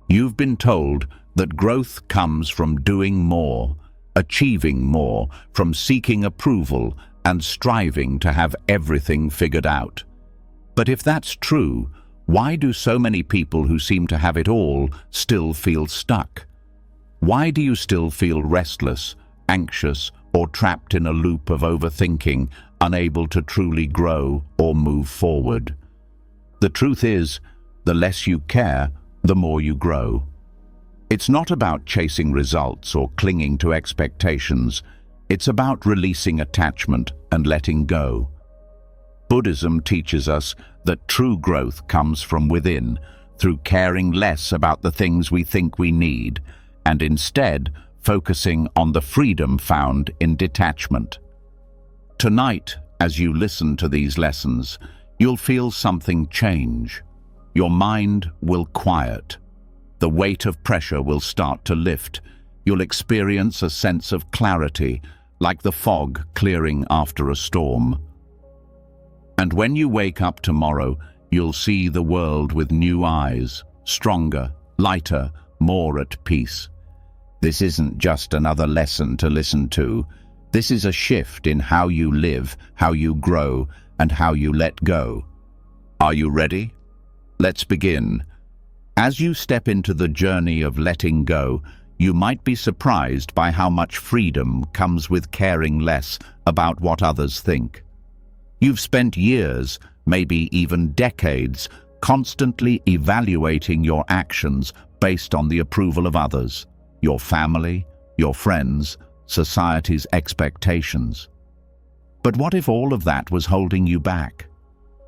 You've been told that growth comes from doing more, achieving more, from seeking approval and striving to have everything figured out. But if that's true, why do so many people who seem to have it all still feel stuck? Why do you still feel restless, anxious, or trapped in a loop of overthinking, unable to truly grow or move forward? The truth is, the less you care, the more you grow. It's not about chasing results or clinging to expectations. It's about releasing attachment and letting go. Buddhism teaches us that true growth comes from within, through caring less about the things we think we need, and instead focusing on the freedom found in detachment. Tonight, as you listen to these lessons, you'll feel something change. Your mind will quiet. The weight of pressure will start to lift. You'll experience a sense of clarity, like the fog clearing after a storm. And when you wake up tomorrow, you'll see the world with new eyes, stronger, lighter, more at peace. This isn't just another lesson to listen to. This is a shift in how you live, how you grow, and how you let go. Are you ready? Let's begin. As you step into the journey of letting go, you might be surprised by how much freedom comes with caring less about what others think. You've spent years, maybe even decades, constantly evaluating your actions based on the approval of others, your family, your friends, society's expectations. But what if all of that was holding you back?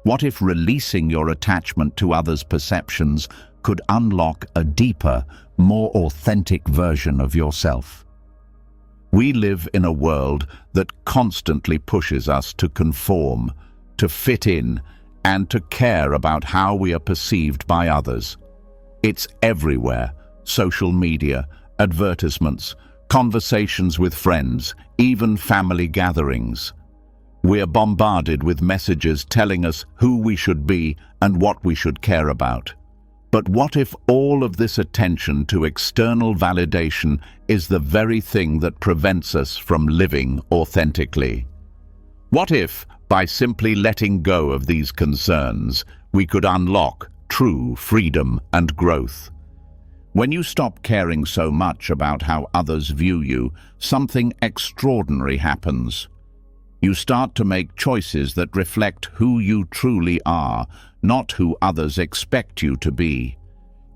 What if releasing your attachment to others' perceptions could unlock a deeper, more authentic version of yourself? We live in a world that constantly pushes us to conform, to fit in, and to care about how we are perceived by others. It's everywhere: social media, advertisements, conversations with friends, even family gatherings. We are bombarded with messages telling us who we should be and what we should care about. But what if all of this attention to external validation is the very thing that prevents us from living authentically? What if, by simply letting go of these concerns, we could unlock true freedom and growth? When you stop caring so much about how others view you, something extraordinary happens. You start to make choices that reflect who you truly are, not who others expect you to be.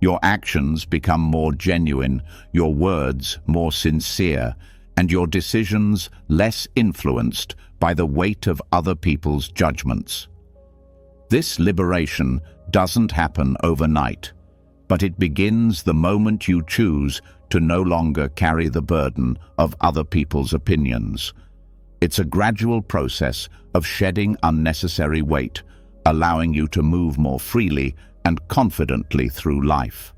Your actions become more genuine, your words more sincere, and your decisions less influenced by the weight of other people's judgments. This liberation doesn't happen overnight, but it begins the moment you choose to no longer carry the burden of other people's opinions. It's a gradual process of shedding unnecessary weight, allowing you to move more freely and confidently through life.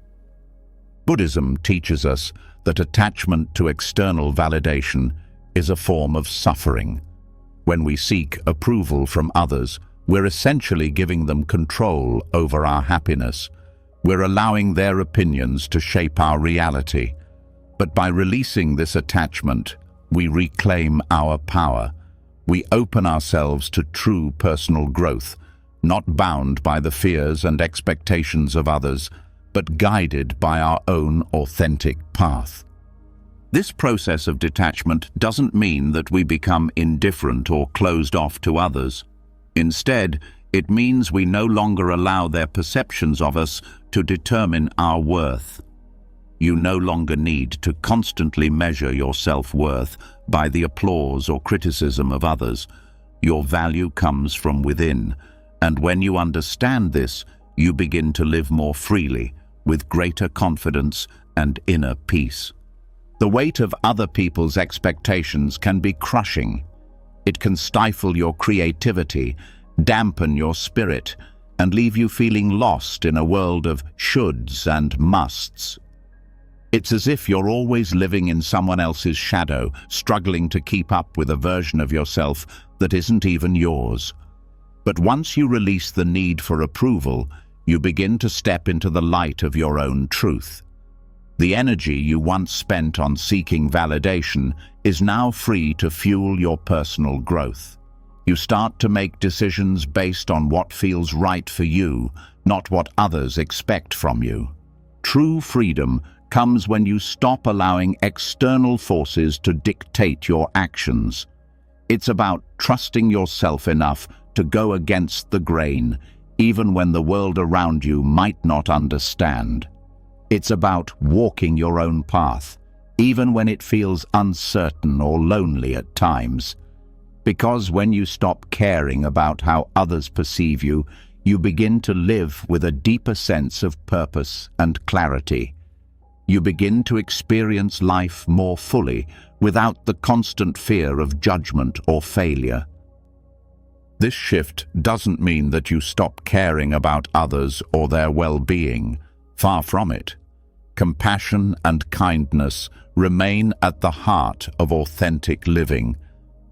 Buddhism teaches us that attachment to external validation is a form of suffering. When we seek approval from others, we're essentially giving them control over our happiness. We're allowing their opinions to shape our reality. But by releasing this attachment, we reclaim our power. We open ourselves to true personal growth, not bound by the fears and expectations of others, but guided by our own authentic path. This process of detachment doesn't mean that we become indifferent or closed off to others. Instead, it means we no longer allow their perceptions of us to determine our worth. You no longer need to constantly measure your self-worth by the applause or criticism of others. Your value comes from within, and when you understand this, you begin to live more freely, with greater confidence and inner peace. The weight of other people's expectations can be crushing. It can stifle your creativity, dampen your spirit, and leave you feeling lost in a world of shoulds and musts. It's as if you're always living in someone else's shadow, struggling to keep up with a version of yourself that isn't even yours. But once you release the need for approval, you begin to step into the light of your own truth. The energy you once spent on seeking validation is now free to fuel your personal growth. You start to make decisions based on what feels right for you, not what others expect from you. True freedom comes when you stop allowing external forces to dictate your actions. It's about trusting yourself enough to go against the grain, even when the world around you might not understand. It's about walking your own path, even when it feels uncertain or lonely at times. Because when you stop caring about how others perceive you, you begin to live with a deeper sense of purpose and clarity. You begin to experience life more fully, without the constant fear of judgment or failure. This shift doesn't mean that you stop caring about others or their well-being. Far from it. Compassion and kindness remain at the heart of authentic living,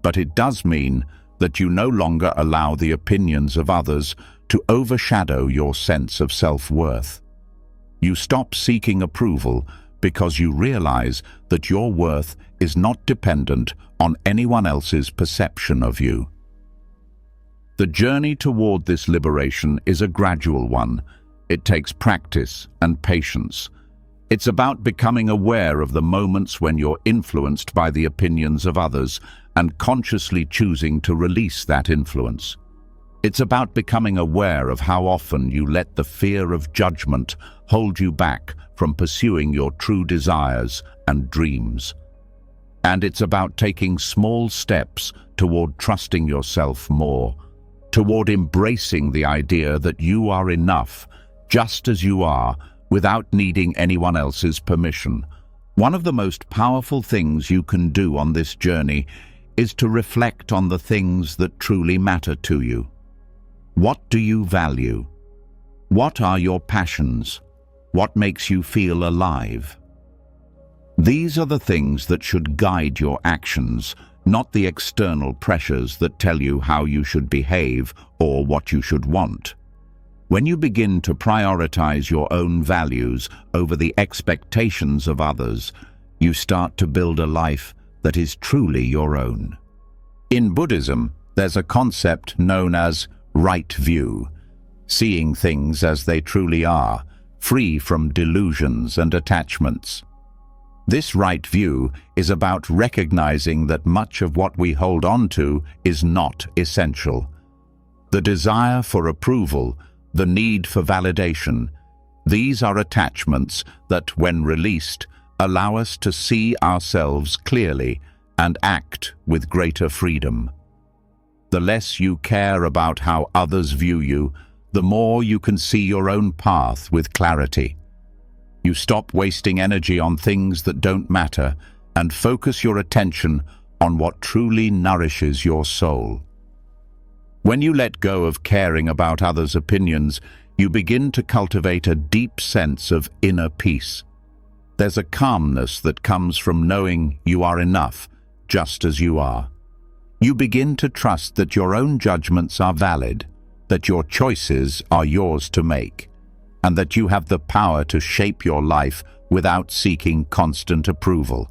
but it does mean that you no longer allow the opinions of others to overshadow your sense of self-worth. You stop seeking approval because you realize that your worth is not dependent on anyone else's perception of you. The journey toward this liberation is a gradual one. It takes practice and patience. It's about becoming aware of the moments when you're influenced by the opinions of others and consciously choosing to release that influence. It's about becoming aware of how often you let the fear of judgment hold you back from pursuing your true desires and dreams. And it's about taking small steps toward trusting yourself more, toward embracing the idea that you are enough, just as you are, without needing anyone else's permission. One of the most powerful things you can do on this journey is to reflect on the things that truly matter to you. What do you value? What are your passions? What makes you feel alive? These are the things that should guide your actions, not the external pressures that tell you how you should behave or what you should want. When you begin to prioritize your own values over the expectations of others, you start to build a life that is truly your own. In Buddhism, there's a concept known as right view, seeing things as they truly are, free from delusions and attachments. This right view is about recognizing that much of what we hold on to is not essential. The desire for approval, the need for validation, these are attachments that, when released, allow us to see ourselves clearly and act with greater freedom. The less you care about how others view you, the more you can see your own path with clarity. You stop wasting energy on things that don't matter and focus your attention on what truly nourishes your soul. When you let go of caring about others' opinions, you begin to cultivate a deep sense of inner peace. There's a calmness that comes from knowing you are enough, just as you are. You begin to trust that your own judgments are valid, that your choices are yours to make, and that you have the power to shape your life without seeking constant approval.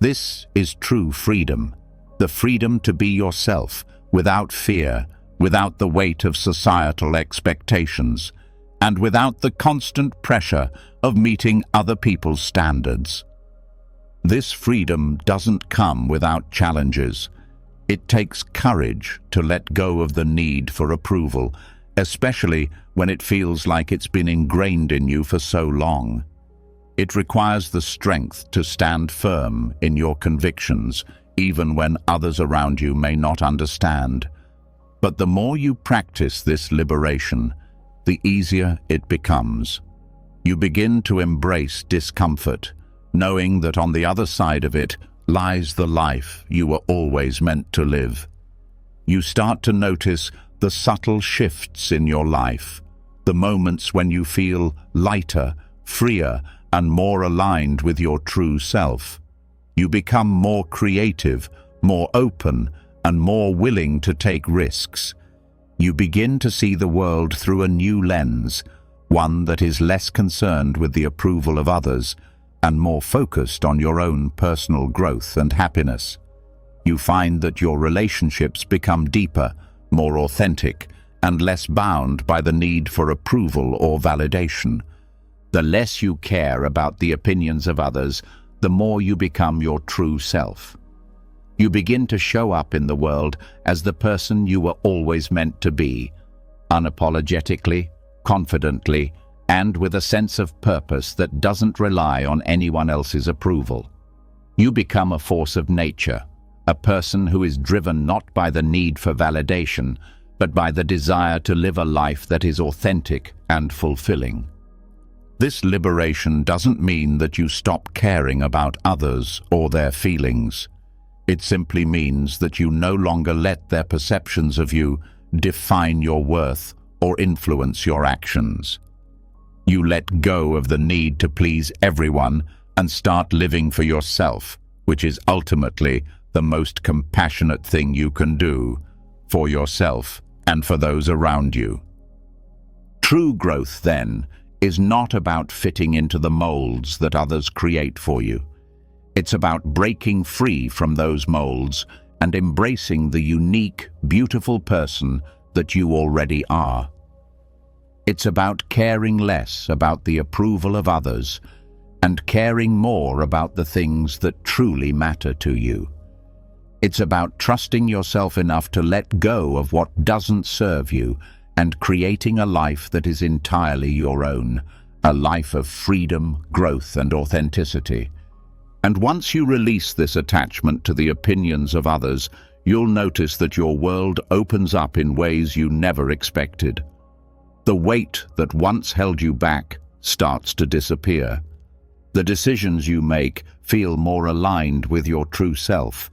This is true freedom, the freedom to be yourself, without fear, without the weight of societal expectations, and without the constant pressure of meeting other people's standards. This freedom doesn't come without challenges. It takes courage to let go of the need for approval, especially when it feels like it's been ingrained in you for so long. It requires the strength to stand firm in your convictions, even when others around you may not understand. But the more you practice this liberation, the easier it becomes. You begin to embrace discomfort, knowing that on the other side of it lies the life you were always meant to live. You start to notice the subtle shifts in your life, the moments when you feel lighter, freer, and more aligned with your true self. You become more creative, more open, and more willing to take risks. You begin to see the world through a new lens, one that is less concerned with the approval of others and more focused on your own personal growth and happiness. You find that your relationships become deeper, more authentic, and less bound by the need for approval or validation. The less you care about the opinions of others, the more you become your true self. You begin to show up in the world as the person you were always meant to be, unapologetically, confidently, and with a sense of purpose that doesn't rely on anyone else's approval. You become a force of nature, a person who is driven not by the need for validation, but by the desire to live a life that is authentic and fulfilling. This liberation doesn't mean that you stop caring about others or their feelings. It simply means that you no longer let their perceptions of you define your worth or influence your actions. You let go of the need to please everyone and start living for yourself, which is ultimately the most compassionate thing you can do for yourself and for those around you. True growth, then, is not about fitting into the molds that others create for you. It's about breaking free from those molds and embracing the unique, beautiful person that you already are. It's about caring less about the approval of others and caring more about the things that truly matter to you. It's about trusting yourself enough to let go of what doesn't serve you and creating a life that is entirely your own, a life of freedom, growth, and authenticity. And once you release this attachment to the opinions of others, you'll notice that your world opens up in ways you never expected. The weight that once held you back starts to disappear. The decisions you make feel more aligned with your true self.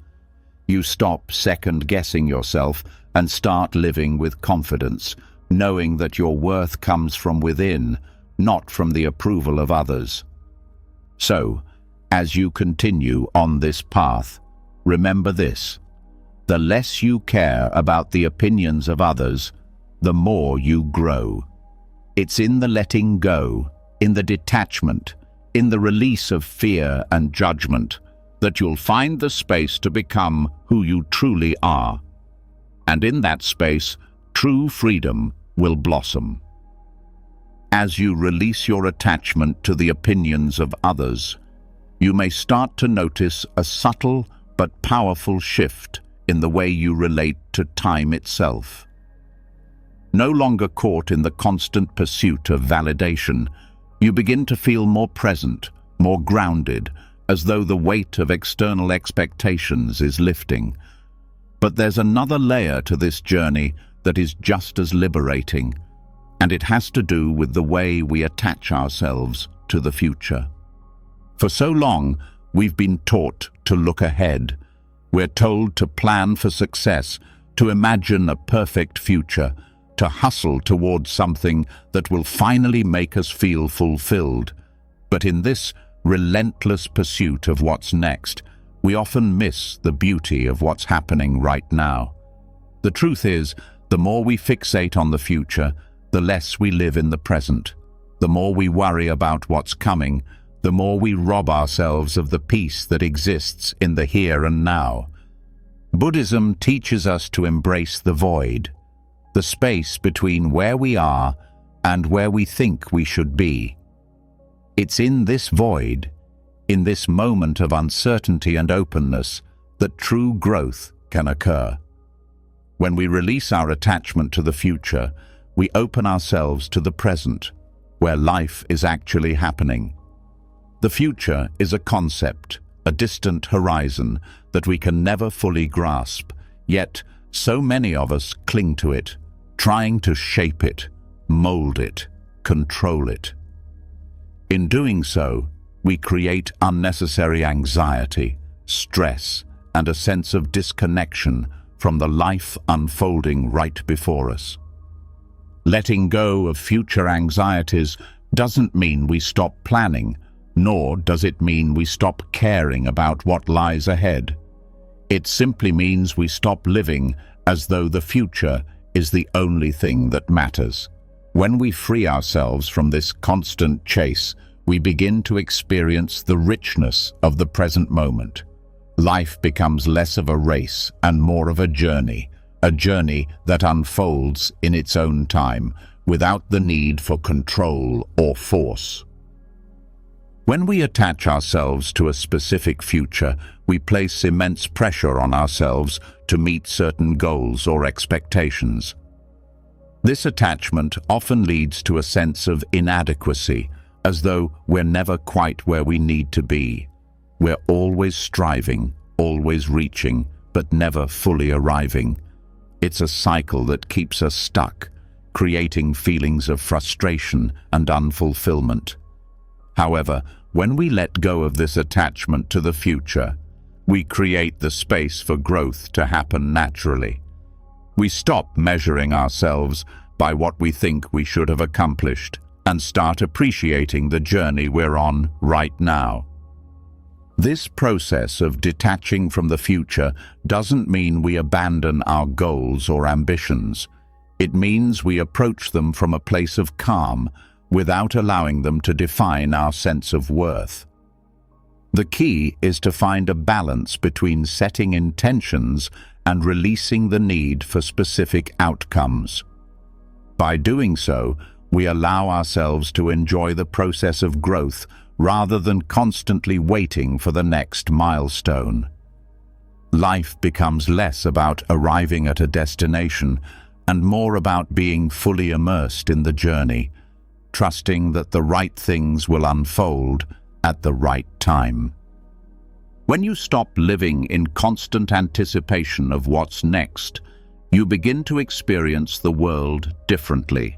You stop second-guessing yourself and start living with confidence, knowing that your worth comes from within, not from the approval of others. So, as you continue on this path, remember this: the less you care about the opinions of others, the more you grow. It's in the letting go, in the detachment, in the release of fear and judgment, that you'll find the space to become who you truly are. And in that space, true freedom will blossom. As you release your attachment to the opinions of others, you may start to notice a subtle but powerful shift in the way you relate to time itself. No longer caught in the constant pursuit of validation, you begin to feel more present, more grounded, as though the weight of external expectations is lifting. But there's another layer to this journey that is just as liberating, and it has to do with the way we attach ourselves to the future. For so long, we've been taught to look ahead. We're told to plan for success, to imagine a perfect future, to hustle towards something that will finally make us feel fulfilled. But in this relentless pursuit of what's next, we often miss the beauty of what's happening right now. The truth is, the more we fixate on the future, the less we live in the present. The more we worry about what's coming, the more we rob ourselves of the peace that exists in the here and now. Buddhism teaches us to embrace the void, the space between where we are and where we think we should be. It's in this void, in this moment of uncertainty and openness, that true growth can occur. When we release our attachment to the future, we open ourselves to the present, where life is actually happening. The future is a concept, a distant horizon that we can never fully grasp, yet so many of us cling to it, trying to shape it, mold it, control it. In doing so, we create unnecessary anxiety, stress, and a sense of disconnection from the life unfolding right before us. Letting go of future anxieties doesn't mean we stop planning, nor does it mean we stop caring about what lies ahead. It simply means we stop living as though the future is the only thing that matters. When we free ourselves from this constant chase, we begin to experience the richness of the present moment. Life becomes less of a race and more of a journey that unfolds in its own time, without the need for control or force. When we attach ourselves to a specific future, we place immense pressure on ourselves to meet certain goals or expectations. This attachment often leads to a sense of inadequacy, as though we're never quite where we need to be. We're always striving, always reaching, but never fully arriving. It's a cycle that keeps us stuck, creating feelings of frustration and unfulfillment. However, when we let go of this attachment to the future, we create the space for growth to happen naturally. We stop measuring ourselves by what we think we should have accomplished and start appreciating the journey we're on right now. This process of detaching from the future doesn't mean we abandon our goals or ambitions. It means we approach them from a place of calm, without allowing them to define our sense of worth. The key is to find a balance between setting intentions and releasing the need for specific outcomes. By doing so, we allow ourselves to enjoy the process of growth rather than constantly waiting for the next milestone. Life becomes less about arriving at a destination and more about being fully immersed in the journey, trusting that the right things will unfold at the right time. When you stop living in constant anticipation of what's next, you begin to experience the world differently.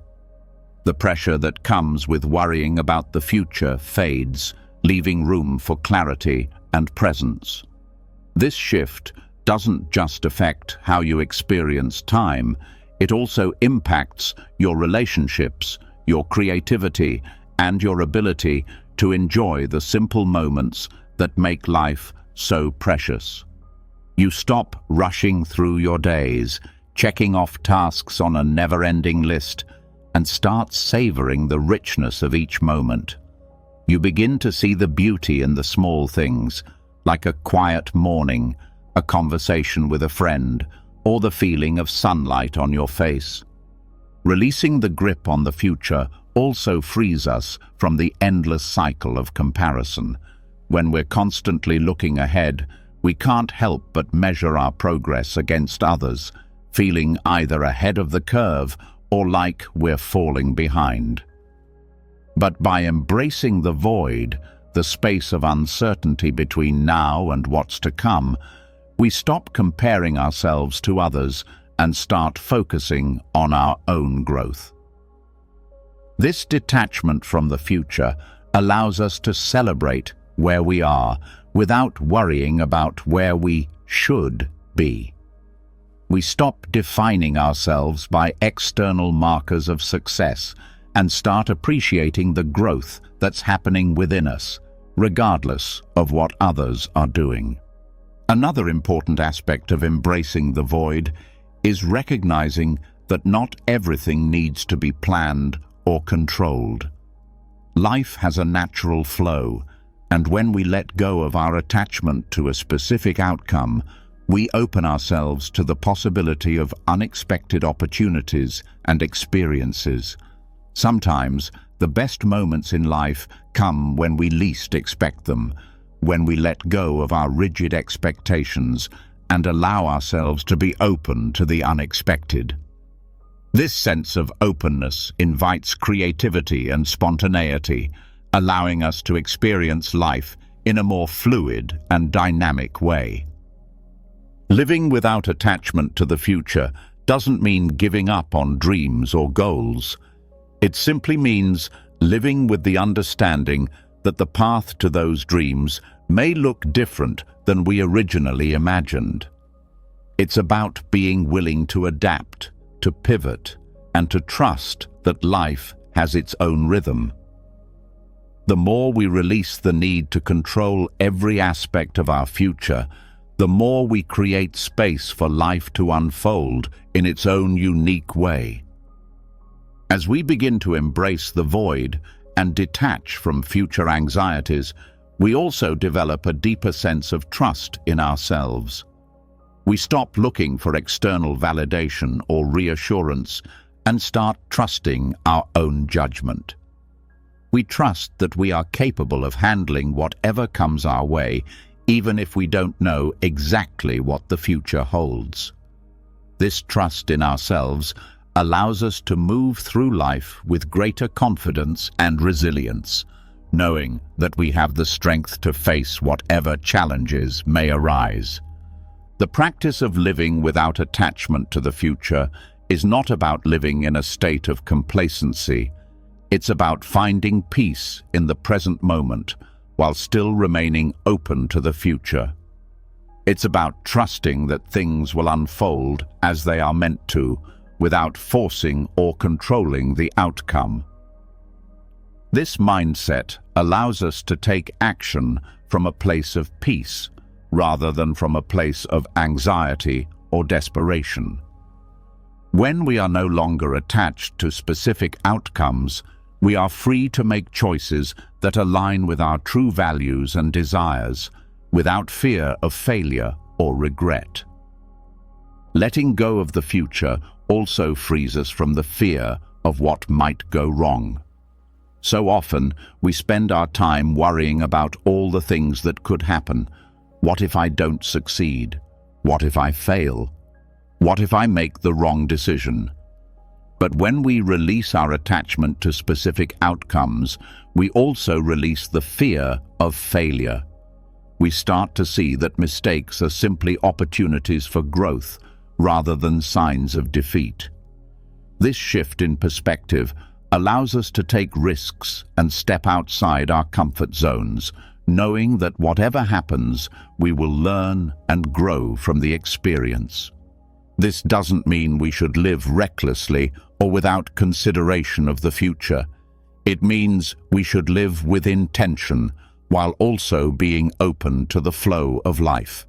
The pressure that comes with worrying about the future fades, leaving room for clarity and presence. This shift doesn't just affect how you experience time, it also impacts your relationships, your creativity, and your ability to enjoy the simple moments that make life so precious. You stop rushing through your days, checking off tasks on a never-ending list, and start savoring the richness of each moment. You begin to see the beauty in the small things, like a quiet morning, a conversation with a friend, or the feeling of sunlight on your face. Releasing the grip on the future also frees us from the endless cycle of comparison. When we're constantly looking ahead, we can't help but measure our progress against others, feeling either ahead of the curve or like we're falling behind. But by embracing the void, the space of uncertainty between now and what's to come, we stop comparing ourselves to others and start focusing on our own growth. This detachment from the future allows us to celebrate where we are without worrying about where we should be. We stop defining ourselves by external markers of success and start appreciating the growth that's happening within us, regardless of what others are doing. Another important aspect of embracing the void is recognizing that not everything needs to be planned or controlled. Life has a natural flow, and when we let go of our attachment to a specific outcome, we open ourselves to the possibility of unexpected opportunities and experiences. Sometimes, the best moments in life come when we least expect them, when we let go of our rigid expectations and allow ourselves to be open to the unexpected. This sense of openness invites creativity and spontaneity, allowing us to experience life in a more fluid and dynamic way. Living without attachment to the future doesn't mean giving up on dreams or goals. It simply means living with the understanding that the path to those dreams may look different than we originally imagined. It's about being willing to adapt, to pivot, and to trust that life has its own rhythm. The more we release the need to control every aspect of our future, the more we create space for life to unfold in its own unique way. As we begin to embrace the void and detach from future anxieties, we also develop a deeper sense of trust in ourselves. We stop looking for external validation or reassurance and start trusting our own judgment. We trust that we are capable of handling whatever comes our way, even if we don't know exactly what the future holds. This trust in ourselves allows us to move through life with greater confidence and resilience, knowing that we have the strength to face whatever challenges may arise. The practice of living without attachment to the future is not about living in a state of complacency. It's about finding peace in the present moment while still remaining open to the future. It's about trusting that things will unfold as they are meant to, without forcing or controlling the outcome. This mindset allows us to take action from a place of peace, rather than from a place of anxiety or desperation. When we are no longer attached to specific outcomes, we are free to make choices that align with our true values and desires, without fear of failure or regret. Letting go of the future also frees us from the fear of what might go wrong. So often, we spend our time worrying about all the things that could happen. What if I don't succeed? What if I fail? What if I make the wrong decision? But when we release our attachment to specific outcomes, we also release the fear of failure. We start to see that mistakes are simply opportunities for growth, rather than signs of defeat. This shift in perspective allows us to take risks and step outside our comfort zones, knowing that whatever happens, we will learn and grow from the experience. This doesn't mean we should live recklessly or without consideration of the future. It means we should live with intention, while also being open to the flow of life.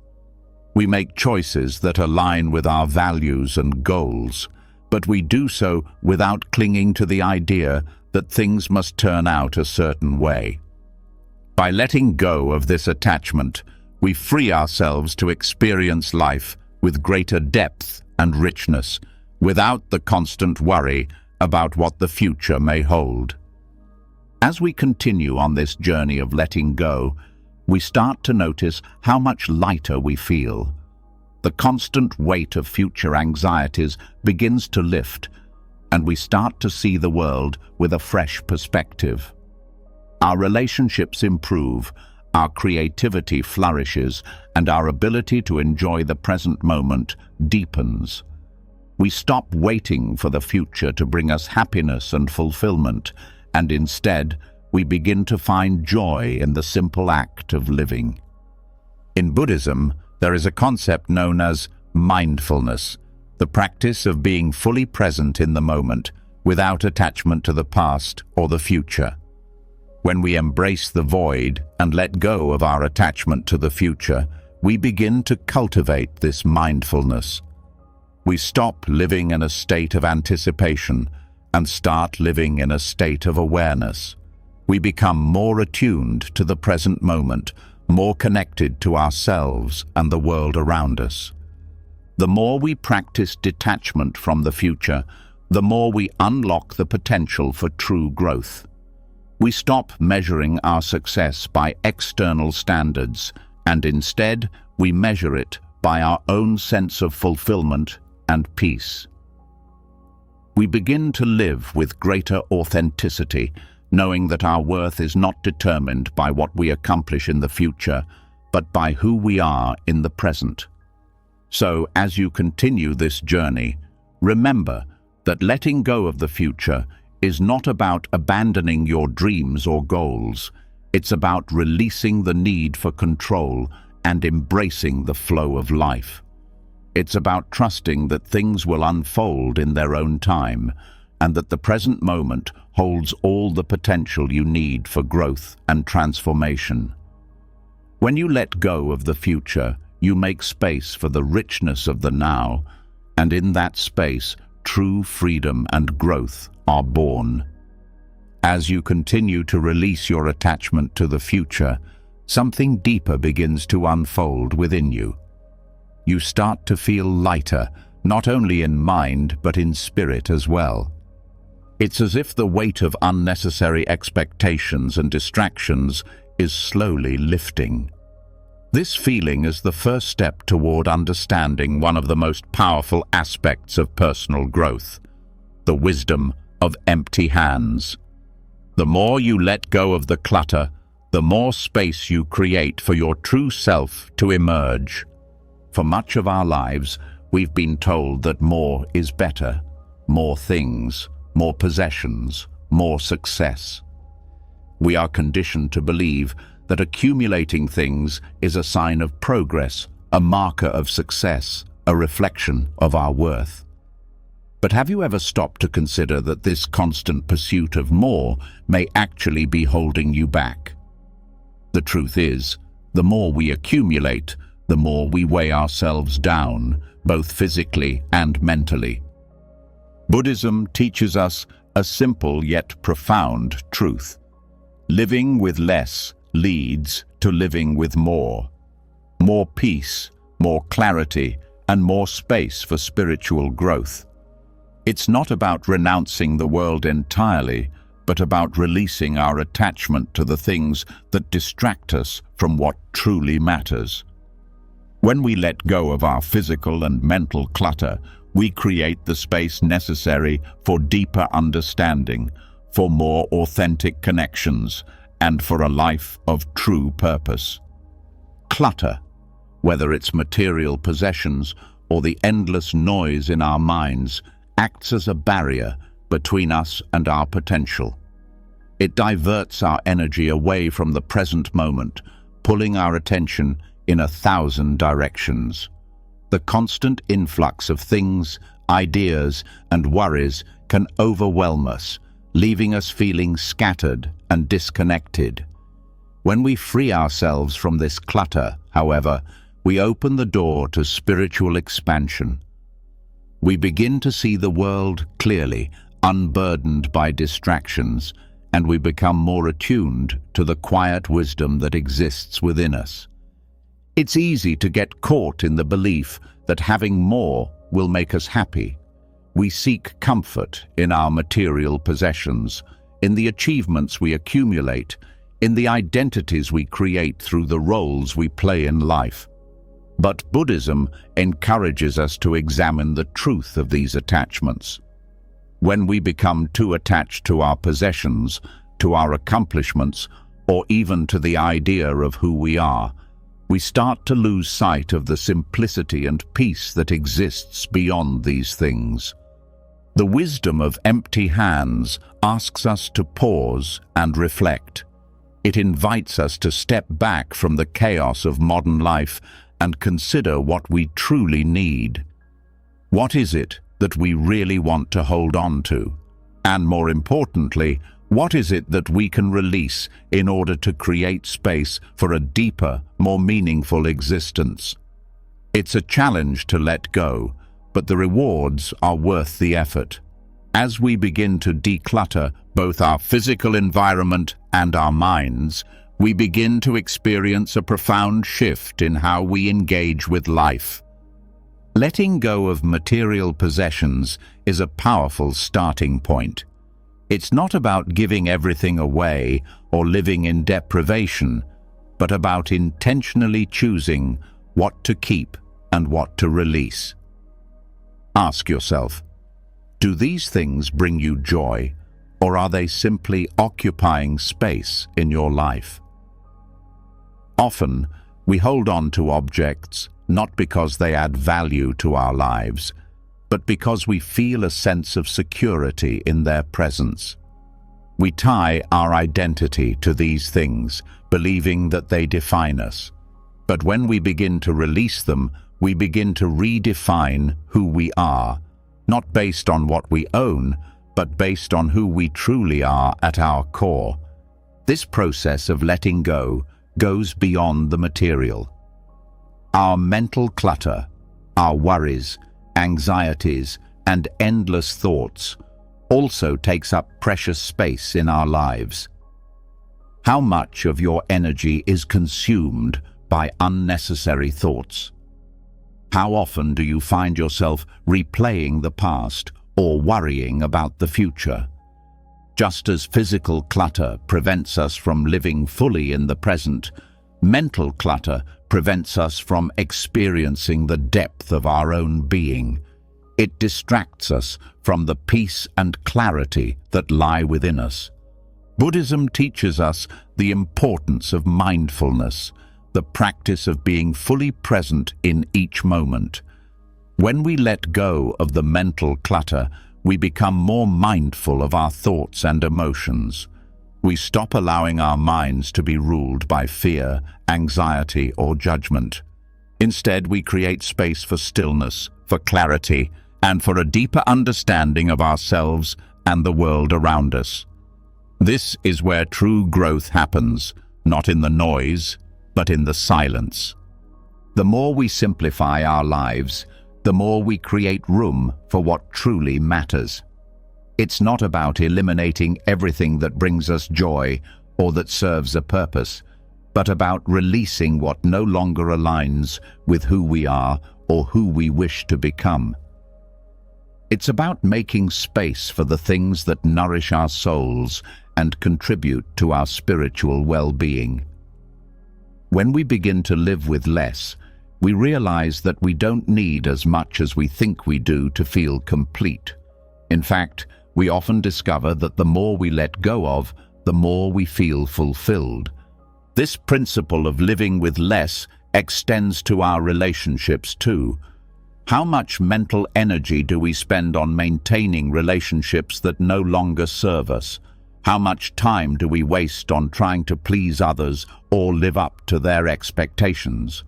We make choices that align with our values and goals, but we do so without clinging to the idea that things must turn out a certain way. By letting go of this attachment, we free ourselves to experience life with greater depth and richness, without the constant worry about what the future may hold. As we continue on this journey of letting go, we start to notice how much lighter we feel. The constant weight of future anxieties begins to lift, and we start to see the world with a fresh perspective. Our relationships improve, our creativity flourishes, and our ability to enjoy the present moment deepens. We stop waiting for the future to bring us happiness and fulfillment, and instead, we begin to find joy in the simple act of living. In Buddhism, there is a concept known as mindfulness, the practice of being fully present in the moment, without attachment to the past or the future. When we embrace the void and let go of our attachment to the future, we begin to cultivate this mindfulness. We stop living in a state of anticipation and start living in a state of awareness. We become more attuned to the present moment, more connected to ourselves and the world around us. The more we practice detachment from the future, the more we unlock the potential for true growth. We stop measuring our success by external standards, and instead we measure it by our own sense of fulfillment and peace. We begin to live with greater authenticity, knowing that our worth is not determined by what we accomplish in the future, but by who we are in the present. So, as you continue this journey, remember that letting go of the future is not about abandoning your dreams or goals. It's about releasing the need for control and embracing the flow of life. It's about trusting that things will unfold in their own time, and that the present moment holds all the potential you need for growth and transformation. When you let go of the future, you make space for the richness of the now, and in that space, true freedom and growth are born. As you continue to release your attachment to the future, something deeper begins to unfold within you. You start to feel lighter, not only in mind but in spirit as well. It's as if the weight of unnecessary expectations and distractions is slowly lifting. This feeling is the first step toward understanding one of the most powerful aspects of personal growth, the wisdom of empty hands. The more you let go of the clutter, the more space you create for your true self to emerge. For much of our lives, we've been told that more is better, more things, more possessions, more success. We are conditioned to believe that accumulating things is a sign of progress, a marker of success, a reflection of our worth. But have you ever stopped to consider that this constant pursuit of more may actually be holding you back? The truth is, the more we accumulate, the more we weigh ourselves down, both physically and mentally. Buddhism teaches us a simple yet profound truth. Living with less leads to living with more. More peace, more clarity, and more space for spiritual growth. It's not about renouncing the world entirely, but about releasing our attachment to the things that distract us from what truly matters. When we let go of our physical and mental clutter, we create the space necessary for deeper understanding, for more authentic connections, and for a life of true purpose. Clutter, whether it's material possessions or the endless noise in our minds, acts as a barrier between us and our potential. It diverts our energy away from the present moment, pulling our attention in 1,000 directions. The constant influx of things, ideas, and worries can overwhelm us, leaving us feeling scattered and disconnected. When we free ourselves from this clutter, however, we open the door to spiritual expansion. We begin to see the world clearly, unburdened by distractions, and we become more attuned to the quiet wisdom that exists within us. It's easy to get caught in the belief that having more will make us happy. We seek comfort in our material possessions, in the achievements we accumulate, in the identities we create through the roles we play in life. But Buddhism encourages us to examine the truth of these attachments. When we become too attached to our possessions, to our accomplishments, or even to the idea of who we are, we start to lose sight of the simplicity and peace that exists beyond these things. The wisdom of empty hands asks us to pause and reflect. It invites us to step back from the chaos of modern life and consider what we truly need. What is it that we really want to hold on to? And more importantly, what is it that we can release in order to create space for a deeper, more meaningful existence? It's a challenge to let go, but the rewards are worth the effort. As we begin to declutter both our physical environment and our minds, we begin to experience a profound shift in how we engage with life. Letting go of material possessions is a powerful starting point. It's not about giving everything away or living in deprivation, but about intentionally choosing what to keep and what to release. Ask yourself, do these things bring you joy, or are they simply occupying space in your life? Often, we hold on to objects not because they add value to our lives, but because we feel a sense of security in their presence. We tie our identity to these things, believing that they define us. But when we begin to release them, we begin to redefine who we are, not based on what we own, but based on who we truly are at our core. This process of letting go goes beyond the material. Our mental clutter, our worries, anxieties, and endless thoughts also takes up precious space in our lives. How much of your energy is consumed by unnecessary thoughts? How often do you find yourself replaying the past or worrying about the future? Just as physical clutter prevents us from living fully in the present, mental clutter prevents us from experiencing the depth of our own being. It distracts us from the peace and clarity that lie within us. Buddhism teaches us the importance of mindfulness, the practice of being fully present in each moment. When we let go of the mental clutter, we become more mindful of our thoughts and emotions. We stop allowing our minds to be ruled by fear, anxiety, or judgment. Instead, we create space for stillness, for clarity, and for a deeper understanding of ourselves and the world around us. This is where true growth happens, not in the noise, but in the silence. The more we simplify our lives, the more we create room for what truly matters. It's not about eliminating everything that brings us joy or that serves a purpose, but about releasing what no longer aligns with who we are or who we wish to become. It's about making space for the things that nourish our souls and contribute to our spiritual well-being. When we begin to live with less, we realize that we don't need as much as we think we do to feel complete. In fact, we often discover that the more we let go of, the more we feel fulfilled. This principle of living with less extends to our relationships too. How much mental energy do we spend on maintaining relationships that no longer serve us? How much time do we waste on trying to please others or live up to their expectations?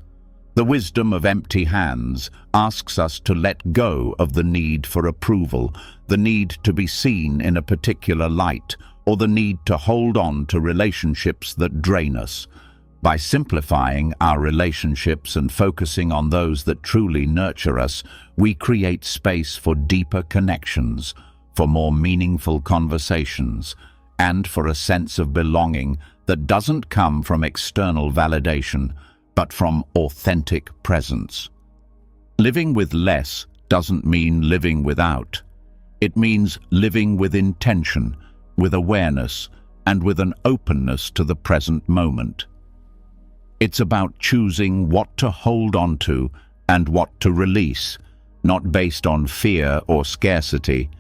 The wisdom of empty hands asks us to let go of the need for approval, the need to be seen in a particular light, or the need to hold on to relationships that drain us. By simplifying our relationships and focusing on those that truly nurture us, we create space for deeper connections, for more meaningful conversations, and for a sense of belonging that doesn't come from external validation, but from authentic presence. Living with less doesn't mean living without. It means living with intention, with awareness, and with an openness to the present moment. It's about choosing what to hold on to and what to release, not based on fear or scarcity,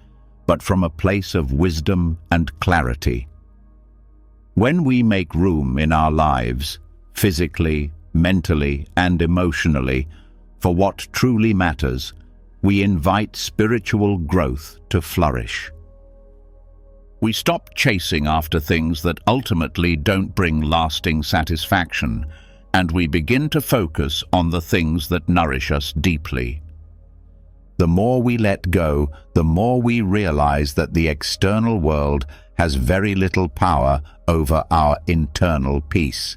but from a place of wisdom and clarity. When we make room in our lives, physically, mentally, and emotionally, for what truly matters, we invite spiritual growth to flourish. We stop chasing after things that ultimately don't bring lasting satisfaction, and we begin to focus on the things that nourish us deeply. The more we let go, the more we realize that the external world has very little power over our internal peace.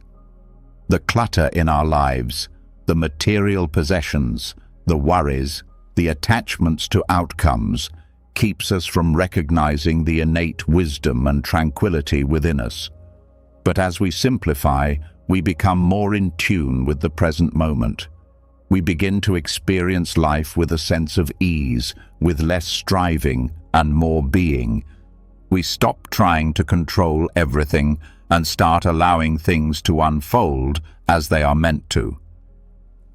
The clutter in our lives, the material possessions, the worries, the attachments to outcomes, keeps us from recognizing the innate wisdom and tranquility within us. But as we simplify, we become more in tune with the present moment. We begin to experience life with a sense of ease, with less striving and more being. We stop trying to control everything and start allowing things to unfold as they are meant to.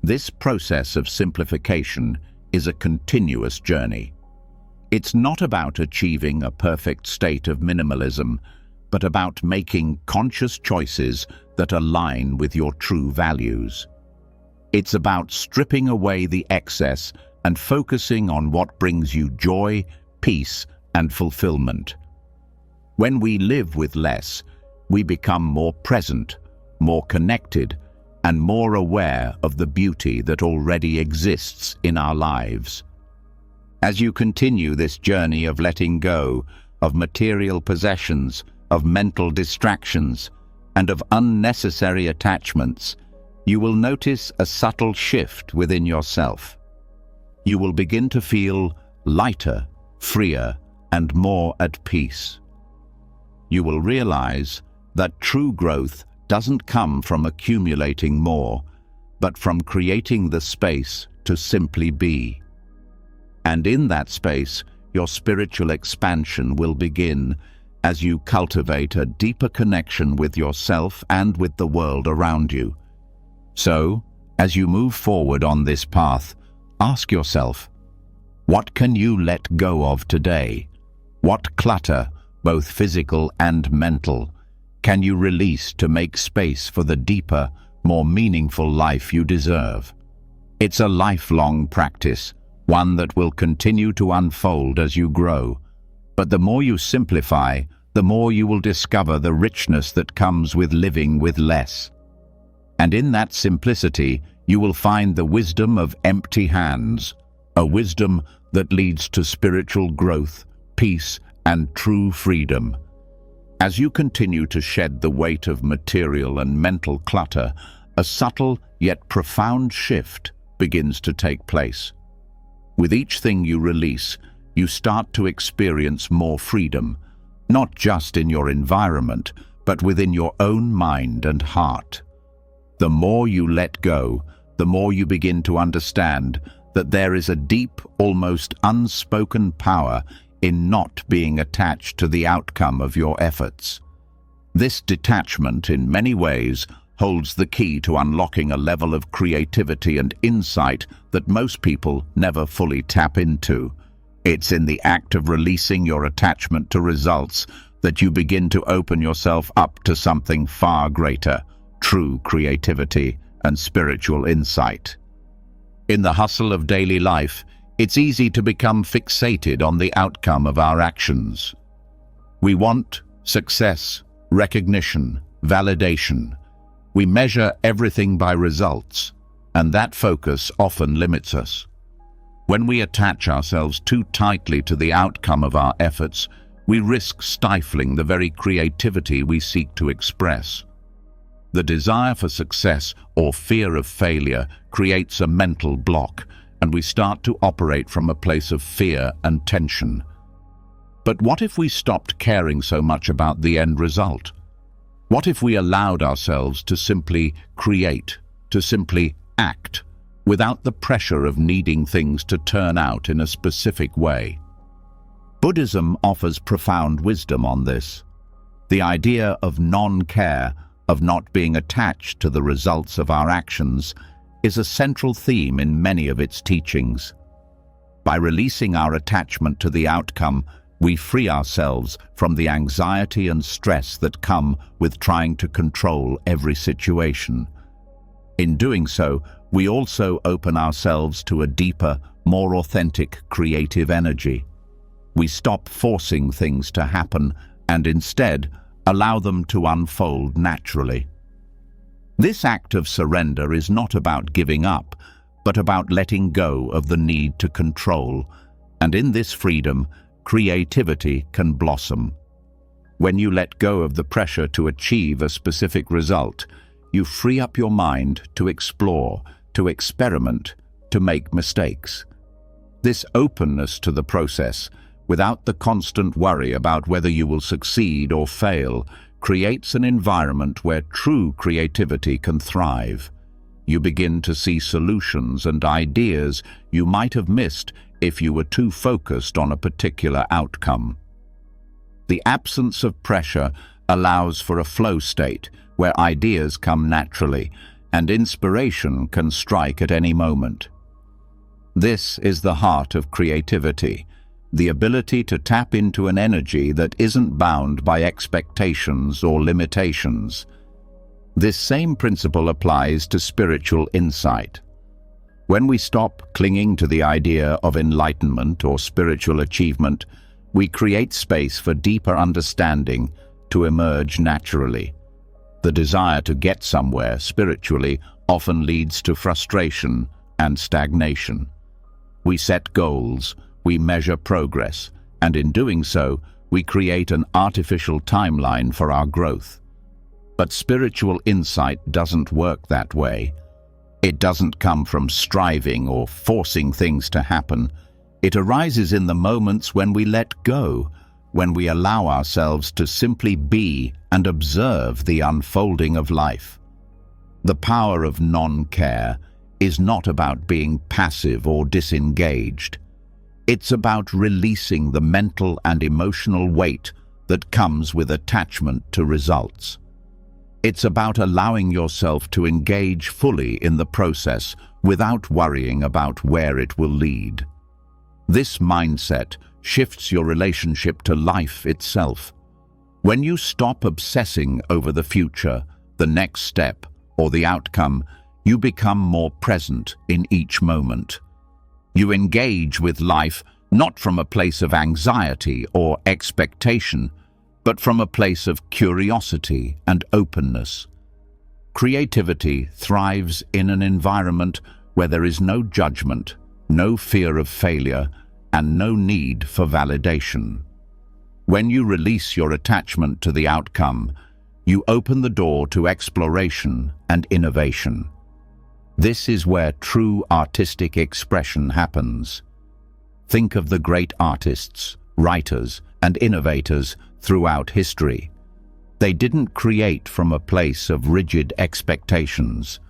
This process of simplification is a continuous journey. It's not about achieving a perfect state of minimalism, but about making conscious choices that align with your true values. It's about stripping away the excess and focusing on what brings you joy, peace, and fulfillment. When we live with less, we become more present, more connected, and more aware of the beauty that already exists in our lives. As you continue this journey of letting go of material possessions, of mental distractions, and of unnecessary attachments, you will notice a subtle shift within yourself. You will begin to feel lighter, freer, and more at peace. You will realize that true growth doesn't come from accumulating more, but from creating the space to simply be. And in that space, your spiritual expansion will begin as you cultivate a deeper connection with yourself and with the world around you. So, as you move forward on this path, ask yourself, what can you let go of today? What clutter, both physical and mental, can you release to make space for the deeper, more meaningful life you deserve? It's a lifelong practice, one that will continue to unfold as you grow. But the more you simplify, the more you will discover the richness that comes with living with less. And in that simplicity, you will find the wisdom of empty hands, a wisdom that leads to spiritual growth, peace, and true freedom. As you continue to shed the weight of material and mental clutter, a subtle yet profound shift begins to take place. With each thing you release, you start to experience more freedom, not just in your environment, but within your own mind and heart. The more you let go, the more you begin to understand that there is a deep, almost unspoken power in not being attached to the outcome of your efforts. This detachment, in many ways, holds the key to unlocking a level of creativity and insight that most people never fully tap into. It's in the act of releasing your attachment to results that you begin to open yourself up to something far greater, true creativity and spiritual insight. In the hustle of daily life, it's easy to become fixated on the outcome of our actions. We want success, recognition, validation. We measure everything by results, and that focus often limits us. When we attach ourselves too tightly to the outcome of our efforts, we risk stifling the very creativity we seek to express. The desire for success or fear of failure creates a mental block, and we start to operate from a place of fear and tension. But what if we stopped caring so much about the end result? What if we allowed ourselves to simply create, to simply act, without the pressure of needing things to turn out in a specific way? Buddhism offers profound wisdom on this. The idea of non-care, of not being attached to the results of our actions, is a central theme in many of its teachings. By releasing our attachment to the outcome, we free ourselves from the anxiety and stress that come with trying to control every situation. In doing so, we also open ourselves to a deeper, more authentic creative energy. We stop forcing things to happen and instead allow them to unfold naturally. This act of surrender is not about giving up, but about letting go of the need to control, and in this freedom, creativity can blossom. When you let go of the pressure to achieve a specific result, you free up your mind to explore, to experiment, to make mistakes. This openness to the process, without the constant worry about whether you will succeed or fail, creates an environment where true creativity can thrive. You begin to see solutions and ideas you might have missed if you were too focused on a particular outcome. The absence of pressure allows for a flow state where ideas come naturally and inspiration can strike at any moment. This is the heart of creativity, the ability to tap into an energy that isn't bound by expectations or limitations. This same principle applies to spiritual insight. When we stop clinging to the idea of enlightenment or spiritual achievement, we create space for deeper understanding to emerge naturally. The desire to get somewhere spiritually often leads to frustration and stagnation. We set goals, we measure progress, and in doing so, we create an artificial timeline for our growth. But spiritual insight doesn't work that way. It doesn't come from striving or forcing things to happen. It arises in the moments when we let go, when we allow ourselves to simply be and observe the unfolding of life. The power of non-care is not about being passive or disengaged. It's about releasing the mental and emotional weight that comes with attachment to results. It's about allowing yourself to engage fully in the process without worrying about where it will lead. This mindset shifts your relationship to life itself. When you stop obsessing over the future, the next step, or the outcome, you become more present in each moment. You engage with life not from a place of anxiety or expectation, but from a place of curiosity and openness. Creativity thrives in an environment where there is no judgment, no fear of failure, and no need for validation. When you release your attachment to the outcome, you open the door to exploration and innovation. This is where true artistic expression happens. Think of the great artists, writers, and innovators throughout history. They didn't create from a place of rigid expectations.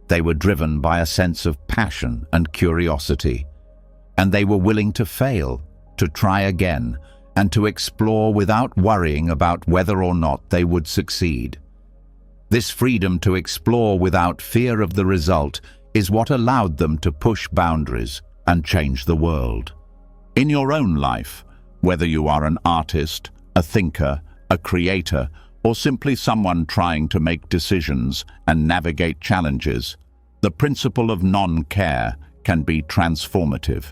They were driven by a sense of passion and curiosity, and they were willing to fail, to try again, and to explore without worrying about whether or not they would succeed. This freedom to explore without fear of the result is what allowed them to push boundaries and change the world. In your own life, whether you are an artist, a thinker, a creator, or simply someone trying to make decisions and navigate challenges, the principle of non-care can be transformative.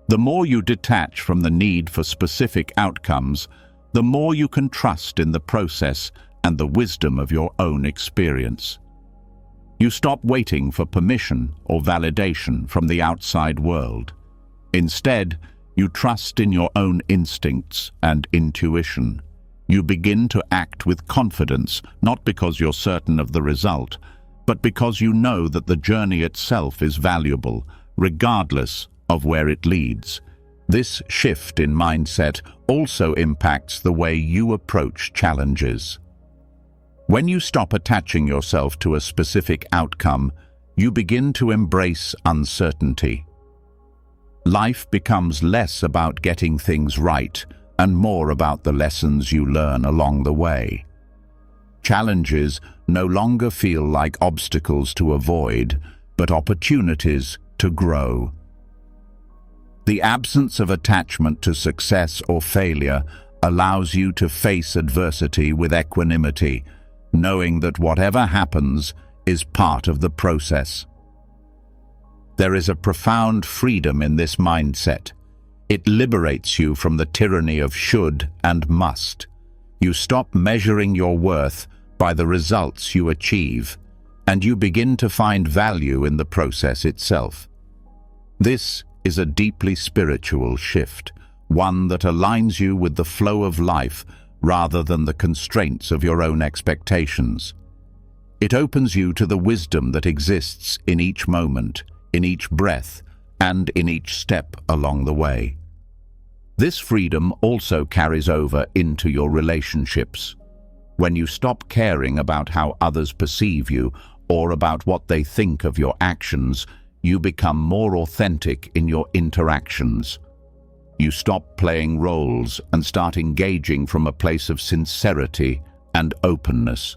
The more you detach from the need for specific outcomes, the more you can trust in the process and the wisdom of your own experience. You stop waiting for permission or validation from the outside world. Instead, you trust in your own instincts and intuition. You begin to act with confidence, not because you're certain of the result, but because you know that the journey itself is valuable, regardless of where it leads. This shift in mindset also impacts the way you approach challenges. When you stop attaching yourself to a specific outcome, you begin to embrace uncertainty. Life becomes less about getting things right and more about the lessons you learn along the way. Challenges no longer feel like obstacles to avoid, but opportunities to grow. The absence of attachment to success or failure allows you to face adversity with equanimity, knowing that whatever happens is part of the process. There is a profound freedom in this mindset. It liberates you from the tyranny of should and must. You stop measuring your worth by the results you achieve, and you begin to find value in the process itself. This is a deeply spiritual shift, one that aligns you with the flow of life rather than the constraints of your own expectations. It opens you to the wisdom that exists in each moment, in each breath, and in each step along the way. This freedom also carries over into your relationships. When you stop caring about how others perceive you or about what they think of your actions, you become more authentic in your interactions. You stop playing roles and start engaging from a place of sincerity and openness.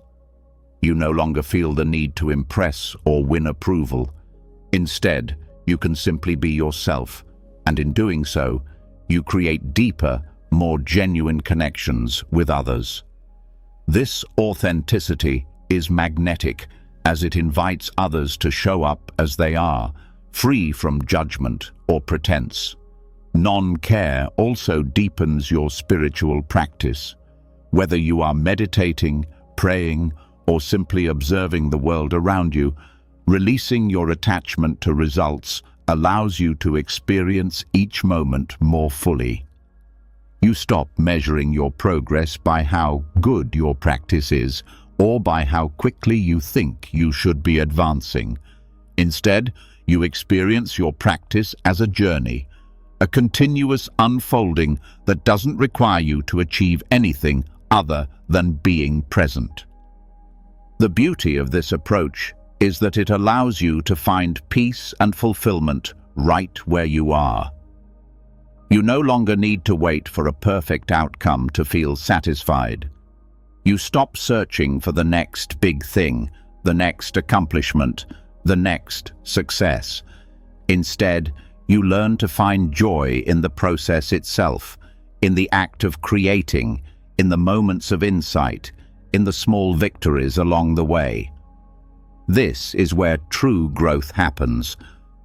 You no longer feel the need to impress or win approval. Instead, you can simply be yourself, and in doing so, you create deeper, more genuine connections with others. This authenticity is magnetic, as it invites others to show up as they are, free from judgment or pretense. Non-care also deepens your spiritual practice. Whether you are meditating, praying, or simply observing the world around you, releasing your attachment to results allows you to experience each moment more fully. You stop measuring your progress by how good your practice is or by how quickly you think you should be advancing. Instead, you experience your practice as a journey, a continuous unfolding that doesn't require you to achieve anything other than being present. The beauty of this approach is that it allows you to find peace and fulfillment right where you are. You no longer need to wait for a perfect outcome to feel satisfied. You stop searching for the next big thing, the next accomplishment, the next success. Instead, you learn to find joy in the process itself, in the act of creating, in the moments of insight, in the small victories along the way. This is where true growth happens,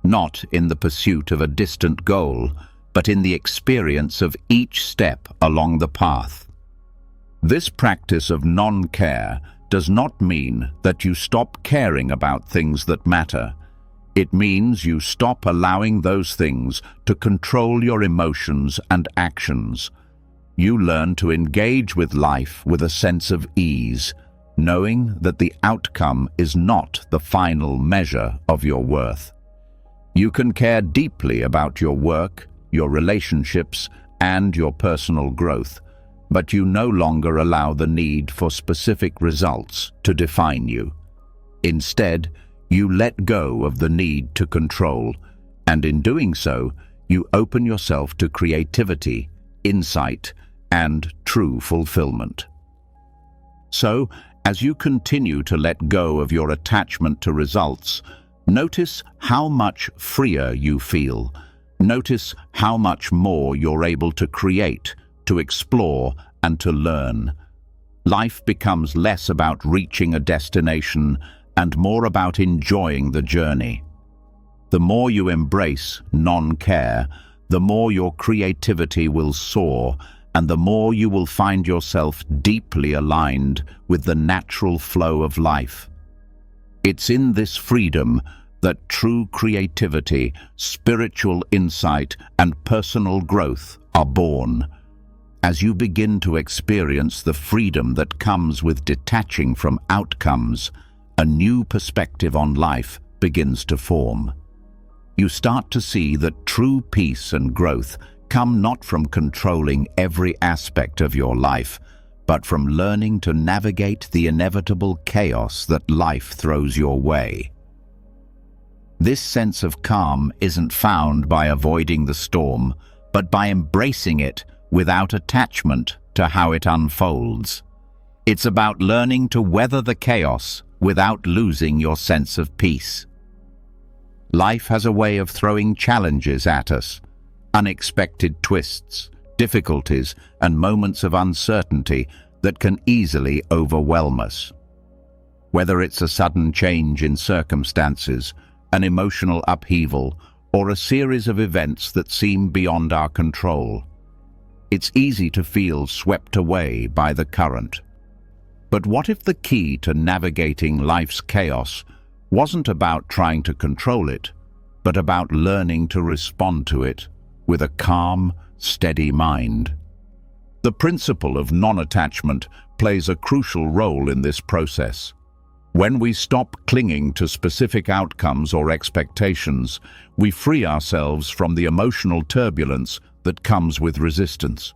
not in the pursuit of a distant goal, but in the experience of each step along the path. This practice of non-care does not mean that you stop caring about things that matter. It means you stop allowing those things to control your emotions and actions. You learn to engage with life with a sense of ease, knowing that the outcome is not the final measure of your worth. You can care deeply about your work, your relationships, and your personal growth, but you no longer allow the need for specific results to define you. Instead, you let go of the need to control, and in doing so, you open yourself to creativity, insight, and true fulfillment. So, as you continue to let go of your attachment to results, notice how much freer you feel. Notice how much more you're able to create, to explore, and to learn. Life becomes less about reaching a destination and more about enjoying the journey. The more you embrace non-care, the more your creativity will soar, and the more you will find yourself deeply aligned with the natural flow of life. It's in this freedom that true creativity, spiritual insight, and personal growth are born. As you begin to experience the freedom that comes with detaching from outcomes, a new perspective on life begins to form. You start to see that true peace and growth come not from controlling every aspect of your life, but from learning to navigate the inevitable chaos that life throws your way. This sense of calm isn't found by avoiding the storm, but by embracing it without attachment to how it unfolds. It's about learning to weather the chaos without losing your sense of peace. Life has a way of throwing challenges at us, unexpected twists, difficulties, and moments of uncertainty that can easily overwhelm us. Whether it's a sudden change in circumstances, an emotional upheaval, or a series of events that seem beyond our control, it's easy to feel swept away by the current. But what if the key to navigating life's chaos wasn't about trying to control it, but about learning to respond to it with a calm, steady mind? The principle of non-attachment plays a crucial role in this process. When we stop clinging to specific outcomes or expectations, we free ourselves from the emotional turbulence that comes with resistance.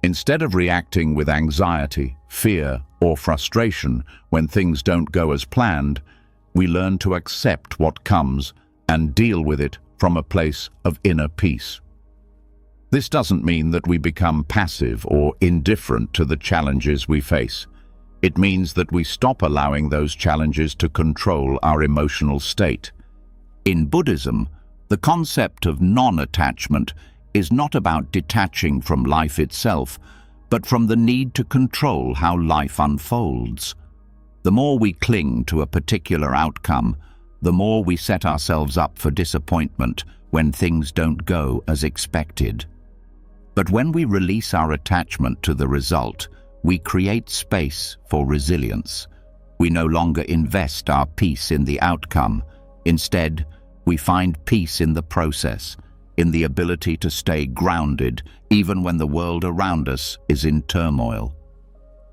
Instead of reacting with anxiety, fear, or frustration when things don't go as planned, we learn to accept what comes and deal with it from a place of inner peace. This doesn't mean that we become passive or indifferent to the challenges we face. It means that we stop allowing those challenges to control our emotional state. In Buddhism, the concept of non-attachment is not about detaching from life itself, but from the need to control how life unfolds. The more we cling to a particular outcome, the more we set ourselves up for disappointment when things don't go as expected. But when we release our attachment to the result, we create space for resilience. We no longer invest our peace in the outcome. Instead, we find peace in the process, in the ability to stay grounded even when the world around us is in turmoil.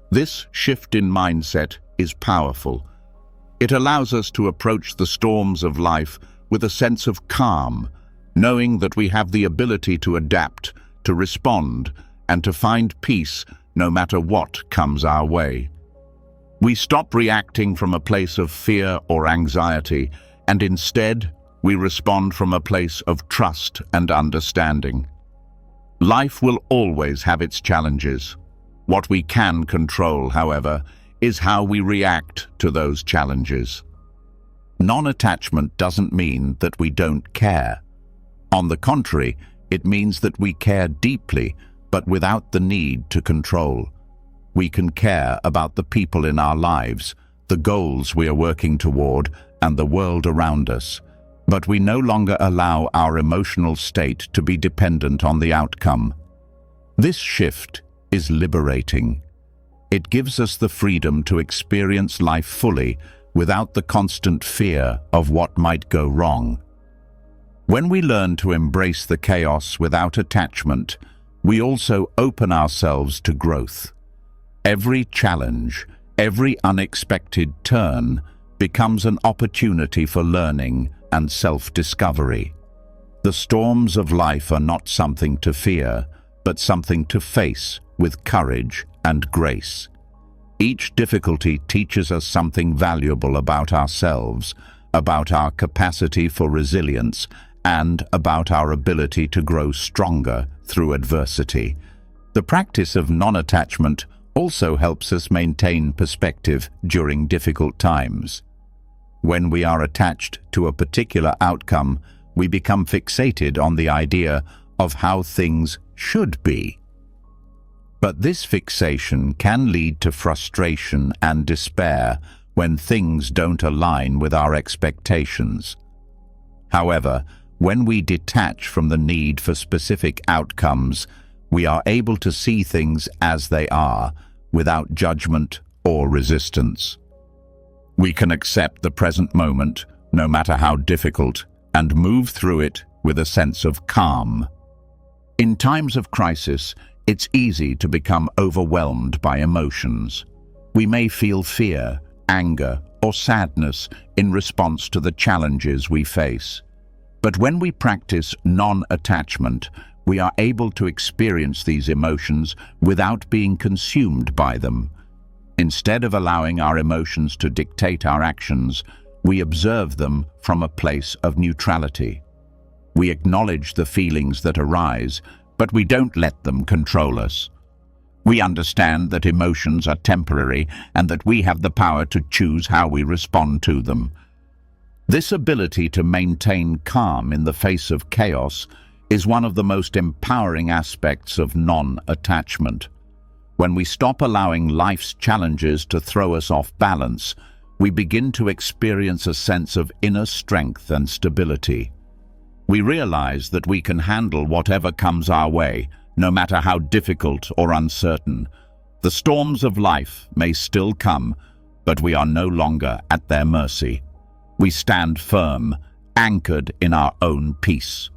This shift in mindset is powerful. It allows us to approach the storms of life with a sense of calm, knowing that we have the ability to adapt, to respond, and to find peace no matter what comes our way. We stop reacting from a place of fear or anxiety, and instead, we respond from a place of trust and understanding. Life will always have its challenges. What we can control, however, is how we react to those challenges. Non-attachment doesn't mean that we don't care. On the contrary, it means that we care deeply, but without the need to control. We can care about the people in our lives, the goals we are working toward, and the world around us. But we no longer allow our emotional state to be dependent on the outcome. This shift is liberating. It gives us the freedom to experience life fully without the constant fear of what might go wrong. When we learn to embrace the chaos without attachment, we also open ourselves to growth. Every challenge, every unexpected turn becomes an opportunity for learning and self-discovery. The storms of life are not something to fear, but something to face with courage and grace. Each difficulty teaches us something valuable about ourselves, about our capacity for resilience, and about our ability to grow stronger through adversity. The practice of non-attachment also helps us maintain perspective during difficult times. When we are attached to a particular outcome, we become fixated on the idea of how things should be. But this fixation can lead to frustration and despair when things don't align with our expectations. However, when we detach from the need for specific outcomes, we are able to see things as they are, without judgment or resistance. We can accept the present moment, no matter how difficult, and move through it with a sense of calm. In times of crisis, it's easy to become overwhelmed by emotions. We may feel fear, anger, or sadness in response to the challenges we face. But when we practice non-attachment, we are able to experience these emotions without being consumed by them. Instead of allowing our emotions to dictate our actions, we observe them from a place of neutrality. We acknowledge the feelings that arise, but we don't let them control us. We understand that emotions are temporary and that we have the power to choose how we respond to them. This ability to maintain calm in the face of chaos is one of the most empowering aspects of non-attachment. When we stop allowing life's challenges to throw us off balance, we begin to experience a sense of inner strength and stability. We realize that we can handle whatever comes our way, no matter how difficult or uncertain. The storms of life may still come, but we are no longer at their mercy. We stand firm, anchored in our own peace.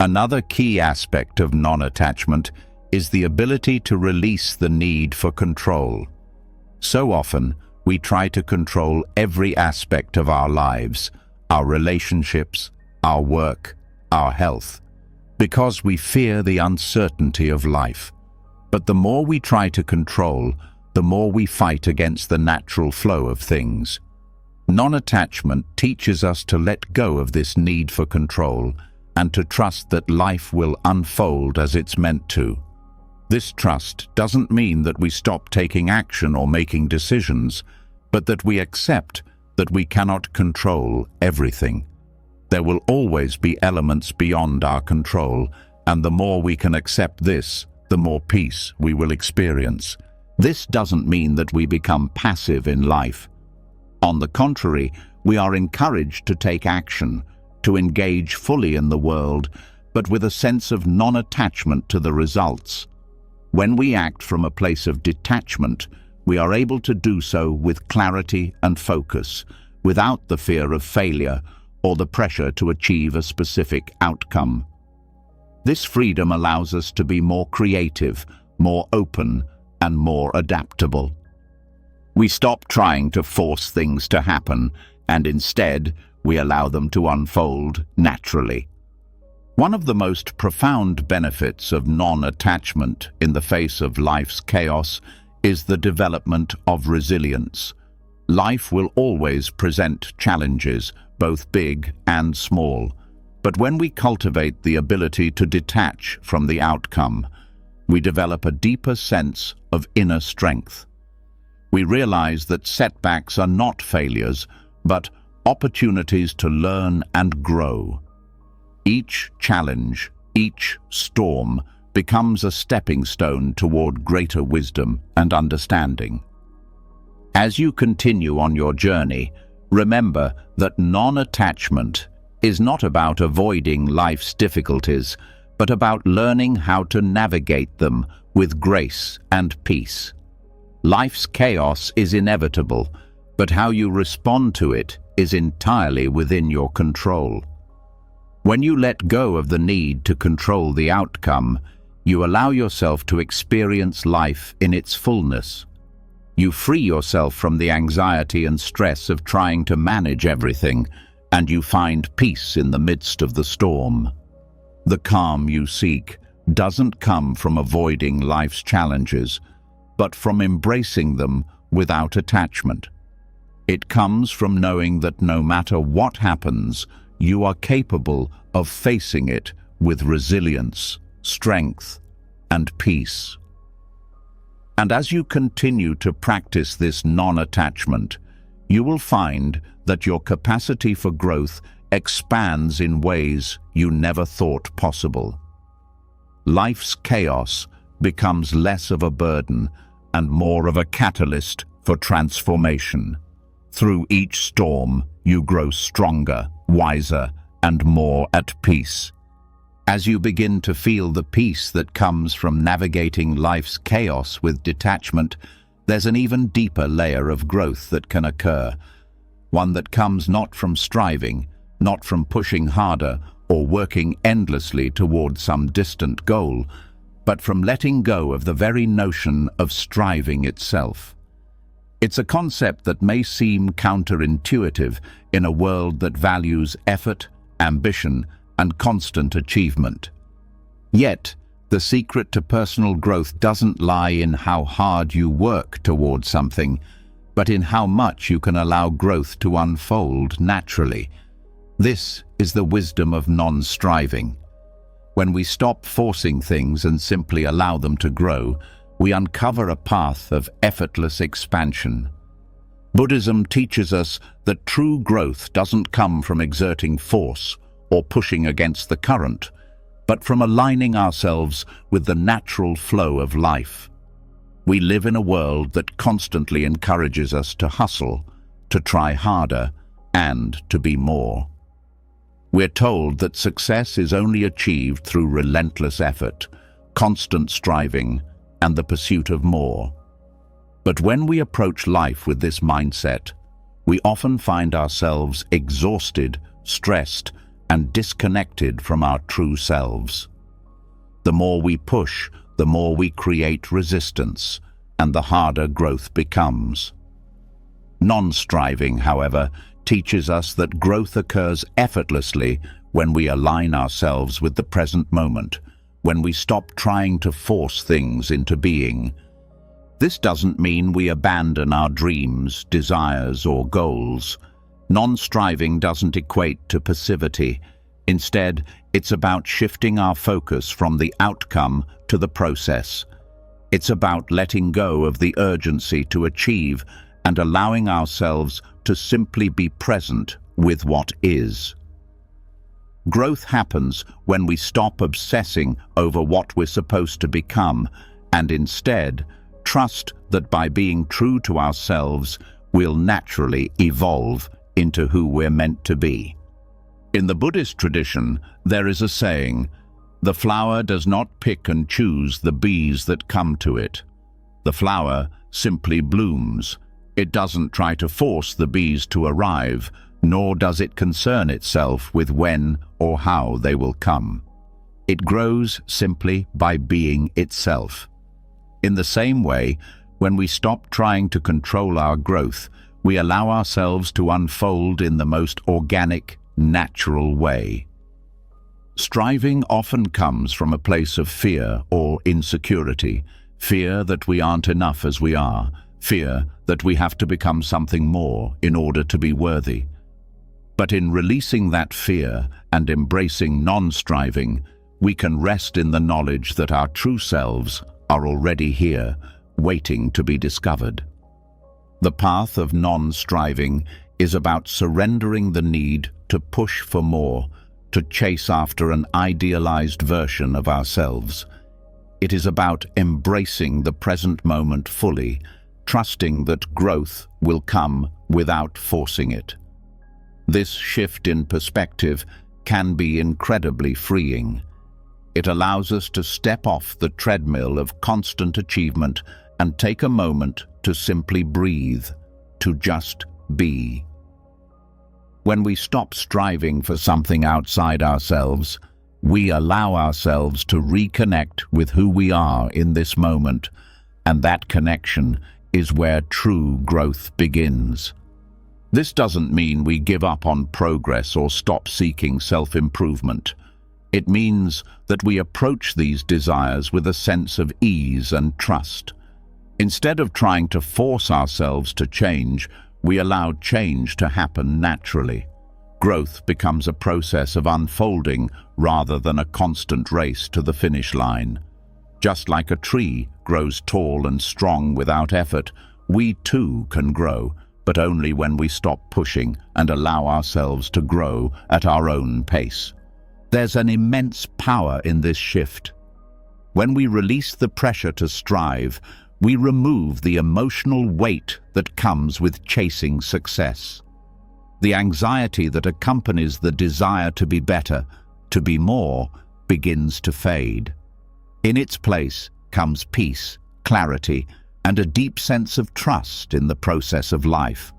Another key aspect of non-attachment is the ability to release the need for control. So often, we try to control every aspect of our lives, our relationships, our work, our health, because we fear the uncertainty of life. But the more we try to control, the more we fight against the natural flow of things. Non-attachment teaches us to let go of this need for control and to trust that life will unfold as it's meant to. This trust doesn't mean that we stop taking action or making decisions, but that we accept that we cannot control everything. There will always be elements beyond our control, and the more we can accept this, the more peace we will experience. This doesn't mean that we become passive in life. On the contrary, we are encouraged to take action, to engage fully in the world, but with a sense of non-attachment to the results. When we act from a place of detachment, we are able to do so with clarity and focus, without the fear of failure or the pressure to achieve a specific outcome. This freedom allows us to be more creative, more open, and more adaptable. We stop trying to force things to happen, and instead, we allow them to unfold naturally. One of the most profound benefits of non-attachment in the face of life's chaos is the development of resilience. Life will always present challenges, both big and small. But when we cultivate the ability to detach from the outcome, we develop a deeper sense of inner strength. We realize that setbacks are not failures, but opportunities to learn and grow. Each challenge, each storm, becomes a stepping stone toward greater wisdom and understanding. As you continue on your journey, remember that non-attachment is not about avoiding life's difficulties, but about learning how to navigate them with grace and peace. Life's chaos is inevitable, but how you respond to it is entirely within your control. When you let go of the need to control the outcome, you allow yourself to experience life in its fullness. You free yourself from the anxiety and stress of trying to manage everything, and you find peace in the midst of the storm. The calm you seek doesn't come from avoiding life's challenges, but from embracing them without attachment. It comes from knowing that no matter what happens, you are capable of facing it with resilience, strength, and peace. And as you continue to practice this non-attachment, you will find that your capacity for growth expands in ways you never thought possible. Life's chaos becomes less of a burden and more of a catalyst for transformation. Through each storm, you grow stronger, wiser, and more at peace. As you begin to feel the peace that comes from navigating life's chaos with detachment, there's an even deeper layer of growth that can occur, one that comes not from striving, not from pushing harder or working endlessly toward some distant goal, but from letting go of the very notion of striving itself. It's a concept that may seem counterintuitive in a world that values effort, ambition, and constant achievement. Yet, the secret to personal growth doesn't lie in how hard you work toward something, but in how much you can allow growth to unfold naturally. This is the wisdom of non-striving. When we stop forcing things and simply allow them to grow, we uncover a path of effortless expansion. Buddhism teaches us that true growth doesn't come from exerting force or pushing against the current, but from aligning ourselves with the natural flow of life. We live in a world that constantly encourages us to hustle, to try harder, and to be more. We're told that success is only achieved through relentless effort, constant striving, and the pursuit of more. But when we approach life with this mindset, we often find ourselves exhausted, stressed, and disconnected from our true selves. The more we push, the more we create resistance, and the harder growth becomes. Non-striving, however, teaches us that growth occurs effortlessly when we align ourselves with the present moment, when we stop trying to force things into being. This doesn't mean we abandon our dreams, desires, or goals. Non-striving doesn't equate to passivity. Instead, it's about shifting our focus from the outcome to the process. It's about letting go of the urgency to achieve and allowing ourselves to simply be present with what is. Growth happens when we stop obsessing over what we're supposed to become and instead trust that by being true to ourselves, we'll naturally evolve into who we're meant to be. In the Buddhist tradition, there is a saying, "The flower does not pick and choose the bees that come to it. The flower simply blooms. It doesn't try to force the bees to arrive, nor does it concern itself with when or how they will come. It grows simply by being itself." In the same way, when we stop trying to control our growth, we allow ourselves to unfold in the most organic, natural way. Striving often comes from a place of fear or insecurity, fear that we aren't enough as we are, fear that we have to become something more in order to be worthy. But in releasing that fear and embracing non-striving, we can rest in the knowledge that our true selves are already here, waiting to be discovered. The path of non-striving is about surrendering the need to push for more, to chase after an idealized version of ourselves. It is about embracing the present moment fully, trusting that growth will come without forcing it. This shift in perspective can be incredibly freeing. It allows us to step off the treadmill of constant achievement and take a moment to simply breathe, to just be. When we stop striving for something outside ourselves, we allow ourselves to reconnect with who we are in this moment, and that connection is where true growth begins. This doesn't mean we give up on progress or stop seeking self-improvement. It means that we approach these desires with a sense of ease and trust. Instead of trying to force ourselves to change, we allow change to happen naturally. Growth becomes a process of unfolding rather than a constant race to the finish line. Just like a tree grows tall and strong without effort, we too can grow, but only when we stop pushing and allow ourselves to grow at our own pace. There's an immense power in this shift. When we release the pressure to strive, we remove the emotional weight that comes with chasing success. The anxiety that accompanies the desire to be better, to be more, begins to fade. In its place comes peace, clarity, and a deep sense of trust in the process of life.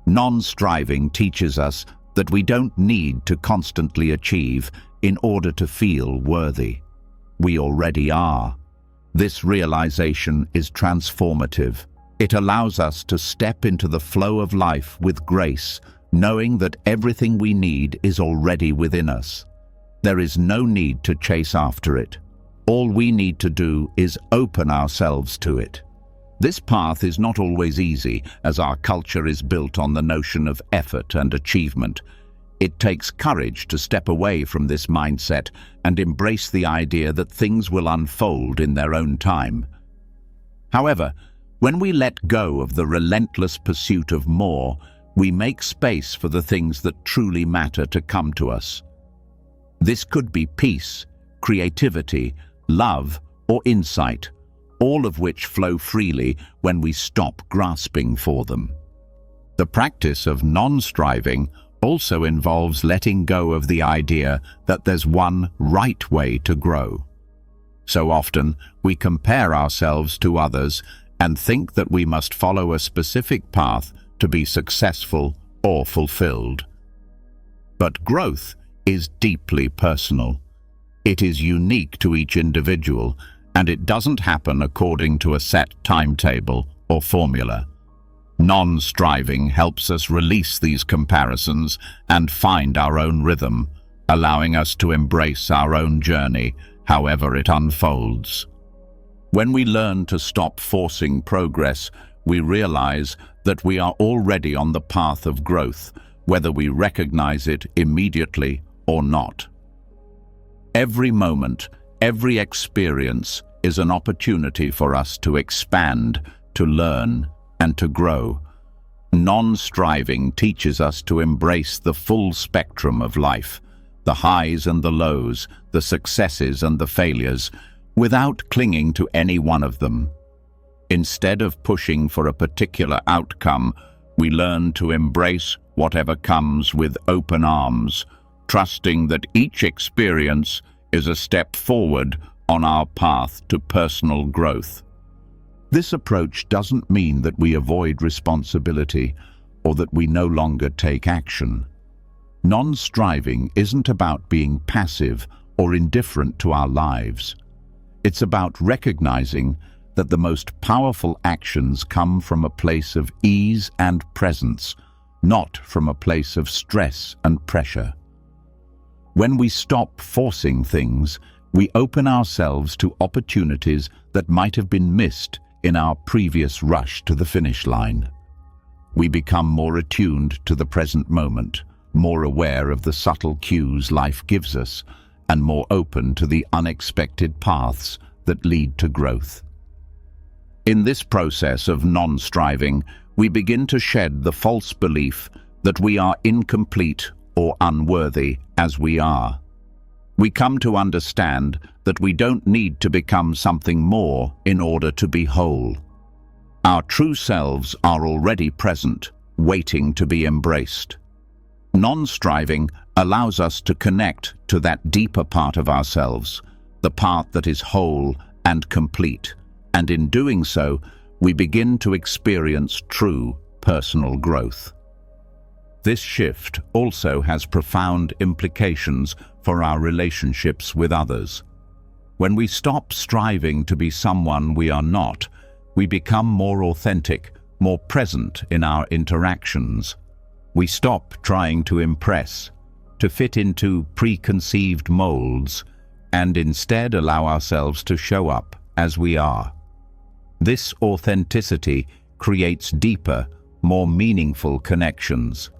Non-striving teaches us that we don't need to constantly achieve in order to feel worthy. We already are. This realization is transformative. It allows us to step into the flow of life with grace, knowing that everything we need is already within us. There is no need to chase after it. All we need to do is open ourselves to it. This path is not always easy, as our culture is built on the notion of effort and achievement. It takes courage to step away from this mindset and embrace the idea that things will unfold in their own time. However, when we let go of the relentless pursuit of more, we make space for the things that truly matter to come to us. This could be peace, creativity, love, or insight, all of which flow freely when we stop grasping for them. The practice of non-striving also involves letting go of the idea that there's one right way to grow. So often, we compare ourselves to others and think that we must follow a specific path to be successful or fulfilled. But growth is deeply personal. It is unique to each individual, and it doesn't happen according to a set timetable or formula. Non-striving helps us release these comparisons and find our own rhythm, allowing us to embrace our own journey, however it unfolds. When we learn to stop forcing progress, we realize that we are already on the path of growth, whether we recognize it immediately or not. Every moment, every experience is an opportunity for us to expand, to learn, and to grow. Non-striving teaches us to embrace the full spectrum of life, the highs and the lows, the successes and the failures, without clinging to any one of them. Instead of pushing for a particular outcome, we learn to embrace whatever comes with open arms, trusting that each experience is a step forward on our path to personal growth. This approach doesn't mean that we avoid responsibility or that we no longer take action. Non-striving isn't about being passive or indifferent to our lives. It's about recognizing that the most powerful actions come from a place of ease and presence, not from a place of stress and pressure. When we stop forcing things, we open ourselves to opportunities that might have been missed in our previous rush to the finish line. We become more attuned to the present moment, more aware of the subtle cues life gives us, and more open to the unexpected paths that lead to growth. In this process of non-striving, we begin to shed the false belief that we are incomplete or unworthy as we are. We come to understand that we don't need to become something more in order to be whole. Our true selves are already present, waiting to be embraced. Non-striving allows us to connect to that deeper part of ourselves, the part that is whole and complete, and in doing so, we begin to experience true personal growth. This shift also has profound implications for our relationships with others. When we stop striving to be someone we are not, we become more authentic, more present in our interactions. We stop trying to impress, to fit into preconceived molds, and instead allow ourselves to show up as we are. This authenticity creates deeper, more meaningful connections.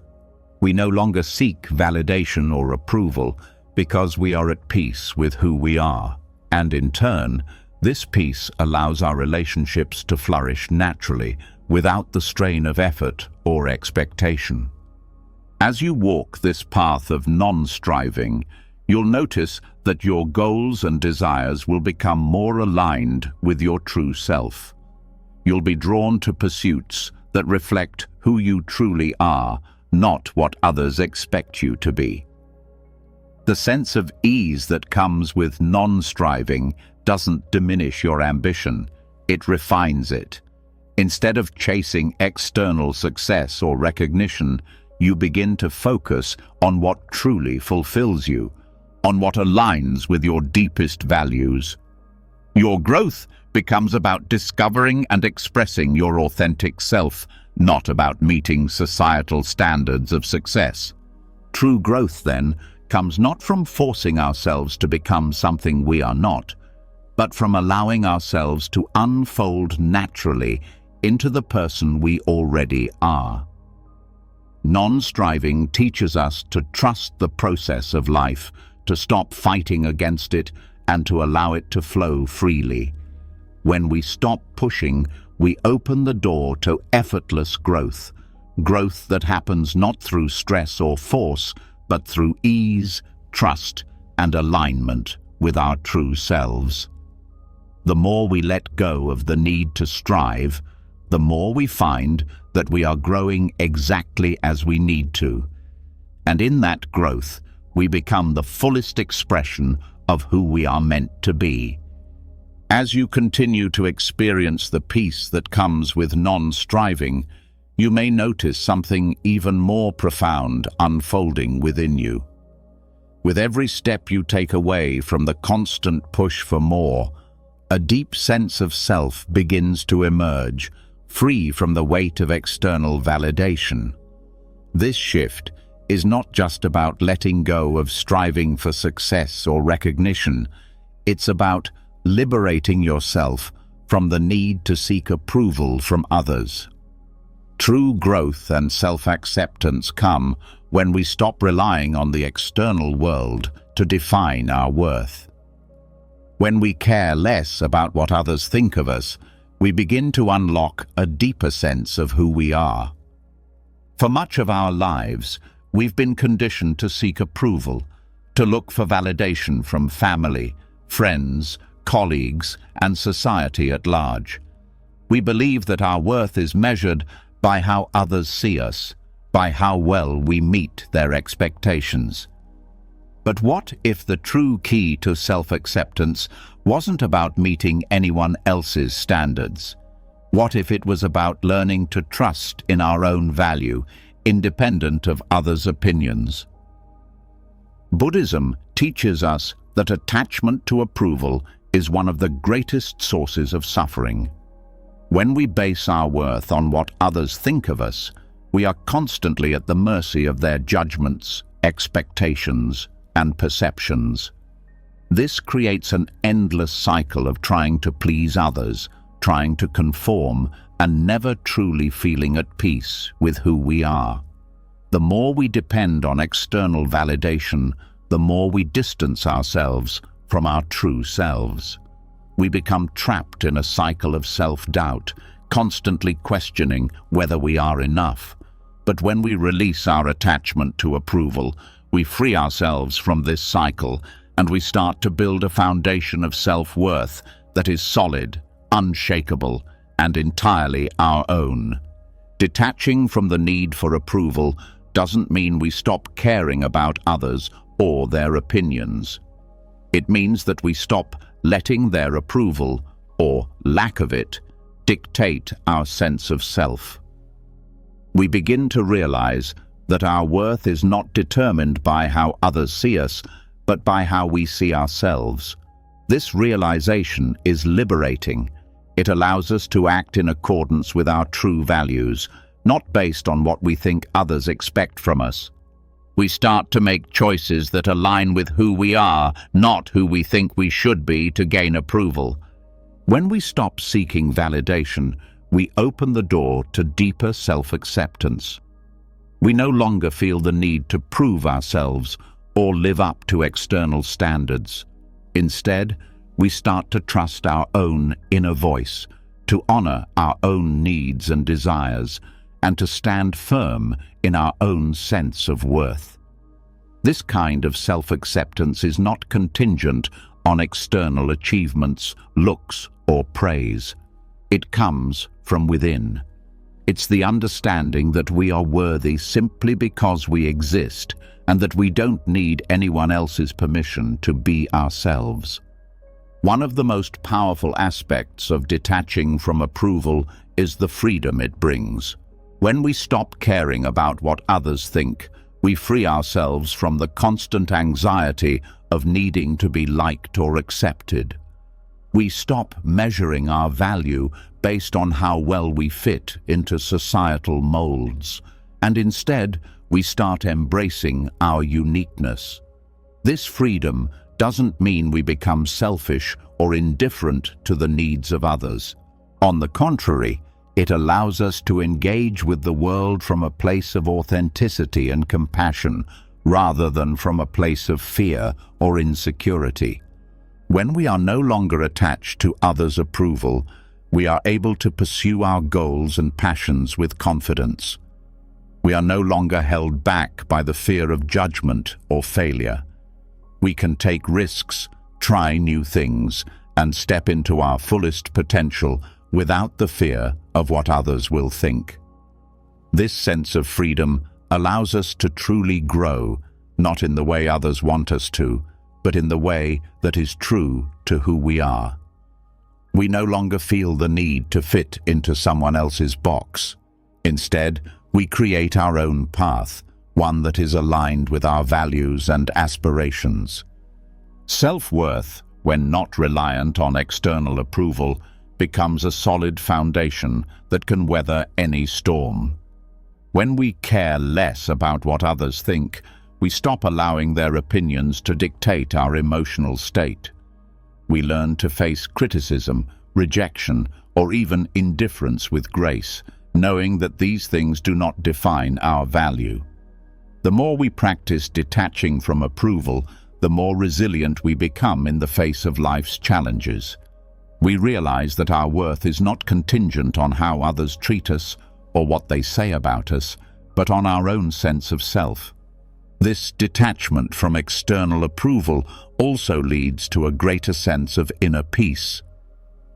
We no longer seek validation or approval because we are at peace with who we are, and in turn, this peace allows our relationships to flourish naturally without the strain of effort or expectation. As you walk this path of non-striving, you'll notice that your goals and desires will become more aligned with your true self. You'll be drawn to pursuits that reflect who you truly are, not what others expect you to be. The sense of ease that comes with non-striving doesn't diminish your ambition, it refines it. Instead of chasing external success or recognition, you begin to focus on what truly fulfills you, on what aligns with your deepest values. Your growth becomes about discovering and expressing your authentic self, not about meeting societal standards of success. True growth, then, comes not from forcing ourselves to become something we are not, but from allowing ourselves to unfold naturally into the person we already are. Non-striving teaches us to trust the process of life, to stop fighting against it, and to allow it to flow freely. When we stop pushing, we open the door to effortless growth, growth that happens not through stress or force, but through ease, trust, and alignment with our true selves. The more we let go of the need to strive, the more we find that we are growing exactly as we need to. And in that growth, we become the fullest expression of who we are meant to be. As you continue to experience the peace that comes with non-striving, you may notice something even more profound unfolding within you. With every step you take away from the constant push for more, a deep sense of self begins to emerge, free from the weight of external validation. This shift is not just about letting go of striving for success or recognition. It's about liberating yourself from the need to seek approval from others. True growth and self-acceptance come when we stop relying on the external world to define our worth. When we care less about what others think of us, we begin to unlock a deeper sense of who we are. For much of our lives, we've been conditioned to seek approval, to look for validation from family, friends, colleagues, and society at large. We believe that our worth is measured by how others see us, by how well we meet their expectations. But what if the true key to self-acceptance wasn't about meeting anyone else's standards? What if it was about learning to trust in our own value, independent of others' opinions? Buddhism teaches us that attachment to approval is one of the greatest sources of suffering. When we base our worth on what others think of us, we are constantly at the mercy of their judgments, expectations, and perceptions. This creates an endless cycle of trying to please others, trying to conform, and never truly feeling at peace with who we are. The more we depend on external validation, the more we distance ourselves from our true selves. We become trapped in a cycle of self-doubt, constantly questioning whether we are enough. But when we release our attachment to approval, we free ourselves from this cycle, and we start to build a foundation of self-worth that is solid, unshakable, and entirely our own. Detaching from the need for approval doesn't mean we stop caring about others or their opinions. It means that we stop letting their approval, or lack of it, dictate our sense of self. We begin to realize that our worth is not determined by how others see us, but by how we see ourselves. This realization is liberating. It allows us to act in accordance with our true values, not based on what we think others expect from us. We start to make choices that align with who we are, not who we think we should be to gain approval. When we stop seeking validation, we open the door to deeper self-acceptance. We no longer feel the need to prove ourselves or live up to external standards. Instead, we start to trust our own inner voice, to honor our own needs and desires, and to stand firm in our own sense of worth. This kind of self-acceptance is not contingent on external achievements, looks, or praise. It comes from within. It's the understanding that we are worthy simply because we exist, and that we don't need anyone else's permission to be ourselves. One of the most powerful aspects of detaching from approval is the freedom it brings. When we stop caring about what others think, we free ourselves from the constant anxiety of needing to be liked or accepted. We stop measuring our value based on how well we fit into societal molds, and instead we start embracing our uniqueness. This freedom doesn't mean we become selfish or indifferent to the needs of others. On the contrary, it allows us to engage with the world from a place of authenticity and compassion, rather than from a place of fear or insecurity. When we are no longer attached to others' approval, we are able to pursue our goals and passions with confidence. We are no longer held back by the fear of judgment or failure. We can take risks, try new things, and step into our fullest potential without the fear of what others will think. This sense of freedom allows us to truly grow, not in the way others want us to, but in the way that is true to who we are. We no longer feel the need to fit into someone else's box. Instead, we create our own path, one that is aligned with our values and aspirations. Self-worth, when not reliant on external approval, becomes a solid foundation that can weather any storm. When we care less about what others think, we stop allowing their opinions to dictate our emotional state. We learn to face criticism, rejection, or even indifference with grace, knowing that these things do not define our value. The more we practice detaching from approval, the more resilient we become in the face of life's challenges. We realize that our worth is not contingent on how others treat us or what they say about us, but on our own sense of self. This detachment from external approval also leads to a greater sense of inner peace.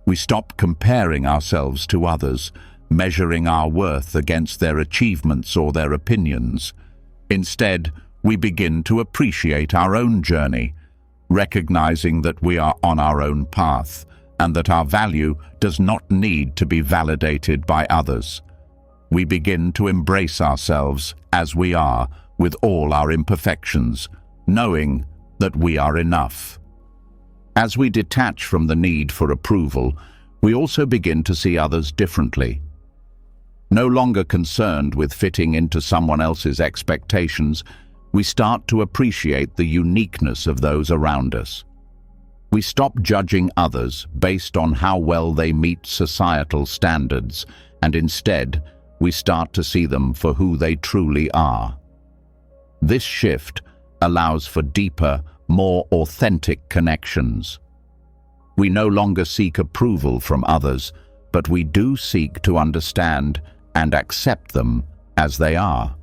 We stop comparing ourselves to others, measuring our worth against their achievements or their opinions. Instead, we begin to appreciate our own journey, recognizing that we are on our own path, and that our value does not need to be validated by others. We begin to embrace ourselves as we are, with all our imperfections, knowing that we are enough. As we detach from the need for approval, we also begin to see others differently. No longer concerned with fitting into someone else's expectations, we start to appreciate the uniqueness of those around us. We stop judging others based on how well they meet societal standards, and instead, we start to see them for who they truly are. This shift allows for deeper, more authentic connections. We no longer seek approval from others, but we do seek to understand and accept them as they are.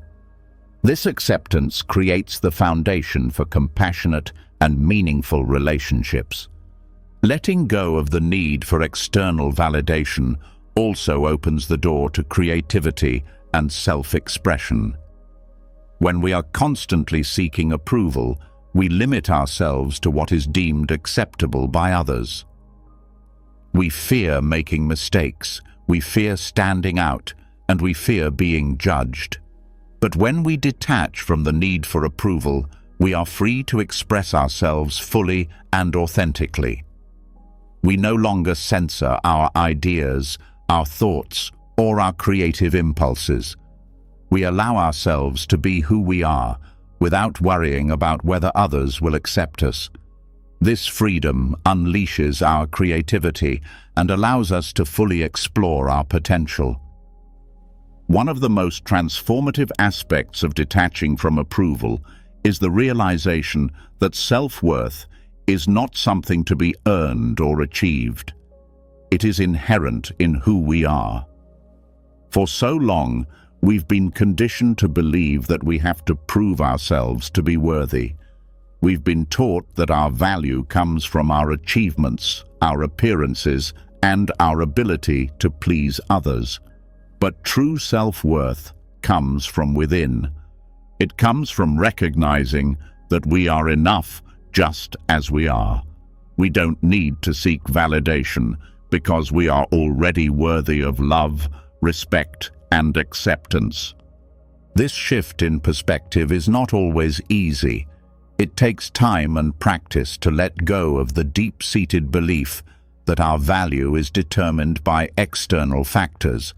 This acceptance creates the foundation for compassionate and meaningful relationships. Letting go of the need for external validation also opens the door to creativity and self-expression. When we are constantly seeking approval, we limit ourselves to what is deemed acceptable by others. We fear making mistakes, we fear standing out, and we fear being judged. But when we detach from the need for approval, we are free to express ourselves fully and authentically. We no longer censor our ideas, our thoughts, or our creative impulses. We allow ourselves to be who we are, without worrying about whether others will accept us. This freedom unleashes our creativity and allows us to fully explore our potential. One of the most transformative aspects of detaching from approval is the realization that self-worth is not something to be earned or achieved. It is inherent in who we are. For so long, we've been conditioned to believe that we have to prove ourselves to be worthy. We've been taught that our value comes from our achievements, our appearances, and our ability to please others. But true self-worth comes from within. It comes from recognizing that we are enough just as we are. We don't need to seek validation because we are already worthy of love, respect, and acceptance. This shift in perspective is not always easy. It takes time and practice to let go of the deep-seated belief that our value is determined by external factors.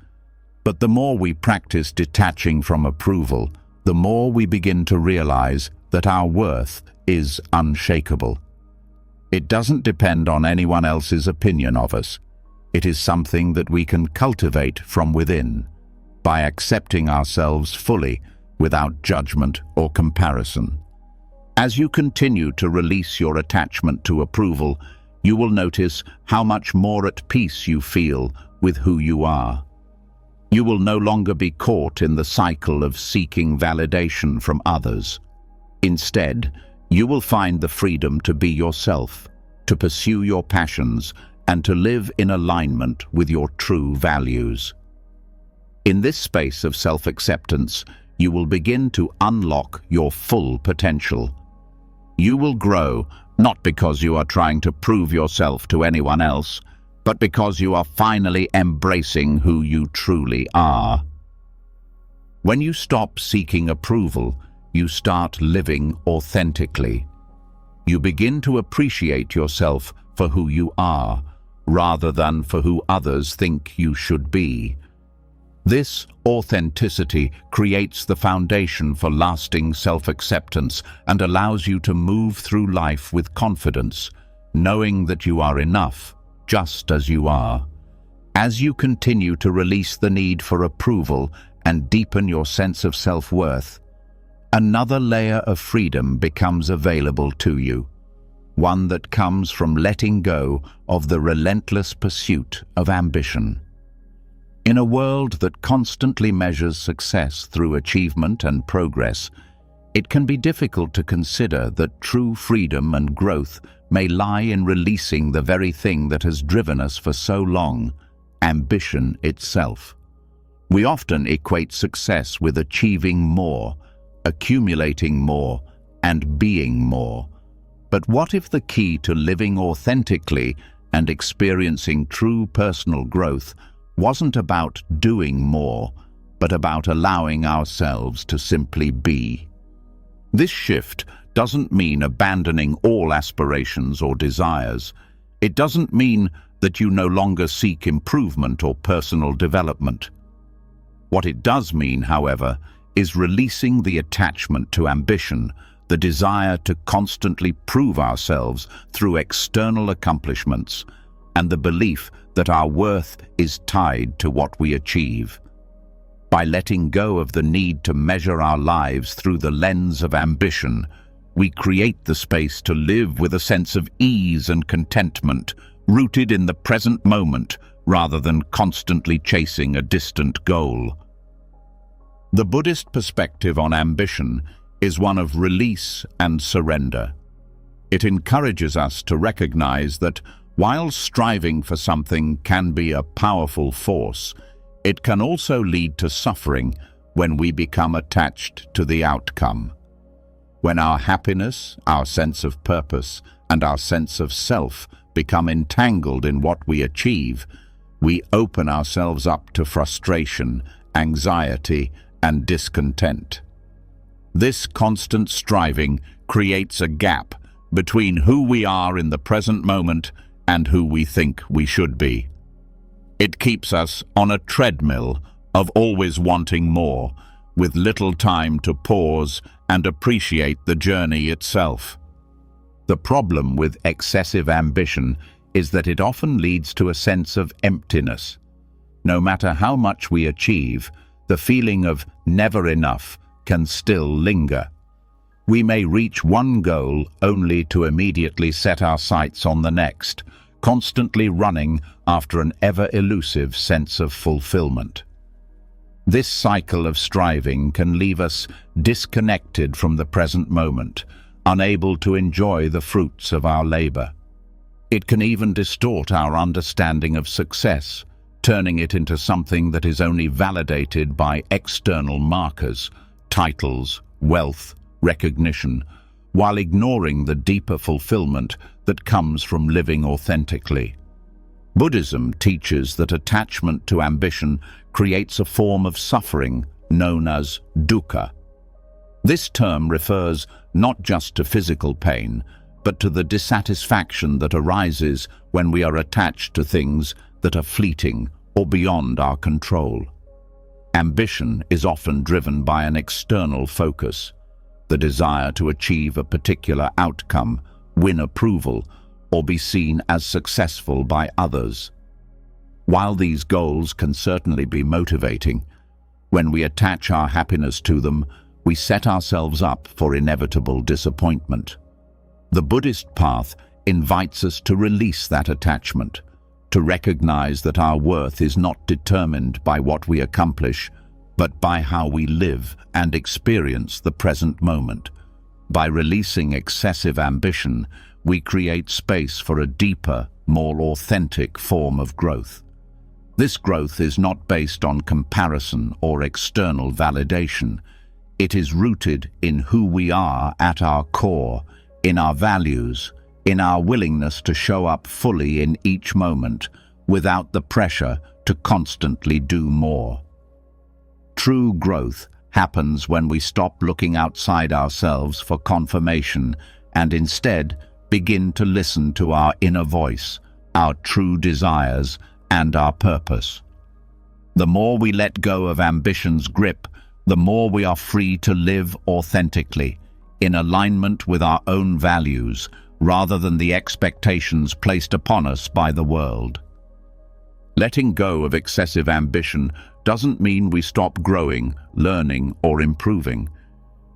But the more we practice detaching from approval, the more we begin to realize that our worth is unshakable. It doesn't depend on anyone else's opinion of us. It is something that we can cultivate from within, by accepting ourselves fully without judgment or comparison. As you continue to release your attachment to approval, you will notice how much more at peace you feel with who you are. You will no longer be caught in the cycle of seeking validation from others. Instead, you will find the freedom to be yourself, to pursue your passions, and to live in alignment with your true values. In this space of self-acceptance, you will begin to unlock your full potential. You will grow, not because you are trying to prove yourself to anyone else, but because you are finally embracing who you truly are. When you stop seeking approval, you start living authentically. You begin to appreciate yourself for who you are, rather than for who others think you should be. This authenticity creates the foundation for lasting self-acceptance and allows you to move through life with confidence, knowing that you are enough, just as you are. As you continue to release the need for approval and deepen your sense of self-worth, another layer of freedom becomes available to you, one that comes from letting go of the relentless pursuit of ambition. In a world that constantly measures success through achievement and progress, it can be difficult to consider that true freedom and growth may lie in releasing the very thing that has driven us for so long, ambition itself. We often equate success with achieving more, accumulating more, and being more. But what if the key to living authentically and experiencing true personal growth wasn't about doing more, but about allowing ourselves to simply be? This shift doesn't mean abandoning all aspirations or desires. It doesn't mean that you no longer seek improvement or personal development. What it does mean, however, is releasing the attachment to ambition, the desire to constantly prove ourselves through external accomplishments, and the belief that our worth is tied to what we achieve. By letting go of the need to measure our lives through the lens of ambition, we create the space to live with a sense of ease and contentment, rooted in the present moment rather than constantly chasing a distant goal. The Buddhist perspective on ambition is one of release and surrender. It encourages us to recognize that while striving for something can be a powerful force, it can also lead to suffering when we become attached to the outcome. When our happiness, our sense of purpose, and our sense of self become entangled in what we achieve, we open ourselves up to frustration, anxiety, and discontent. This constant striving creates a gap between who we are in the present moment and who we think we should be. It keeps us on a treadmill of always wanting more, with little time to pause and appreciate the journey itself. The problem with excessive ambition is that it often leads to a sense of emptiness. No matter how much we achieve, the feeling of never enough can still linger. We may reach one goal only to immediately set our sights on the next, constantly running after an ever-elusive sense of fulfillment. This cycle of striving can leave us disconnected from the present moment, unable to enjoy the fruits of our labor. It can even distort our understanding of success, turning it into something that is only validated by external markers, titles, wealth, recognition, while ignoring the deeper fulfillment that comes from living authentically. Buddhism teaches that attachment to ambition creates a form of suffering known as dukkha. This term refers not just to physical pain, but to the dissatisfaction that arises when we are attached to things that are fleeting or beyond our control. Ambition is often driven by an external focus, the desire to achieve a particular outcome, win approval, or be seen as successful by others. While these goals can certainly be motivating, when we attach our happiness to them, we set ourselves up for inevitable disappointment. The Buddhist path invites us to release that attachment, to recognize that our worth is not determined by what we accomplish, but by how we live and experience the present moment. By releasing excessive ambition, we create space for a deeper, more authentic form of growth. This growth is not based on comparison or external validation. It is rooted in who we are at our core, in our values, in our willingness to show up fully in each moment, without the pressure to constantly do more. True growth happens when we stop looking outside ourselves for confirmation and instead begin to listen to our inner voice, our true desires, and our purpose. The more we let go of ambition's grip, the more we are free to live authentically, in alignment with our own values, rather than the expectations placed upon us by the world. Letting go of excessive ambition doesn't mean we stop growing, learning, or improving.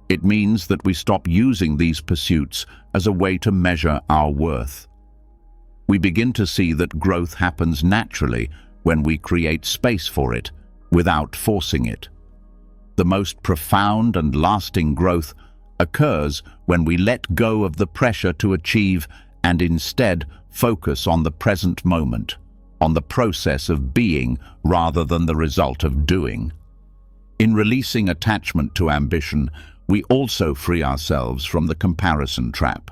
It means that we stop using these pursuits as a way to measure our worth. We begin to see that growth happens naturally when we create space for it, without forcing it. The most profound and lasting growth occurs when we let go of the pressure to achieve and instead focus on the present moment, on the process of being rather than the result of doing. In releasing attachment to ambition, we also free ourselves from the comparison trap.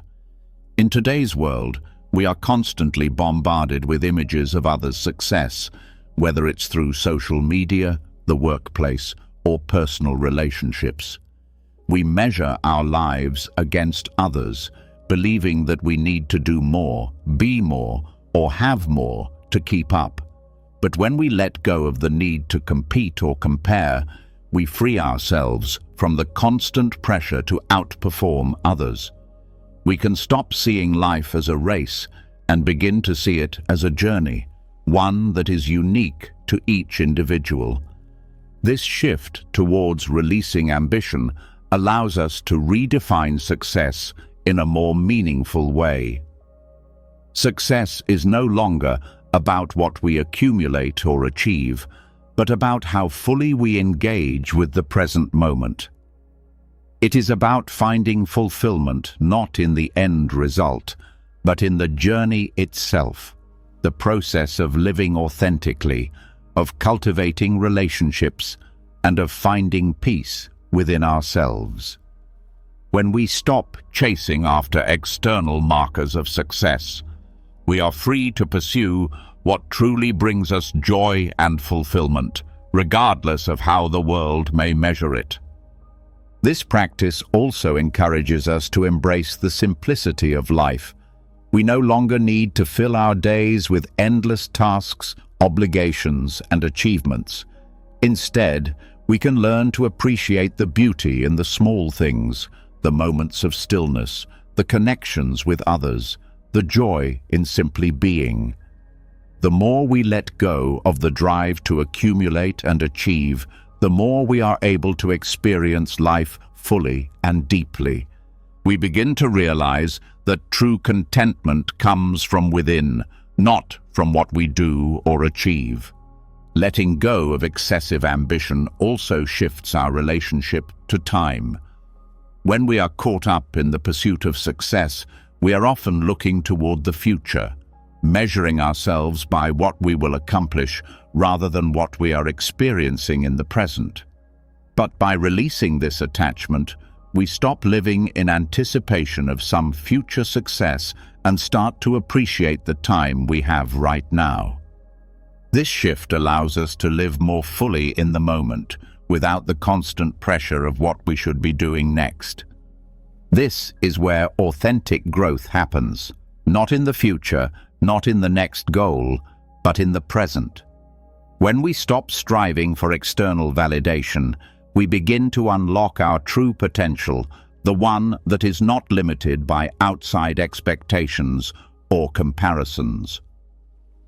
In today's world, we are constantly bombarded with images of others' success, whether it's through social media, the workplace, or personal relationships. We measure our lives against others, believing that we need to do more, be more, or have more to keep up. But when we let go of the need to compete or compare, we free ourselves from the constant pressure to outperform others. We can stop seeing life as a race and begin to see it as a journey, one that is unique to each individual. This shift towards releasing ambition allows us to redefine success in a more meaningful way. Success is no longer about what we accumulate or achieve, but about how fully we engage with the present moment. It is about finding fulfillment not in the end result, but in the journey itself, the process of living authentically, of cultivating relationships, and of finding peace within ourselves. When we stop chasing after external markers of success, we are free to pursue what truly brings us joy and fulfillment, regardless of how the world may measure it. This practice also encourages us to embrace the simplicity of life. We no longer need to fill our days with endless tasks, obligations, and achievements. Instead, we can learn to appreciate the beauty in the small things, the moments of stillness, the connections with others, the joy in simply being. The more we let go of the drive to accumulate and achieve, the more we are able to experience life fully and deeply. We begin to realize that true contentment comes from within, not from what we do or achieve. Letting go of excessive ambition also shifts our relationship to time. When we are caught up in the pursuit of success, we are often looking toward the future, measuring ourselves by what we will accomplish rather than what we are experiencing in the present. But by releasing this attachment, we stop living in anticipation of some future success and start to appreciate the time we have right now. This shift allows us to live more fully in the moment, without the constant pressure of what we should be doing next. This is where authentic growth happens, not in the future, not in the next goal, but in the present. When we stop striving for external validation, we begin to unlock our true potential, the one that is not limited by outside expectations or comparisons.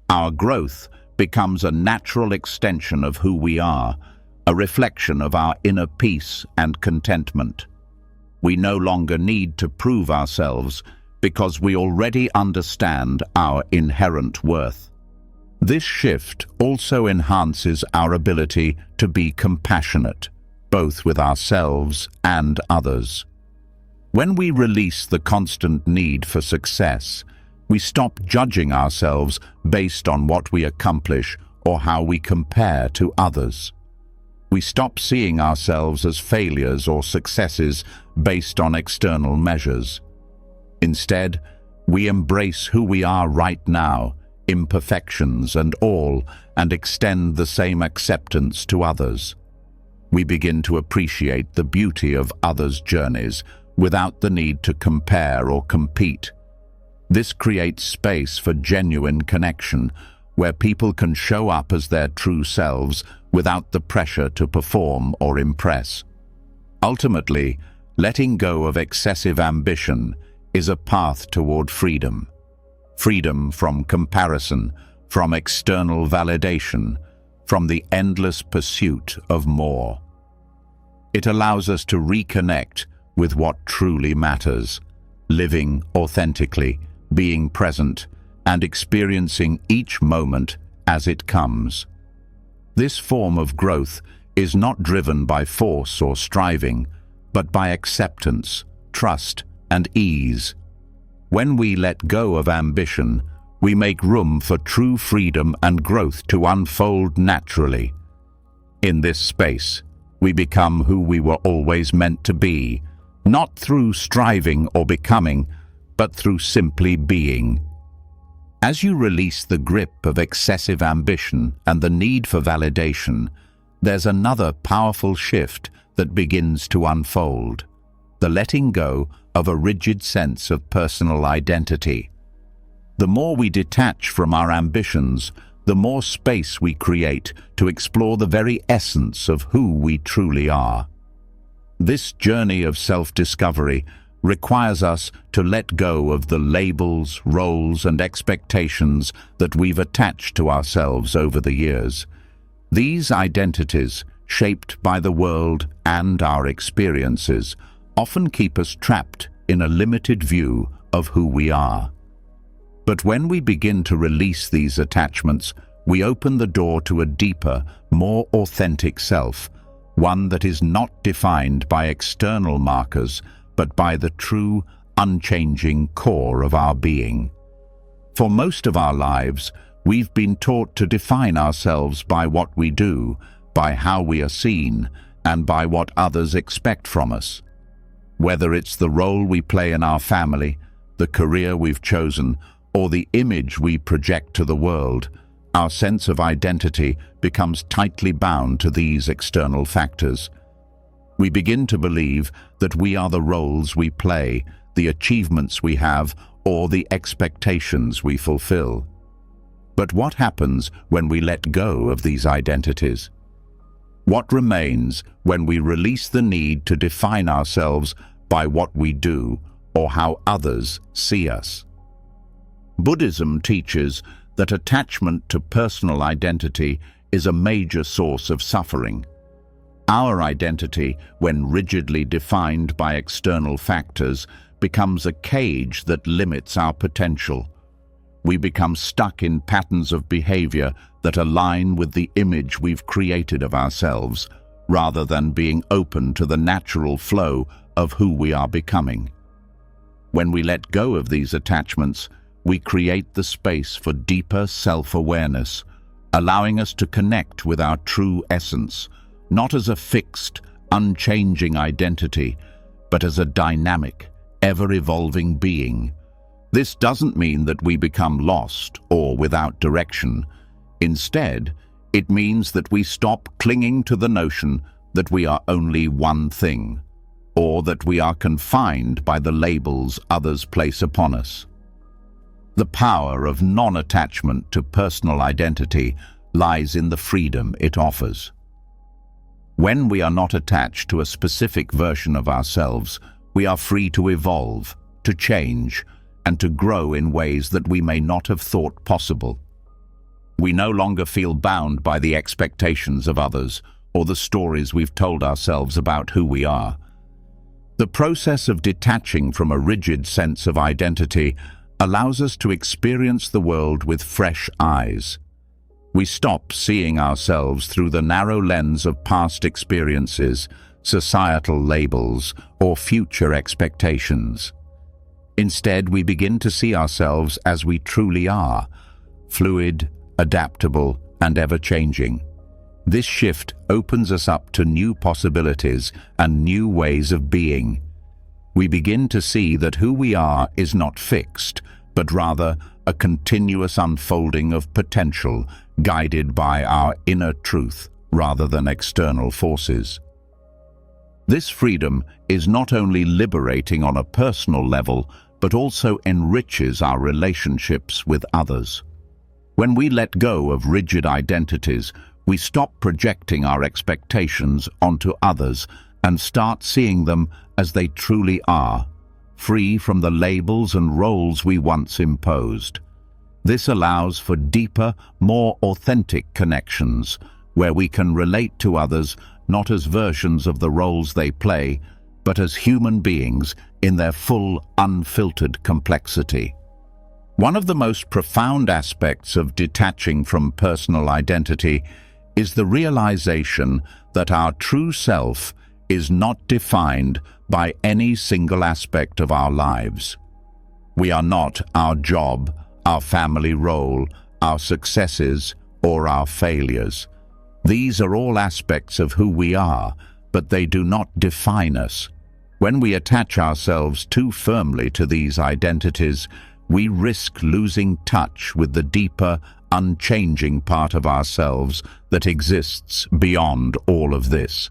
Our growth becomes a natural extension of who we are, a reflection of our inner peace and contentment. We no longer need to prove ourselves because we already understand our inherent worth. This shift also enhances our ability to be compassionate, both with ourselves and others. When we release the constant need for success, we stop judging ourselves based on what we accomplish or how we compare to others. We stop seeing ourselves as failures or successes based on external measures. Instead, we embrace who we are right now, imperfections and all, and extend the same acceptance to others. We begin to appreciate the beauty of others' journeys without the need to compare or compete. This creates space for genuine connection, where people can show up as their true selves without the pressure to perform or impress. Ultimately, letting go of excessive ambition is a path toward freedom. Freedom from comparison, from external validation, from the endless pursuit of more. It allows us to reconnect with what truly matters, living authentically, being present, and experiencing each moment as it comes. This form of growth is not driven by force or striving, but by acceptance, trust, and ease. When we let go of ambition, we make room for true freedom and growth to unfold naturally. In this space, we become who we were always meant to be, not through striving or becoming, but through simply being. As you release the grip of excessive ambition and the need for validation, there's another powerful shift that begins to unfold: the letting go of a rigid sense of personal identity. The more we detach from our ambitions, the more space we create to explore the very essence of who we truly are. This journey of self-discovery requires us to let go of the labels, roles, and expectations that we've attached to ourselves over the years. These identities, shaped by the world and our experiences, often keep us trapped in a limited view of who we are. But when we begin to release these attachments, we open the door to a deeper, more authentic self, one that is not defined by external markers, but by the true, unchanging core of our being. For most of our lives, we've been taught to define ourselves by what we do, by how we are seen, and by what others expect from us. Whether it's the role we play in our family, the career we've chosen, or the image we project to the world, our sense of identity becomes tightly bound to these external factors. We begin to believe that we are the roles we play, the achievements we have, or the expectations we fulfill. But what happens when we let go of these identities? What remains when we release the need to define ourselves by what we do or how others see us? Buddhism teaches that attachment to personal identity is a major source of suffering. Our identity, when rigidly defined by external factors, becomes a cage that limits our potential. We become stuck in patterns of behavior that align with the image we've created of ourselves, rather than being open to the natural flow of who we are becoming. When we let go of these attachments, we create the space for deeper self-awareness, allowing us to connect with our true essence, not as a fixed, unchanging identity, but as a dynamic, ever-evolving being. This doesn't mean that we become lost or without direction. Instead, it means that we stop clinging to the notion that we are only one thing, or that we are confined by the labels others place upon us. The power of non-attachment to personal identity lies in the freedom it offers. When we are not attached to a specific version of ourselves, we are free to evolve, to change, and to grow in ways that we may not have thought possible. We no longer feel bound by the expectations of others or the stories we've told ourselves about who we are. The process of detaching from a rigid sense of identity allows us to experience the world with fresh eyes. We stop seeing ourselves through the narrow lens of past experiences, societal labels, or future expectations. Instead, we begin to see ourselves as we truly are, fluid, adaptable, and ever-changing. This shift opens us up to new possibilities and new ways of being. We begin to see that who we are is not fixed, but rather a continuous unfolding of potential, guided by our inner truth rather than external forces. This freedom is not only liberating on a personal level, but also enriches our relationships with others. When we let go of rigid identities, we stop projecting our expectations onto others and start seeing them as they truly are, free from the labels and roles we once imposed. This allows for deeper, more authentic connections, where we can relate to others not as versions of the roles they play, but as human beings in their full, unfiltered complexity. One of the most profound aspects of detaching from personal identity is the realization that our true self is not defined by any single aspect of our lives. We are not our job, our family role, our successes, or our failures. These are all aspects of who we are, but they do not define us. When we attach ourselves too firmly to these identities, we risk losing touch with the deeper, unchanging part of ourselves that exists beyond all of this.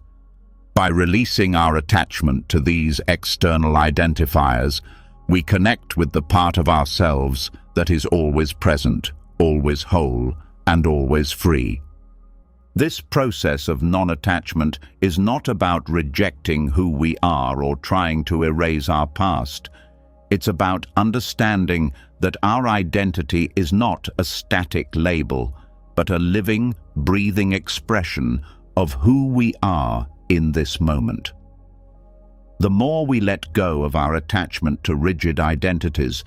By releasing our attachment to these external identifiers, we connect with the part of ourselves that is always present, always whole, and always free. This process of non-attachment is not about rejecting who we are or trying to erase our past. It's about understanding that our identity is not a static label, but a living, breathing expression of who we are in this moment. The more we let go of our attachment to rigid identities,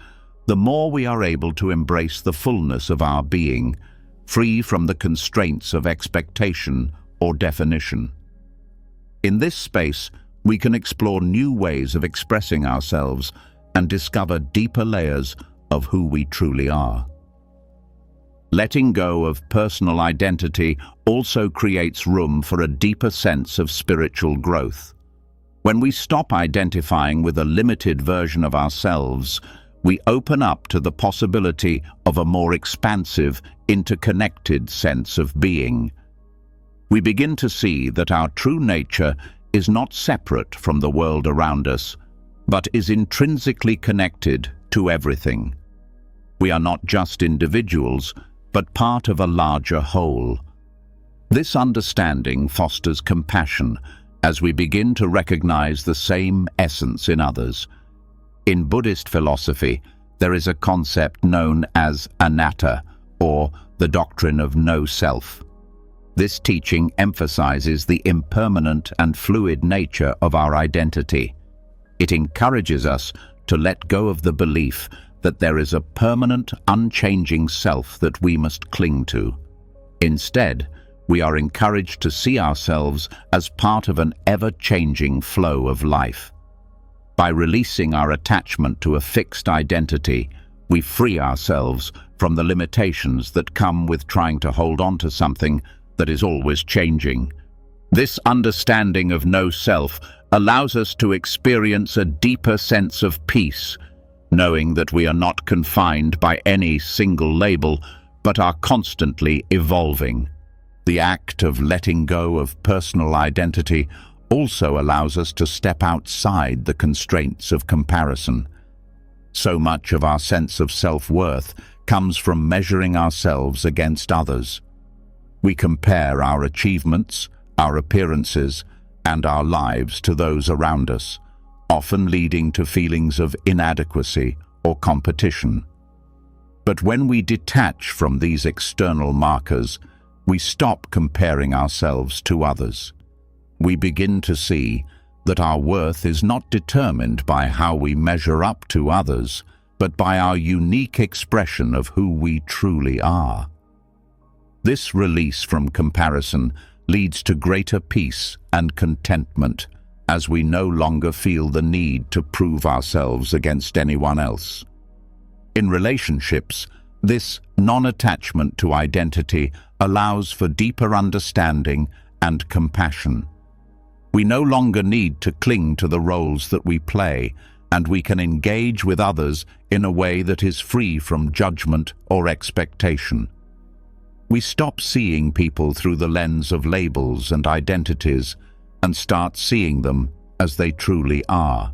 the more we are able to embrace the fullness of our being, free from the constraints of expectation or definition. In this space, we can explore new ways of expressing ourselves and discover deeper layers of who we truly are. Letting go of personal identity also creates room for a deeper sense of spiritual growth. When we stop identifying with a limited version of ourselves, we open up to the possibility of a more expansive, interconnected sense of being. We begin to see that our true nature is not separate from the world around us, but is intrinsically connected to everything. We are not just individuals, but part of a larger whole. This understanding fosters compassion as we begin to recognize the same essence in others. In Buddhist philosophy, there is a concept known as anatta, or the doctrine of no self. This teaching emphasizes the impermanent and fluid nature of our identity. It encourages us to let go of the belief that there is a permanent, unchanging self that we must cling to. Instead, we are encouraged to see ourselves as part of an ever-changing flow of life. By releasing our attachment to a fixed identity, we free ourselves from the limitations that come with trying to hold on to something that is always changing. This understanding of no self allows us to experience a deeper sense of peace, knowing that we are not confined by any single label, but are constantly evolving. The act of letting go of personal identity also allows us to step outside the constraints of comparison. So much of our sense of self-worth comes from measuring ourselves against others. We compare our achievements, our appearances, and our lives to those around us, often leading to feelings of inadequacy or competition. But when we detach from these external markers, we stop comparing ourselves to others. We begin to see that our worth is not determined by how we measure up to others, but by our unique expression of who we truly are. This release from comparison leads to greater peace and contentment, as we no longer feel the need to prove ourselves against anyone else. In relationships, this non-attachment to identity allows for deeper understanding and compassion. We no longer need to cling to the roles that we play, and we can engage with others in a way that is free from judgment or expectation. We stop seeing people through the lens of labels and identities and start seeing them as they truly are.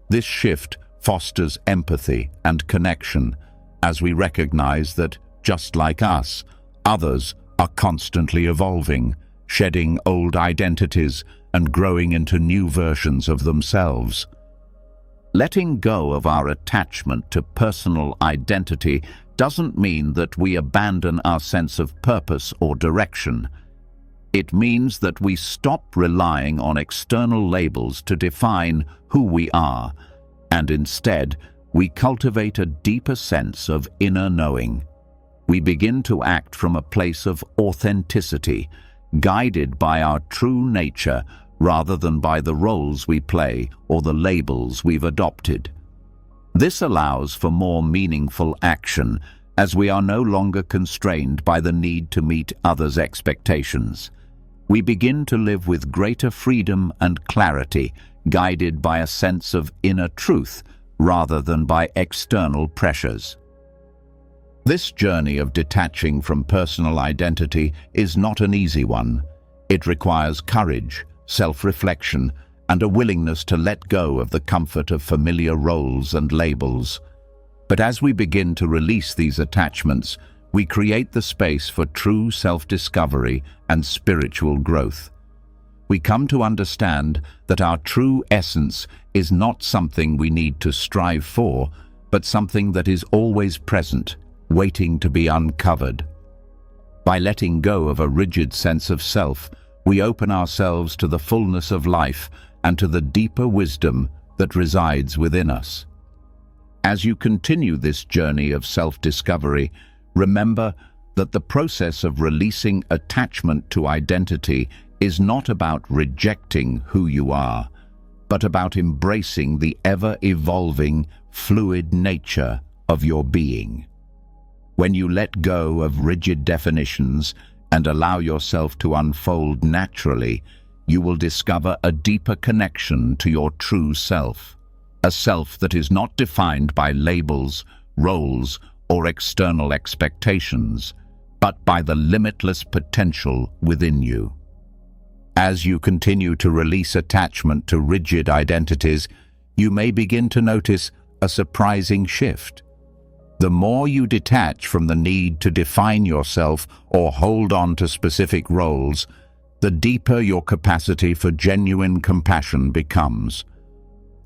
This shift fosters empathy and connection as we recognize that, just like us, others are constantly evolving, shedding old identities and growing into new versions of themselves. Letting go of our attachment to personal identity doesn't mean that we abandon our sense of purpose or direction. It means that we stop relying on external labels to define who we are, and instead we cultivate a deeper sense of inner knowing. We begin to act from a place of authenticity, guided by our true nature rather than by the roles we play or the labels we've adopted. This allows for more meaningful action, as we are no longer constrained by the need to meet others' expectations. We begin to live with greater freedom and clarity, guided by a sense of inner truth rather than by external pressures. This journey of detaching from personal identity is not an easy one. It requires courage, self-reflection, and a willingness to let go of the comfort of familiar roles and labels. But as we begin to release these attachments, we create the space for true self-discovery and spiritual growth. We come to understand that our true essence is not something we need to strive for, but something that is always present, waiting to be uncovered. By letting go of a rigid sense of self, we open ourselves to the fullness of life and to the deeper wisdom that resides within us. As you continue this journey of self-discovery, remember that the process of releasing attachment to identity is not about rejecting who you are, but about embracing the ever-evolving, fluid nature of your being. When you let go of rigid definitions and allow yourself to unfold naturally, you will discover a deeper connection to your true self, a self that is not defined by labels, roles, or external expectations, but by the limitless potential within you. As you continue to release attachment to rigid identities, you may begin to notice a surprising shift. The more you detach from the need to define yourself or hold on to specific roles, the deeper your capacity for genuine compassion becomes.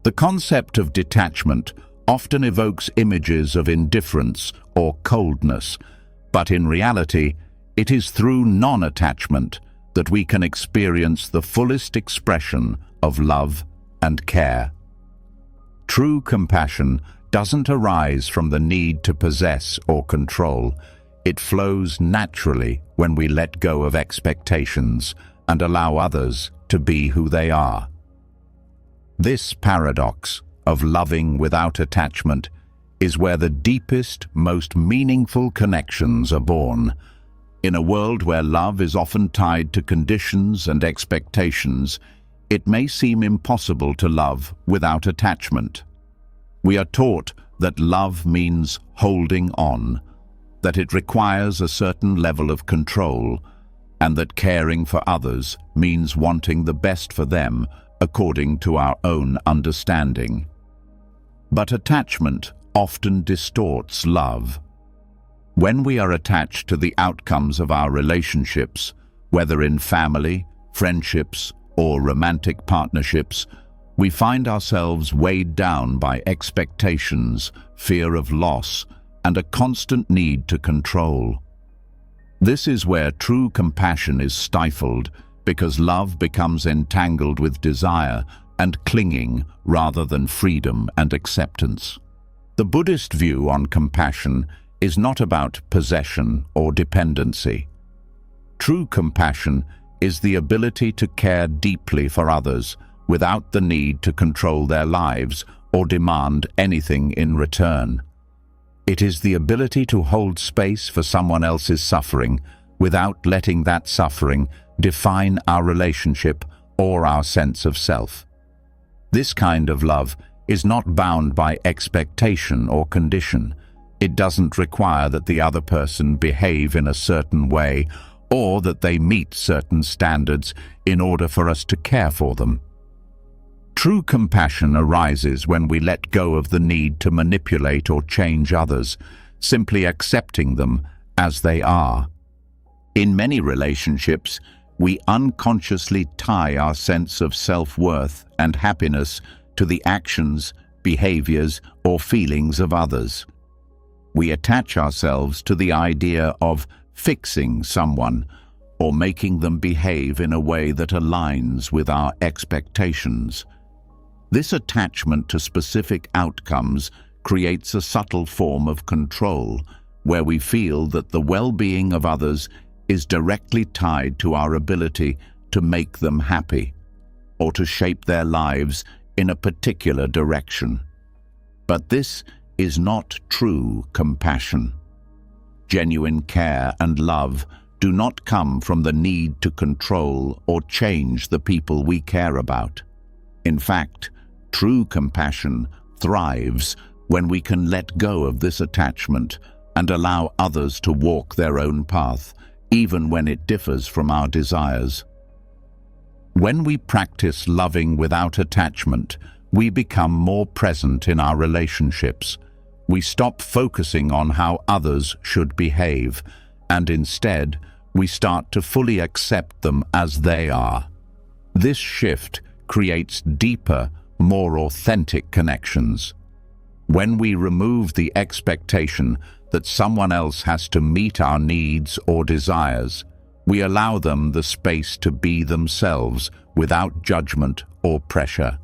The concept of detachment often evokes images of indifference or coldness, but in reality, it is through non-attachment that we can experience the fullest expression of love and care. True compassion doesn't arise from the need to possess or control. It flows naturally when we let go of expectations and allow others to be who they are. This paradox of loving without attachment is where the deepest, most meaningful connections are born. In a world where love is often tied to conditions and expectations, it may seem impossible to love without attachment. We are taught that love means holding on, that it requires a certain level of control, and that caring for others means wanting the best for them according to our own understanding. But attachment often distorts love. When we are attached to the outcomes of our relationships, whether in family, friendships, or romantic partnerships, we find ourselves weighed down by expectations, fear of loss, and a constant need to control. This is where true compassion is stifled, because love becomes entangled with desire and clinging rather than freedom and acceptance. The Buddhist view on compassion is not about possession or dependency. True compassion is the ability to care deeply for others without the need to control their lives or demand anything in return. It is the ability to hold space for someone else's suffering without letting that suffering define our relationship or our sense of self. This kind of love is not bound by expectation or condition. It doesn't require that the other person behave in a certain way or that they meet certain standards in order for us to care for them. True compassion arises when we let go of the need to manipulate or change others, simply accepting them as they are. In many relationships, we unconsciously tie our sense of self-worth and happiness to the actions, behaviors, or feelings of others. We attach ourselves to the idea of fixing someone or making them behave in a way that aligns with our expectations. This attachment to specific outcomes creates a subtle form of control, where we feel that the well-being of others is directly tied to our ability to make them happy or to shape their lives in a particular direction. But this is not true compassion. Genuine care and love do not come from the need to control or change the people we care about. In fact, true compassion thrives when we can let go of this attachment and allow others to walk their own path, even when it differs from our desires. When we practice loving without attachment, we become more present in our relationships. We stop focusing on how others should behave, and instead, we start to fully accept them as they are. This shift creates deeper, more authentic connections. When we remove the expectation that someone else has to meet our needs or desires, we allow them the space to be themselves without judgment or pressure.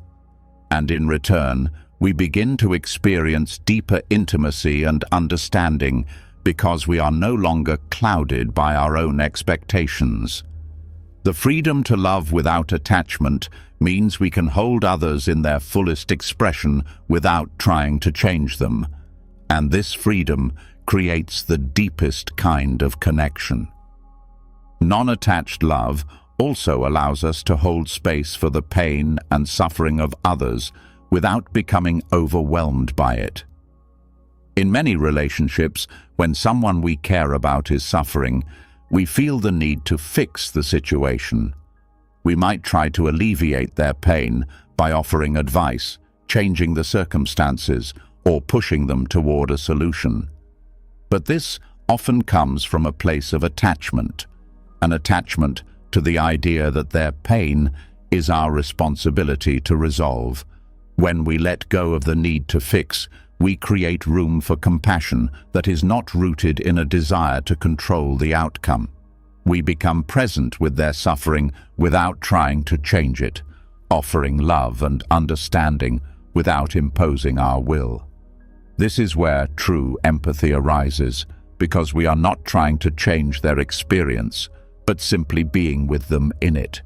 And in return, we begin to experience deeper intimacy and understanding because we are no longer clouded by our own expectations. The freedom to love without attachment means we can hold others in their fullest expression without trying to change them. And this freedom creates the deepest kind of connection. Non-attached love also allows us to hold space for the pain and suffering of others without becoming overwhelmed by it. In many relationships, when someone we care about is suffering, we feel the need to fix the situation. We might try to alleviate their pain by offering advice, changing the circumstances, or pushing them toward a solution. But this often comes from a place of attachment, an attachment to the idea that their pain is our responsibility to resolve. When we let go of the need to fix, we create room for compassion that is not rooted in a desire to control the outcome. We become present with their suffering without trying to change it, offering love and understanding without imposing our will. This is where true empathy arises, because we are not trying to change their experience, but simply being with them in it.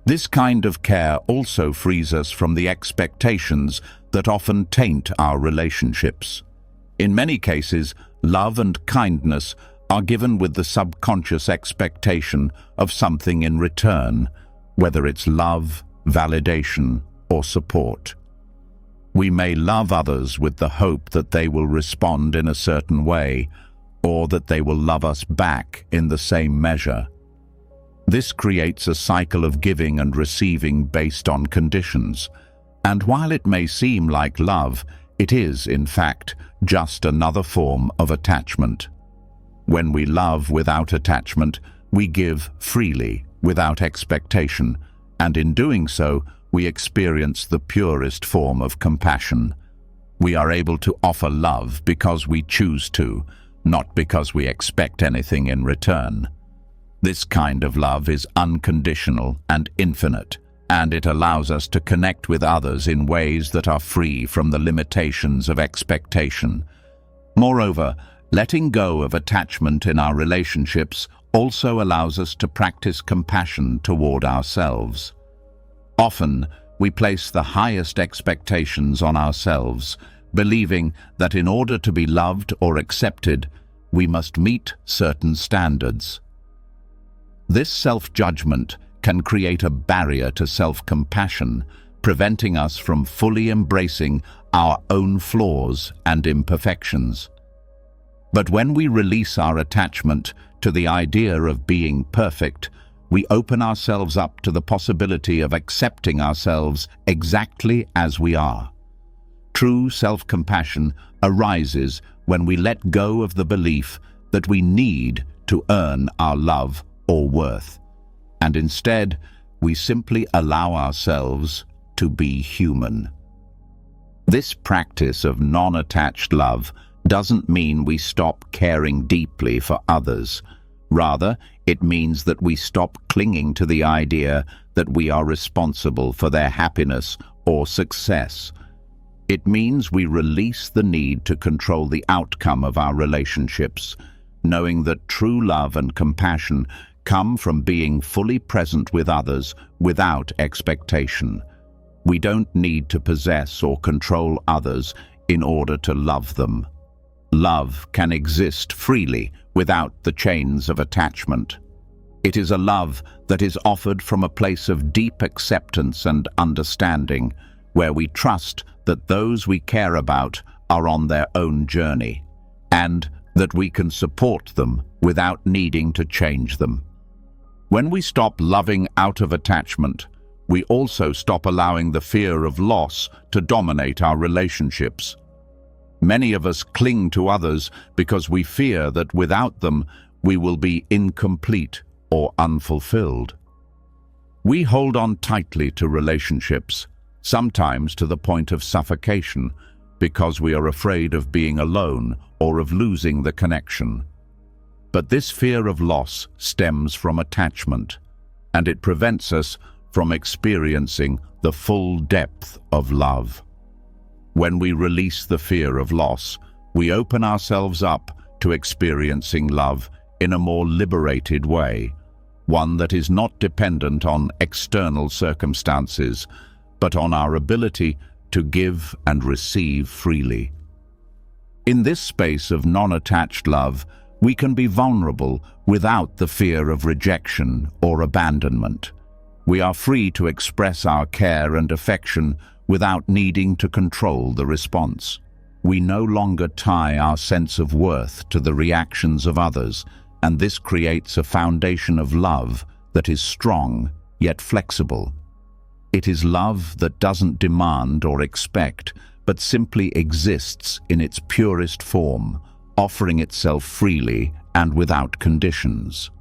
This kind of care also frees us from the expectations that often taint our relationships. In many cases, love and kindness are given with the subconscious expectation of something in return, whether it's love, validation, or support. We may love others with the hope that they will respond in a certain way, or that they will love us back in the same measure. This creates a cycle of giving and receiving based on conditions, and while it may seem like love, it is, in fact, just another form of attachment. When we love without attachment, we give freely, without expectation, and in doing so, we experience the purest form of compassion. We are able to offer love because we choose to, not because we expect anything in return. This kind of love is unconditional and infinite, and it allows us to connect with others in ways that are free from the limitations of expectation. Moreover, letting go of attachment in our relationships also allows us to practice compassion toward ourselves. Often, we place the highest expectations on ourselves, believing that in order to be loved or accepted, we must meet certain standards. This self-judgment can create a barrier to self-compassion, preventing us from fully embracing our own flaws and imperfections. But when we release our attachment to the idea of being perfect, we open ourselves up to the possibility of accepting ourselves exactly as we are. True self-compassion arises when we let go of the belief that we need to earn our love or worth, and instead we simply allow ourselves to be human. This practice of non-attached love doesn't mean we stop caring deeply for others. Rather, it means that we stop clinging to the idea that we are responsible for their happiness or success. It means we release the need to control the outcome of our relationships, knowing that true love and compassion come from being fully present with others without expectation. We don't need to possess or control others in order to love them. Love can exist freely without the chains of attachment. It is a love that is offered from a place of deep acceptance and understanding, where we trust that those we care about are on their own journey, and that we can support them without needing to change them. When we stop loving out of attachment, we also stop allowing the fear of loss to dominate our relationships. Many of us cling to others because we fear that without them we will be incomplete or unfulfilled. We hold on tightly to relationships, sometimes to the point of suffocation, because we are afraid of being alone or of losing the connection. But this fear of loss stems from attachment, and it prevents us from experiencing the full depth of love. When we release the fear of loss, we open ourselves up to experiencing love in a more liberated way, one that is not dependent on external circumstances, but on our ability to give and receive freely. In this space of non-attached love, we can be vulnerable without the fear of rejection or abandonment. We are free to express our care and affection without needing to control the response. We no longer tie our sense of worth to the reactions of others, and this creates a foundation of love that is strong yet flexible. It is love that doesn't demand or expect, but simply exists in its purest form, offering itself freely and without conditions.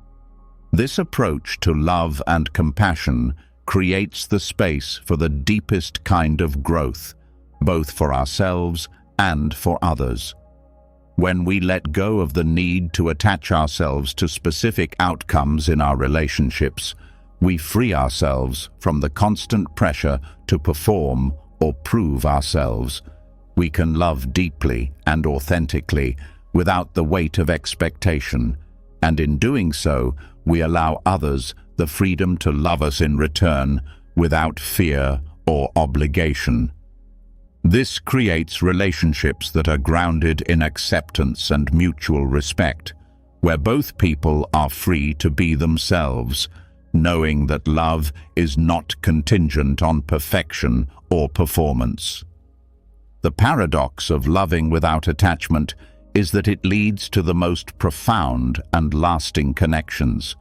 This approach to love and compassion creates the space for the deepest kind of growth, both for ourselves and for others. When we let go of the need to attach ourselves to specific outcomes in our relationships, we free ourselves from the constant pressure to perform or prove ourselves. We can love deeply and authentically without the weight of expectation, and in doing so, we allow others the freedom to love us in return without fear or obligation. This creates relationships that are grounded in acceptance and mutual respect, where both people are free to be themselves, knowing that love is not contingent on perfection or performance. The paradox of loving without attachment is that it leads to the most profound and lasting connections.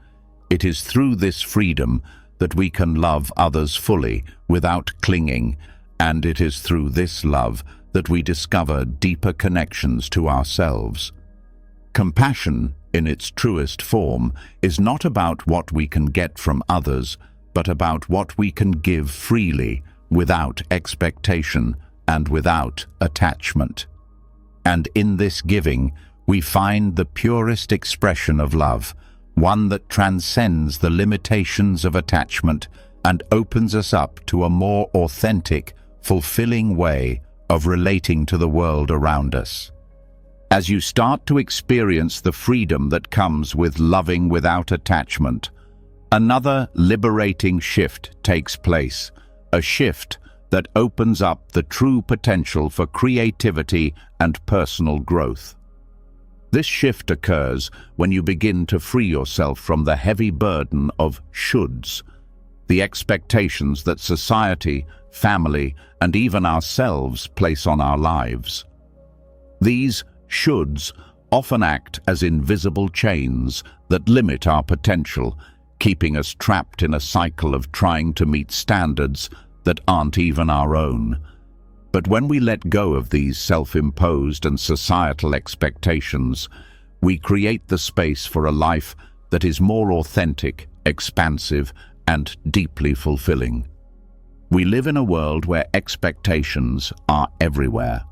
It is through this freedom that we can love others fully without clinging, and it is through this love that we discover deeper connections to ourselves. Compassion, in its truest form, is not about what we can get from others, but about what we can give freely, without expectation and without attachment. And in this giving, we find the purest expression of love, one that transcends the limitations of attachment and opens us up to a more authentic, fulfilling way of relating to the world around us. As you start to experience the freedom that comes with loving without attachment, another liberating shift takes place, a shift that opens up the true potential for creativity and personal growth. This shift occurs when you begin to free yourself from the heavy burden of shoulds, the expectations that society, family, and even ourselves place on our lives. These shoulds often act as invisible chains that limit our potential, keeping us trapped in a cycle of trying to meet standards that aren't even our own. But when we let go of these self-imposed and societal expectations, we create the space for a life that is more authentic, expansive, and deeply fulfilling. We live in a world where expectations are everywhere.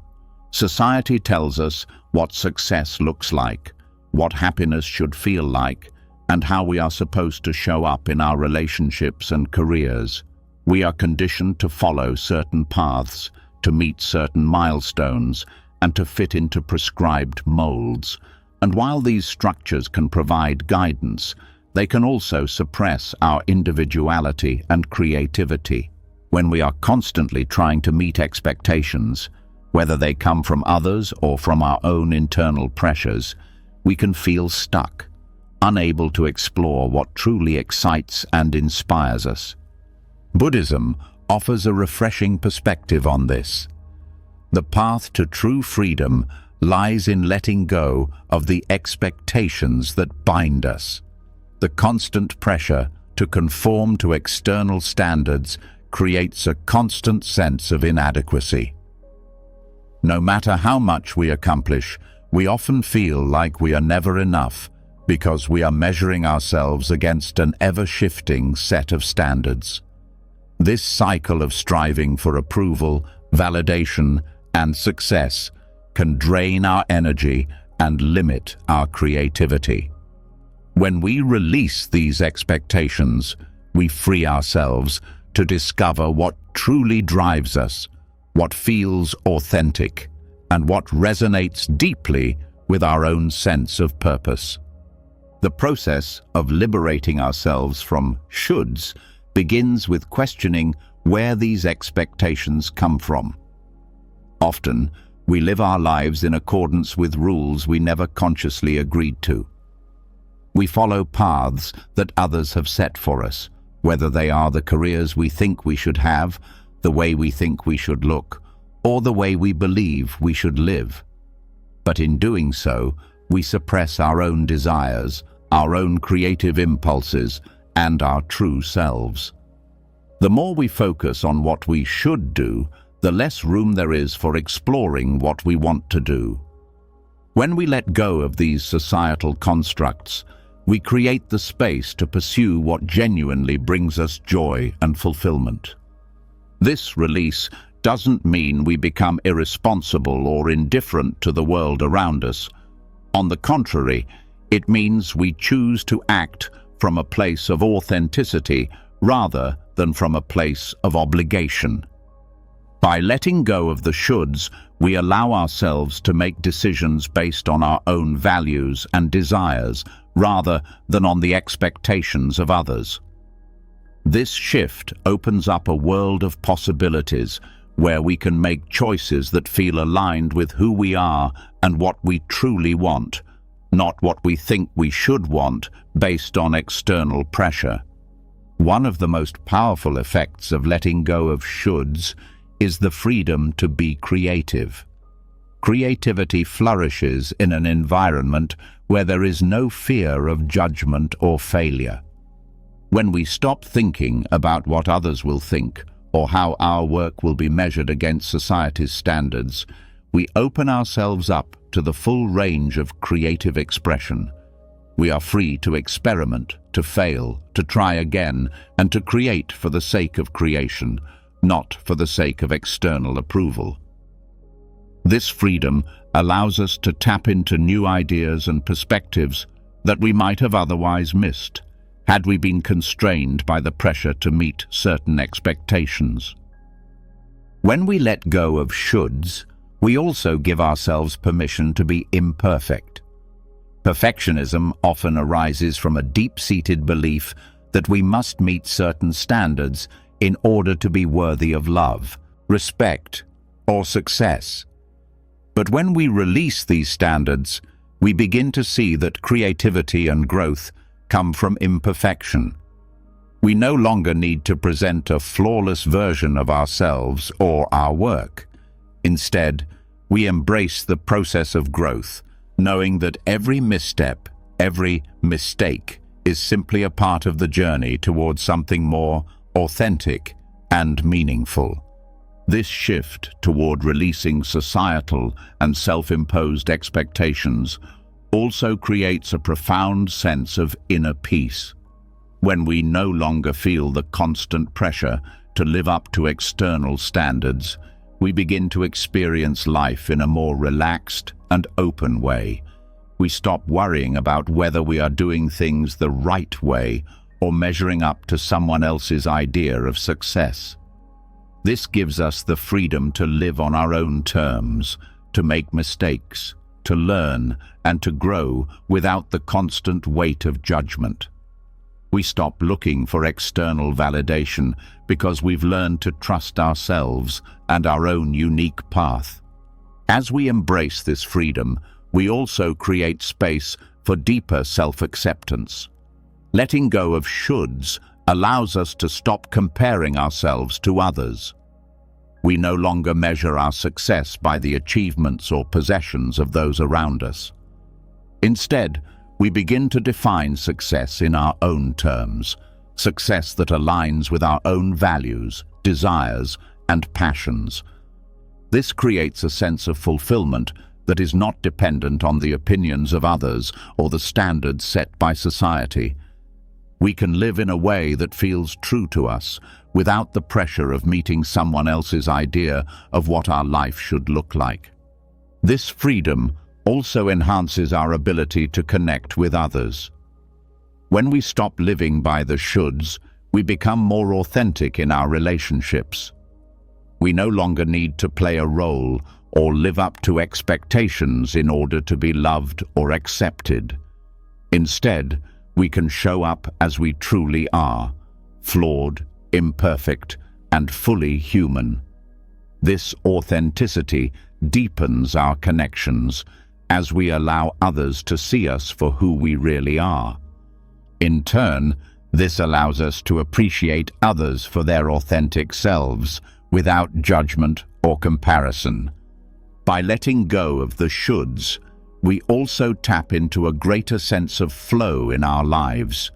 Society tells us what success looks like, what happiness should feel like, and how we are supposed to show up in our relationships and careers. We are conditioned to follow certain paths, to meet certain milestones, and to fit into prescribed molds. And while these structures can provide guidance, they can also suppress our individuality and creativity. When we are constantly trying to meet expectations, whether they come from others or from our own internal pressures, we can feel stuck, unable to explore what truly excites and inspires us. Buddhism offers a refreshing perspective on this. The path to true freedom lies in letting go of the expectations that bind us. The constant pressure to conform to external standards creates a constant sense of inadequacy. No matter how much we accomplish, we often feel like we are never enough because we are measuring ourselves against an ever-shifting set of standards. This cycle of striving for approval, validation, and success can drain our energy and limit our creativity. When we release these expectations, we free ourselves to discover what truly drives us, what feels authentic, and what resonates deeply with our own sense of purpose. The process of liberating ourselves from shoulds begins with questioning where these expectations come from. Often, we live our lives in accordance with rules we never consciously agreed to. We follow paths that others have set for us, whether they are the careers we think we should have, the way we think we should look, or the way we believe we should live. But in doing so, we suppress our own desires, our own creative impulses, and our true selves. The more we focus on what we should do, the less room there is for exploring what we want to do. When we let go of these societal constructs, we create the space to pursue what genuinely brings us joy and fulfillment. This release doesn't mean we become irresponsible or indifferent to the world around us. On the contrary, it means we choose to act from a place of authenticity rather than from a place of obligation. By letting go of the shoulds, we allow ourselves to make decisions based on our own values and desires rather than on the expectations of others. This shift opens up a world of possibilities where we can make choices that feel aligned with who we are and what we truly want, not what we think we should want based on external pressure. One of the most powerful effects of letting go of shoulds is the freedom to be creative. Creativity flourishes in an environment where there is no fear of judgment or failure. When we stop thinking about what others will think or how our work will be measured against society's standards, we open ourselves up to the full range of creative expression. We are free to experiment, to fail, to try again, and to create for the sake of creation, not for the sake of external approval. This freedom allows us to tap into new ideas and perspectives that we might have otherwise missed, had we been constrained by the pressure to meet certain expectations. When we let go of shoulds, we also give ourselves permission to be imperfect. Perfectionism often arises from a deep-seated belief that we must meet certain standards in order to be worthy of love, respect, or success. But when we release these standards, we begin to see that creativity and growth come from imperfection. We no longer need to present a flawless version of ourselves or our work. Instead, we embrace the process of growth, knowing that every misstep, every mistake, is simply a part of the journey towards something more authentic and meaningful. This shift toward releasing societal and self-imposed expectations also creates a profound sense of inner peace. When we no longer feel the constant pressure to live up to external standards, we begin to experience life in a more relaxed and open way. We stop worrying about whether we are doing things the right way or measuring up to someone else's idea of success. This gives us the freedom to live on our own terms, to make mistakes, to learn, and to grow without the constant weight of judgment. We stop looking for external validation because we've learned to trust ourselves and our own unique path. As we embrace this freedom, we also create space for deeper self-acceptance. Letting go of shoulds allows us to stop comparing ourselves to others. We no longer measure our success by the achievements or possessions of those around us. Instead, we begin to define success in our own terms, success that aligns with our own values, desires, and passions. This creates a sense of fulfillment that is not dependent on the opinions of others or the standards set by society. We can live in a way that feels true to us, without the pressure of meeting someone else's idea of what our life should look like. This freedom also enhances our ability to connect with others. When we stop living by the shoulds, we become more authentic in our relationships. We no longer need to play a role or live up to expectations in order to be loved or accepted. Instead, we can show up as we truly are, flawed, imperfect, and fully human. This authenticity deepens our connections as we allow others to see us for who we really are. In turn, this allows us to appreciate others for their authentic selves without judgment or comparison. By letting go of the shoulds, we also tap into a greater sense of flow in our lives.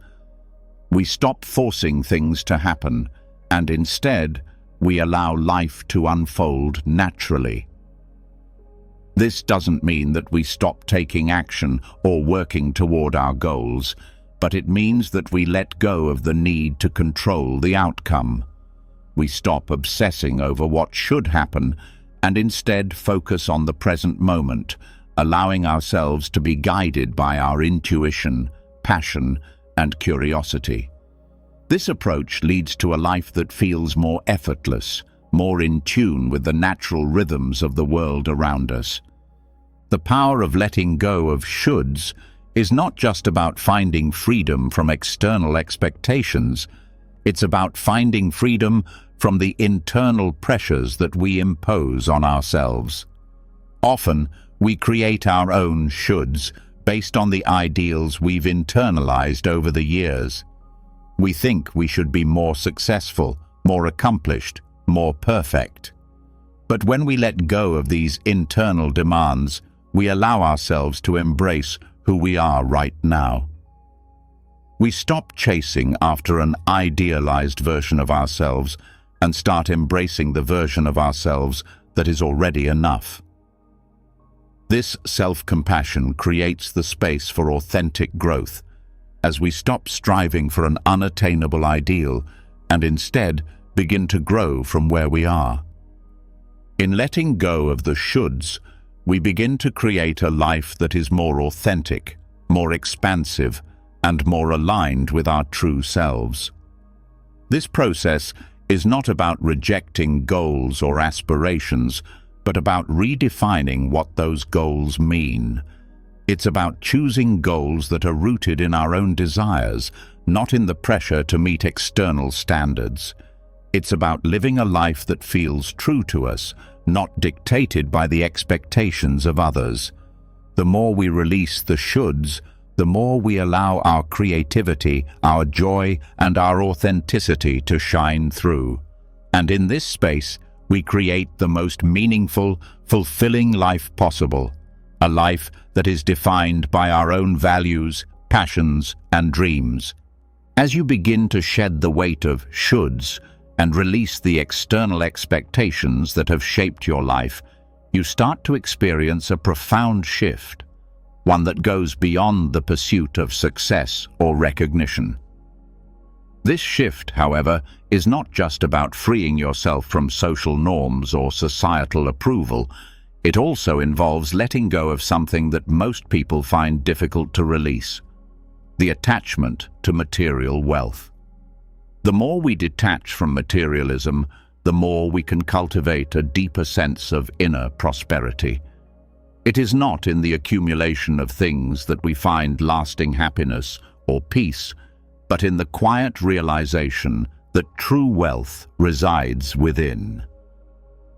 We stop forcing things to happen, and instead, we allow life to unfold naturally. This doesn't mean that we stop taking action or working toward our goals, but it means that we let go of the need to control the outcome. We stop obsessing over what should happen and instead focus on the present moment, allowing ourselves to be guided by our intuition, passion, and curiosity. This approach leads to a life that feels more effortless, more in tune with the natural rhythms of the world around us. The power of letting go of shoulds is not just about finding freedom from external expectations. It's about finding freedom from the internal pressures that we impose on ourselves. Often, we create our own shoulds based on the ideals we've internalized over the years. We think we should be more successful, more accomplished, more perfect. But when we let go of these internal demands, we allow ourselves to embrace who we are right now. We stop chasing after an idealized version of ourselves and start embracing the version of ourselves that is already enough. This self-compassion creates the space for authentic growth, as we stop striving for an unattainable ideal and instead begin to grow from where we are. In letting go of the shoulds, we begin to create a life that is more authentic, more expansive, and more aligned with our true selves. This process is not about rejecting goals or aspirations, but about redefining what those goals mean. It's about choosing goals that are rooted in our own desires, not in the pressure to meet external standards. It's about living a life that feels true to us, not dictated by the expectations of others. The more we release the shoulds, the more we allow our creativity, our joy, and our authenticity to shine through. And in this space, we create the most meaningful, fulfilling life possible, a life that is defined by our own values, passions, and dreams. As you begin to shed the weight of shoulds and release the external expectations that have shaped your life, you start to experience a profound shift, one that goes beyond the pursuit of success or recognition. This shift, however, is not just about freeing yourself from social norms or societal approval. It also involves letting go of something that most people find difficult to release: the attachment to material wealth. The more we detach from materialism, the more we can cultivate a deeper sense of inner prosperity. It is not in the accumulation of things that we find lasting happiness or peace, but in the quiet realization that true wealth resides within.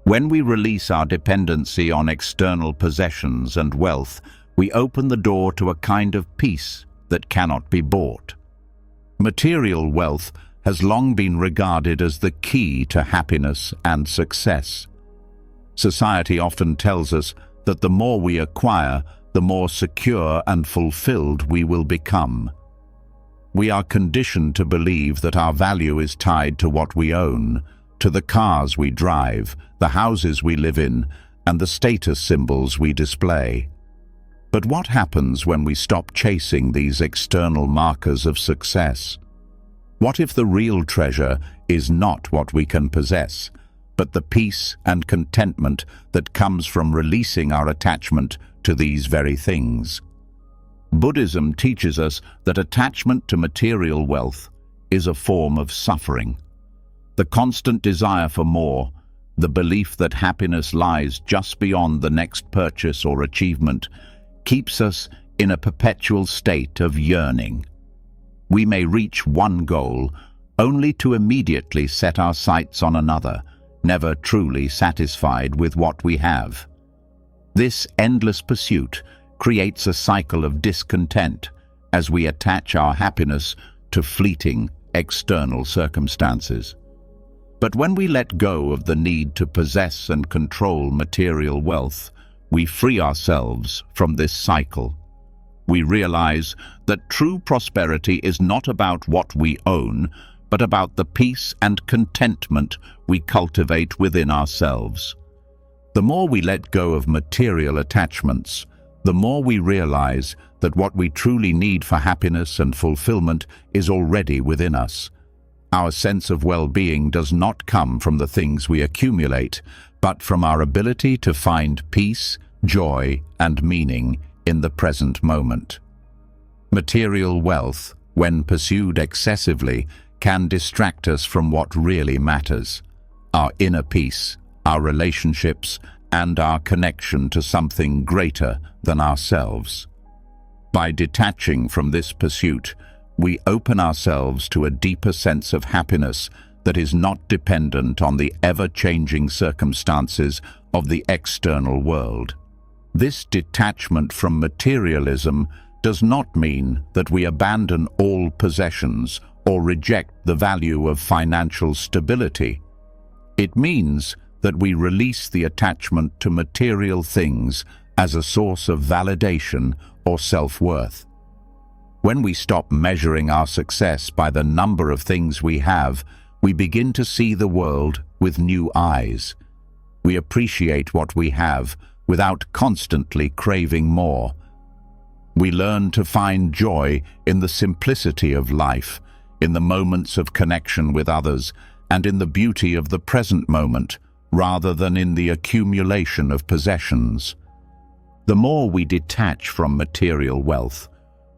When we release our dependency on external possessions and wealth, we open the door to a kind of peace that cannot be bought. Material wealth has long been regarded as the key to happiness and success. Society often tells us that the more we acquire, the more secure and fulfilled we will become. We are conditioned to believe that our value is tied to what we own, to the cars we drive, the houses we live in, and the status symbols we display. But what happens when we stop chasing these external markers of success? What if the real treasure is not what we can possess, but the peace and contentment that comes from releasing our attachment to these very things? Buddhism teaches us that attachment to material wealth is a form of suffering. The constant desire for more, the belief that happiness lies just beyond the next purchase or achievement, keeps us in a perpetual state of yearning. We may reach one goal only to immediately set our sights on another, never truly satisfied with what we have. This endless pursuit creates a cycle of discontent as we attach our happiness to fleeting external circumstances. But when we let go of the need to possess and control material wealth, we free ourselves from this cycle. We realize that true prosperity is not about what we own, but about the peace and contentment we cultivate within ourselves. The more we let go of material attachments, the more we realize that what we truly need for happiness and fulfillment is already within us. Our sense of well-being does not come from the things we accumulate, but from our ability to find peace, joy, and meaning in the present moment. Material wealth, when pursued excessively, can distract us from what really matters: our inner peace, our relationships, and our connection to something greater than ourselves. By detaching from this pursuit, we open ourselves to a deeper sense of happiness that is not dependent on the ever-changing circumstances of the external world. This detachment from materialism does not mean that we abandon all possessions or reject the value of financial stability. It means that we release the attachment to material things as a source of validation or self-worth. When we stop measuring our success by the number of things we have, we begin to see the world with new eyes. We appreciate what we have without constantly craving more. We learn to find joy in the simplicity of life, in the moments of connection with others, and in the beauty of the present moment, rather than in the accumulation of possessions. The more we detach from material wealth,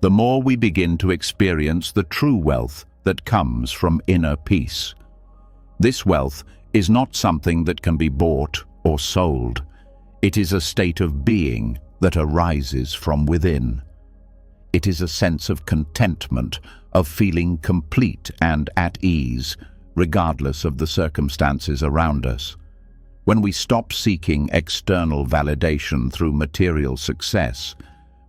the more we begin to experience the true wealth that comes from inner peace. This wealth is not something that can be bought or sold. It is a state of being that arises from within. It is a sense of contentment, of feeling complete and at ease, regardless of the circumstances around us. When we stop seeking external validation through material success,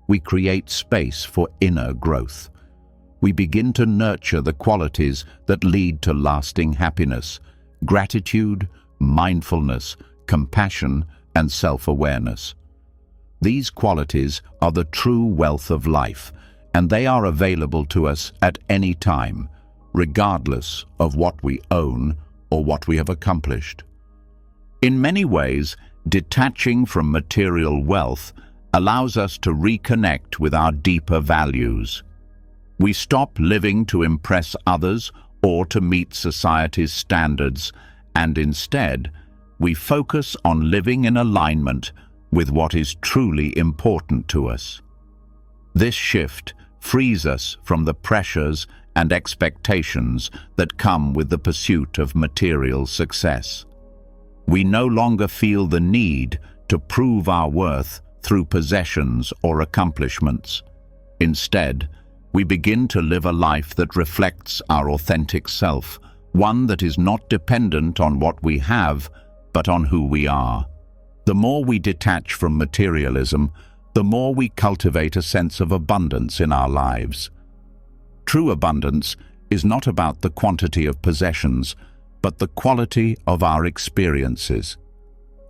we create space for inner growth. We begin to nurture the qualities that lead to lasting happiness: gratitude, mindfulness, compassion, and self-awareness. These qualities are the true wealth of life, and they are available to us at any time, regardless of what we own or what we have accomplished. In many ways, detaching from material wealth allows us to reconnect with our deeper values. We stop living to impress others or to meet society's standards, and instead, we focus on living in alignment with what is truly important to us. This shift frees us from the pressures and expectations that come with the pursuit of material success. We no longer feel the need to prove our worth through possessions or accomplishments. Instead, we begin to live a life that reflects our authentic self, one that is not dependent on what we have, but on who we are. The more we detach from materialism, the more we cultivate a sense of abundance in our lives. True abundance is not about the quantity of possessions, but the quality of our experiences.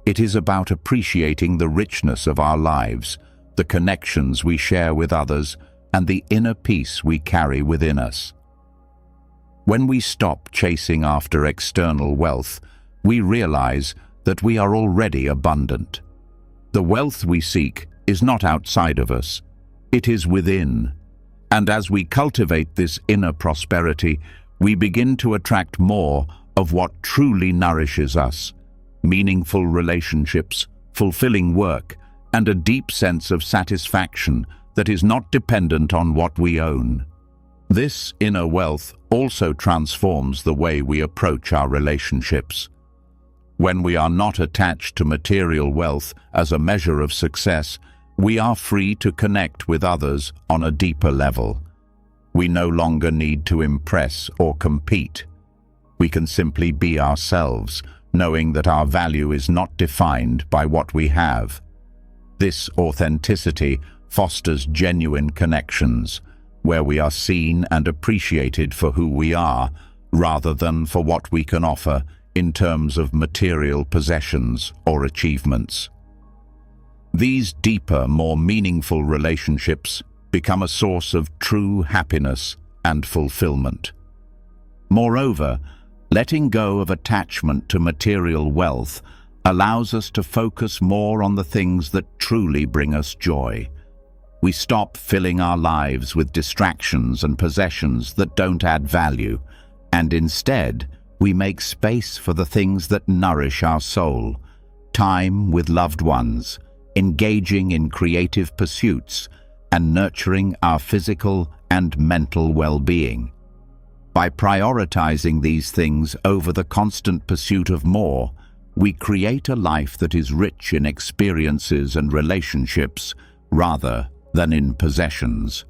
It is about appreciating the richness of our lives, the connections we share with others, and the inner peace we carry within us. When we stop chasing after external wealth, we realize that we are already abundant. The wealth we seek is not outside of us, it is within. And as we cultivate this inner prosperity, we begin to attract more of what truly nourishes us: meaningful relationships, fulfilling work, and a deep sense of satisfaction that is not dependent on what we own. This inner wealth also transforms the way we approach our relationships. When we are not attached to material wealth as a measure of success, we are free to connect with others on a deeper level. We no longer need to impress or compete. We can simply be ourselves, knowing that our value is not defined by what we have. This authenticity fosters genuine connections, where we are seen and appreciated for who we are, rather than for what we can offer in terms of material possessions or achievements. These deeper, more meaningful relationships become a source of true happiness and fulfillment. Moreover, letting go of attachment to material wealth allows us to focus more on the things that truly bring us joy. We stop filling our lives with distractions and possessions that don't add value, and instead, we make space for the things that nourish our soul: time with loved ones, engaging in creative pursuits, and nurturing our physical and mental well-being. By prioritizing these things over the constant pursuit of more, we create a life that is rich in experiences and relationships rather than in possessions.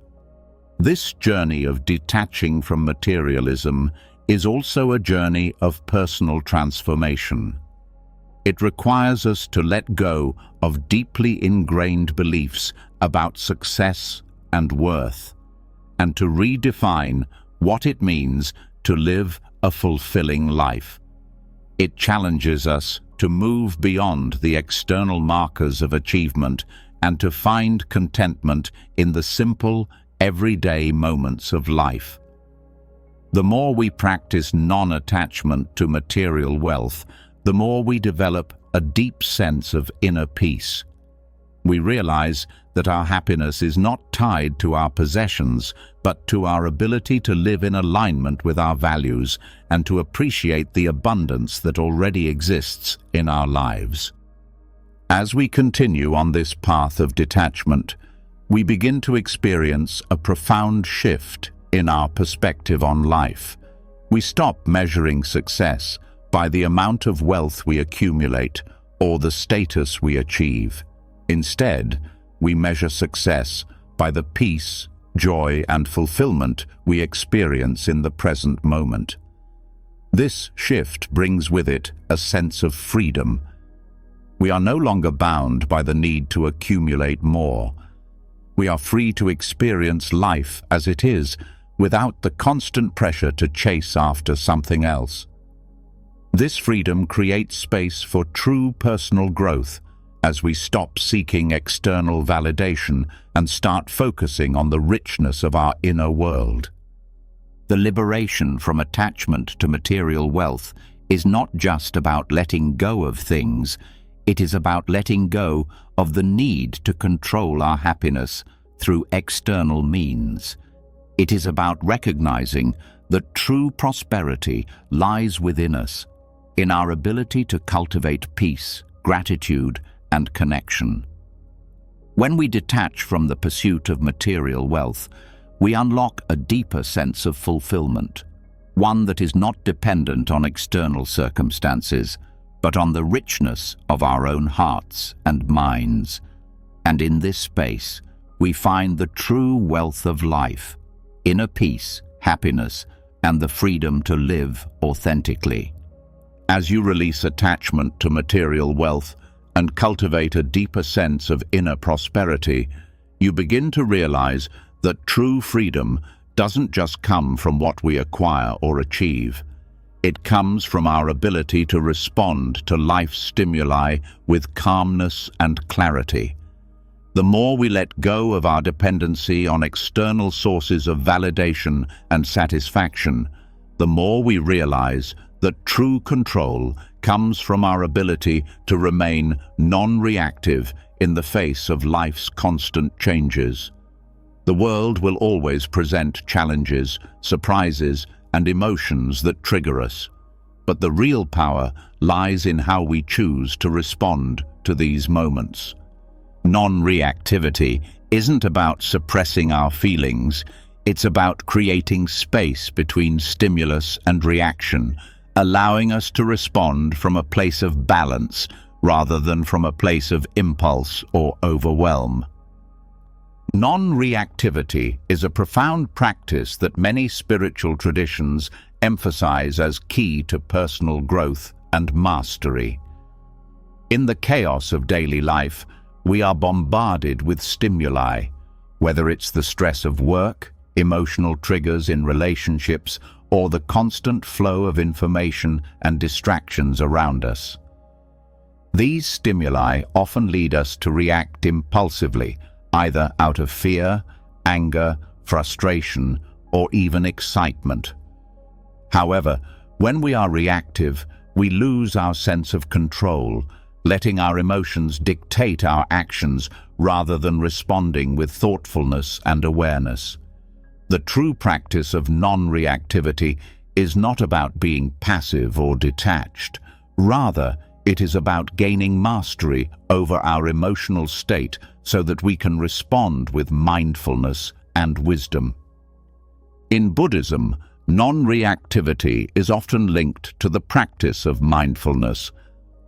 This journey of detaching from materialism is also a journey of personal transformation. It requires us to let go of deeply ingrained beliefs about success and worth, and to redefine what it means to live a fulfilling life. It challenges us to move beyond the external markers of achievement and to find contentment in the simple, everyday moments of life. The more we practice non-attachment to material wealth, the more we develop a deep sense of inner peace. We realize that our happiness is not tied to our possessions, but to our ability to live in alignment with our values and to appreciate the abundance that already exists in our lives. As we continue on this path of detachment, we begin to experience a profound shift in our perspective on life. We stop measuring success by the amount of wealth we accumulate or the status we achieve. Instead, we measure success by the peace, joy, and fulfillment we experience in the present moment. This shift brings with it a sense of freedom. We are no longer bound by the need to accumulate more. We are free to experience life as it is, without the constant pressure to chase after something else. This freedom creates space for true personal growth as we stop seeking external validation and start focusing on the richness of our inner world. The liberation from attachment to material wealth is not just about letting go of things, it is about letting go of the need to control our happiness through external means. It is about recognizing that true prosperity lies within us, in our ability to cultivate peace, gratitude, and connection. When we detach from the pursuit of material wealth, we unlock a deeper sense of fulfillment, one that is not dependent on external circumstances, but on the richness of our own hearts and minds. And in this space, we find the true wealth of life: inner peace, happiness, and the freedom to live authentically. As you release attachment to material wealth and cultivate a deeper sense of inner prosperity, you begin to realize that true freedom doesn't just come from what we acquire or achieve. It comes from our ability to respond to life's stimuli with calmness and clarity. The more we let go of our dependency on external sources of validation and satisfaction, the more we realize that true control comes from our ability to remain non-reactive in the face of life's constant changes. The world will always present challenges, surprises, and emotions that trigger us. But the real power lies in how we choose to respond to these moments. Non-reactivity isn't about suppressing our feelings, it's about creating space between stimulus and reaction, allowing us to respond from a place of balance rather than from a place of impulse or overwhelm. Non-reactivity is a profound practice that many spiritual traditions emphasize as key to personal growth and mastery. In the chaos of daily life, we are bombarded with stimuli, whether it's the stress of work, emotional triggers in relationships, or the constant flow of information and distractions around us. These stimuli often lead us to react impulsively, either out of fear, anger, frustration, or even excitement. However, when we are reactive, we lose our sense of control, letting our emotions dictate our actions rather than responding with thoughtfulness and awareness. The true practice of non-reactivity is not about being passive or detached. Rather, it is about gaining mastery over our emotional state so that we can respond with mindfulness and wisdom. In Buddhism, non-reactivity is often linked to the practice of mindfulness.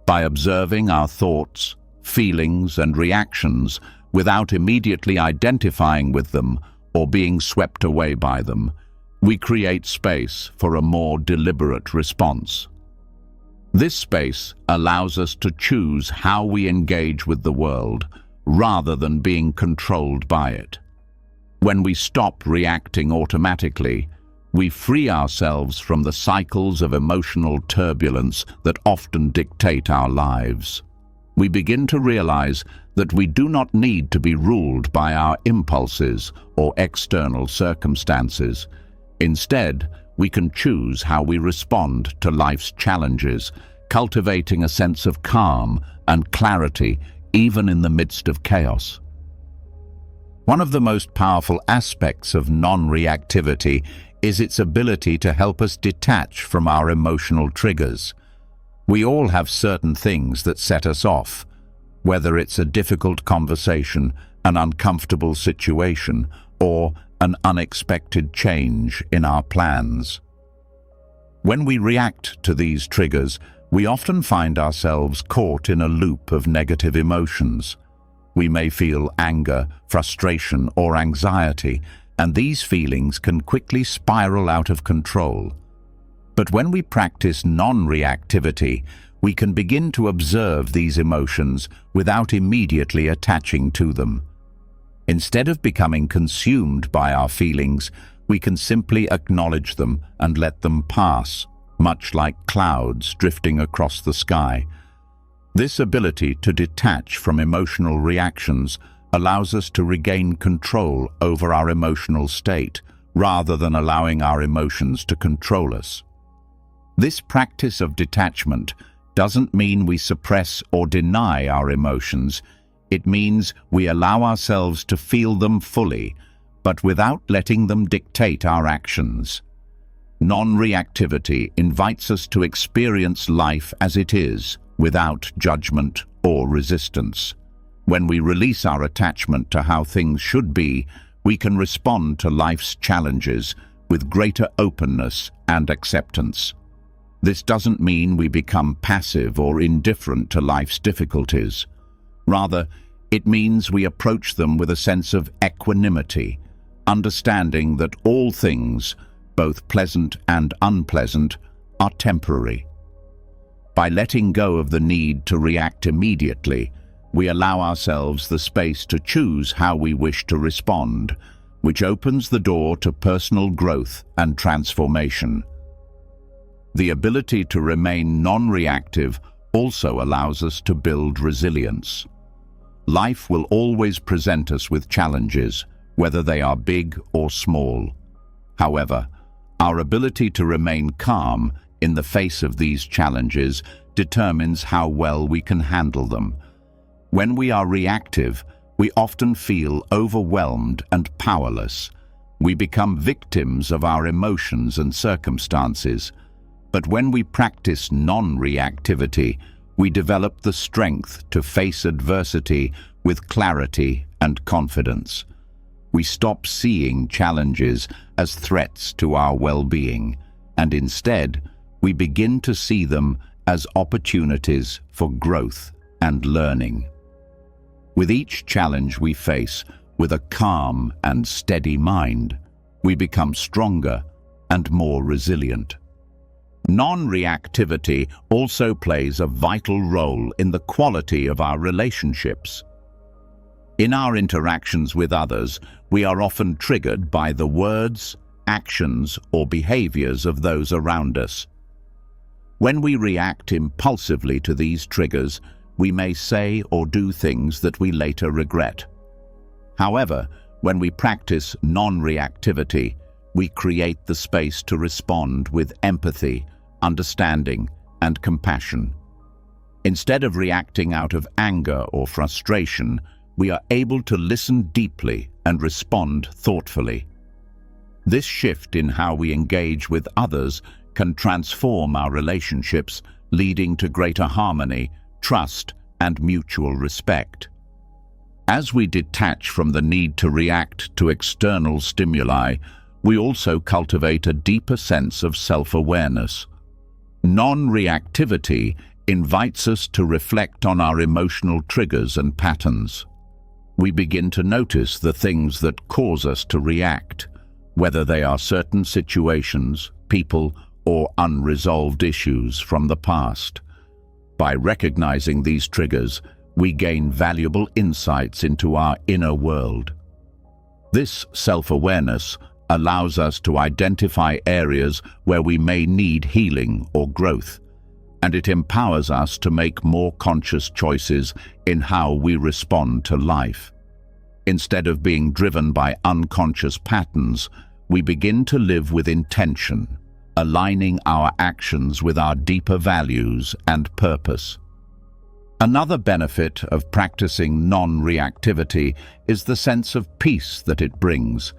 By observing our thoughts, feelings, and reactions without immediately identifying with them or being swept away by them, we create space for a more deliberate response. This space allows us to choose how we engage with the world, rather than being controlled by it. When we stop reacting automatically, we free ourselves from the cycles of emotional turbulence that often dictate our lives. We begin to realize that we do not need to be ruled by our impulses or external circumstances. Instead, we can choose how we respond to life's challenges, cultivating a sense of calm and clarity even in the midst of chaos. One of the most powerful aspects of non-reactivity is its ability to help us detach from our emotional triggers. We all have certain things that set us off, whether it's a difficult conversation, an uncomfortable situation, or an unexpected change in our plans. When we react to these triggers, we often find ourselves caught in a loop of negative emotions. We may feel anger, frustration, or anxiety, and these feelings can quickly spiral out of control. But when we practice non-reactivity, we can begin to observe these emotions without immediately attaching to them. Instead of becoming consumed by our feelings, we can simply acknowledge them and let them pass, much like clouds drifting across the sky. This ability to detach from emotional reactions allows us to regain control over our emotional state, rather than allowing our emotions to control us. This practice of detachment doesn't mean we suppress or deny our emotions. It means we allow ourselves to feel them fully, but without letting them dictate our actions. Non-reactivity invites us to experience life as it is, without judgment or resistance. When we release our attachment to how things should be, we can respond to life's challenges with greater openness and acceptance. This doesn't mean we become passive or indifferent to life's difficulties. Rather, it means we approach them with a sense of equanimity, understanding that all things, both pleasant and unpleasant, are temporary. By letting go of the need to react immediately, we allow ourselves the space to choose how we wish to respond, which opens the door to personal growth and transformation. The ability to remain non-reactive also allows us to build resilience. Life will always present us with challenges, whether they are big or small. However, Our ability to remain calm in the face of these challenges determines how well we can handle them. When we are reactive, we often feel overwhelmed and powerless. We become victims of our emotions and circumstances. But when we practice non-reactivity, we develop the strength to face adversity with clarity and confidence. We stop seeing challenges as threats to our well-being, and instead, we begin to see them as opportunities for growth and learning. With each challenge we face, with a calm and steady mind, we become stronger and more resilient. Non-reactivity also plays a vital role in the quality of our relationships. In our interactions with others, we are often triggered by the words, actions, or behaviors of those around us. When we react impulsively to these triggers, we may say or do things that we later regret. However, when we practice non-reactivity, we create the space to respond with empathy, understanding, and compassion. Instead of reacting out of anger or frustration, we are able to listen deeply and respond thoughtfully. This shift in how we engage with others can transform our relationships, leading to greater harmony, trust, and mutual respect. As we detach from the need to react to external stimuli, we also cultivate a deeper sense of self-awareness. Non-reactivity invites us to reflect on our emotional triggers and patterns. We begin to notice the things that cause us to react, whether they are certain situations, people, or unresolved issues from the past. By recognizing these triggers, we gain valuable insights into our inner world. This self-awareness allows us to identify areas where we may need healing or growth, and it empowers us to make more conscious choices in how we respond to life. Instead of being driven by unconscious patterns, we begin to live with intention, aligning our actions with our deeper values and purpose. Another benefit of practicing non-reactivity is the sense of peace that it brings.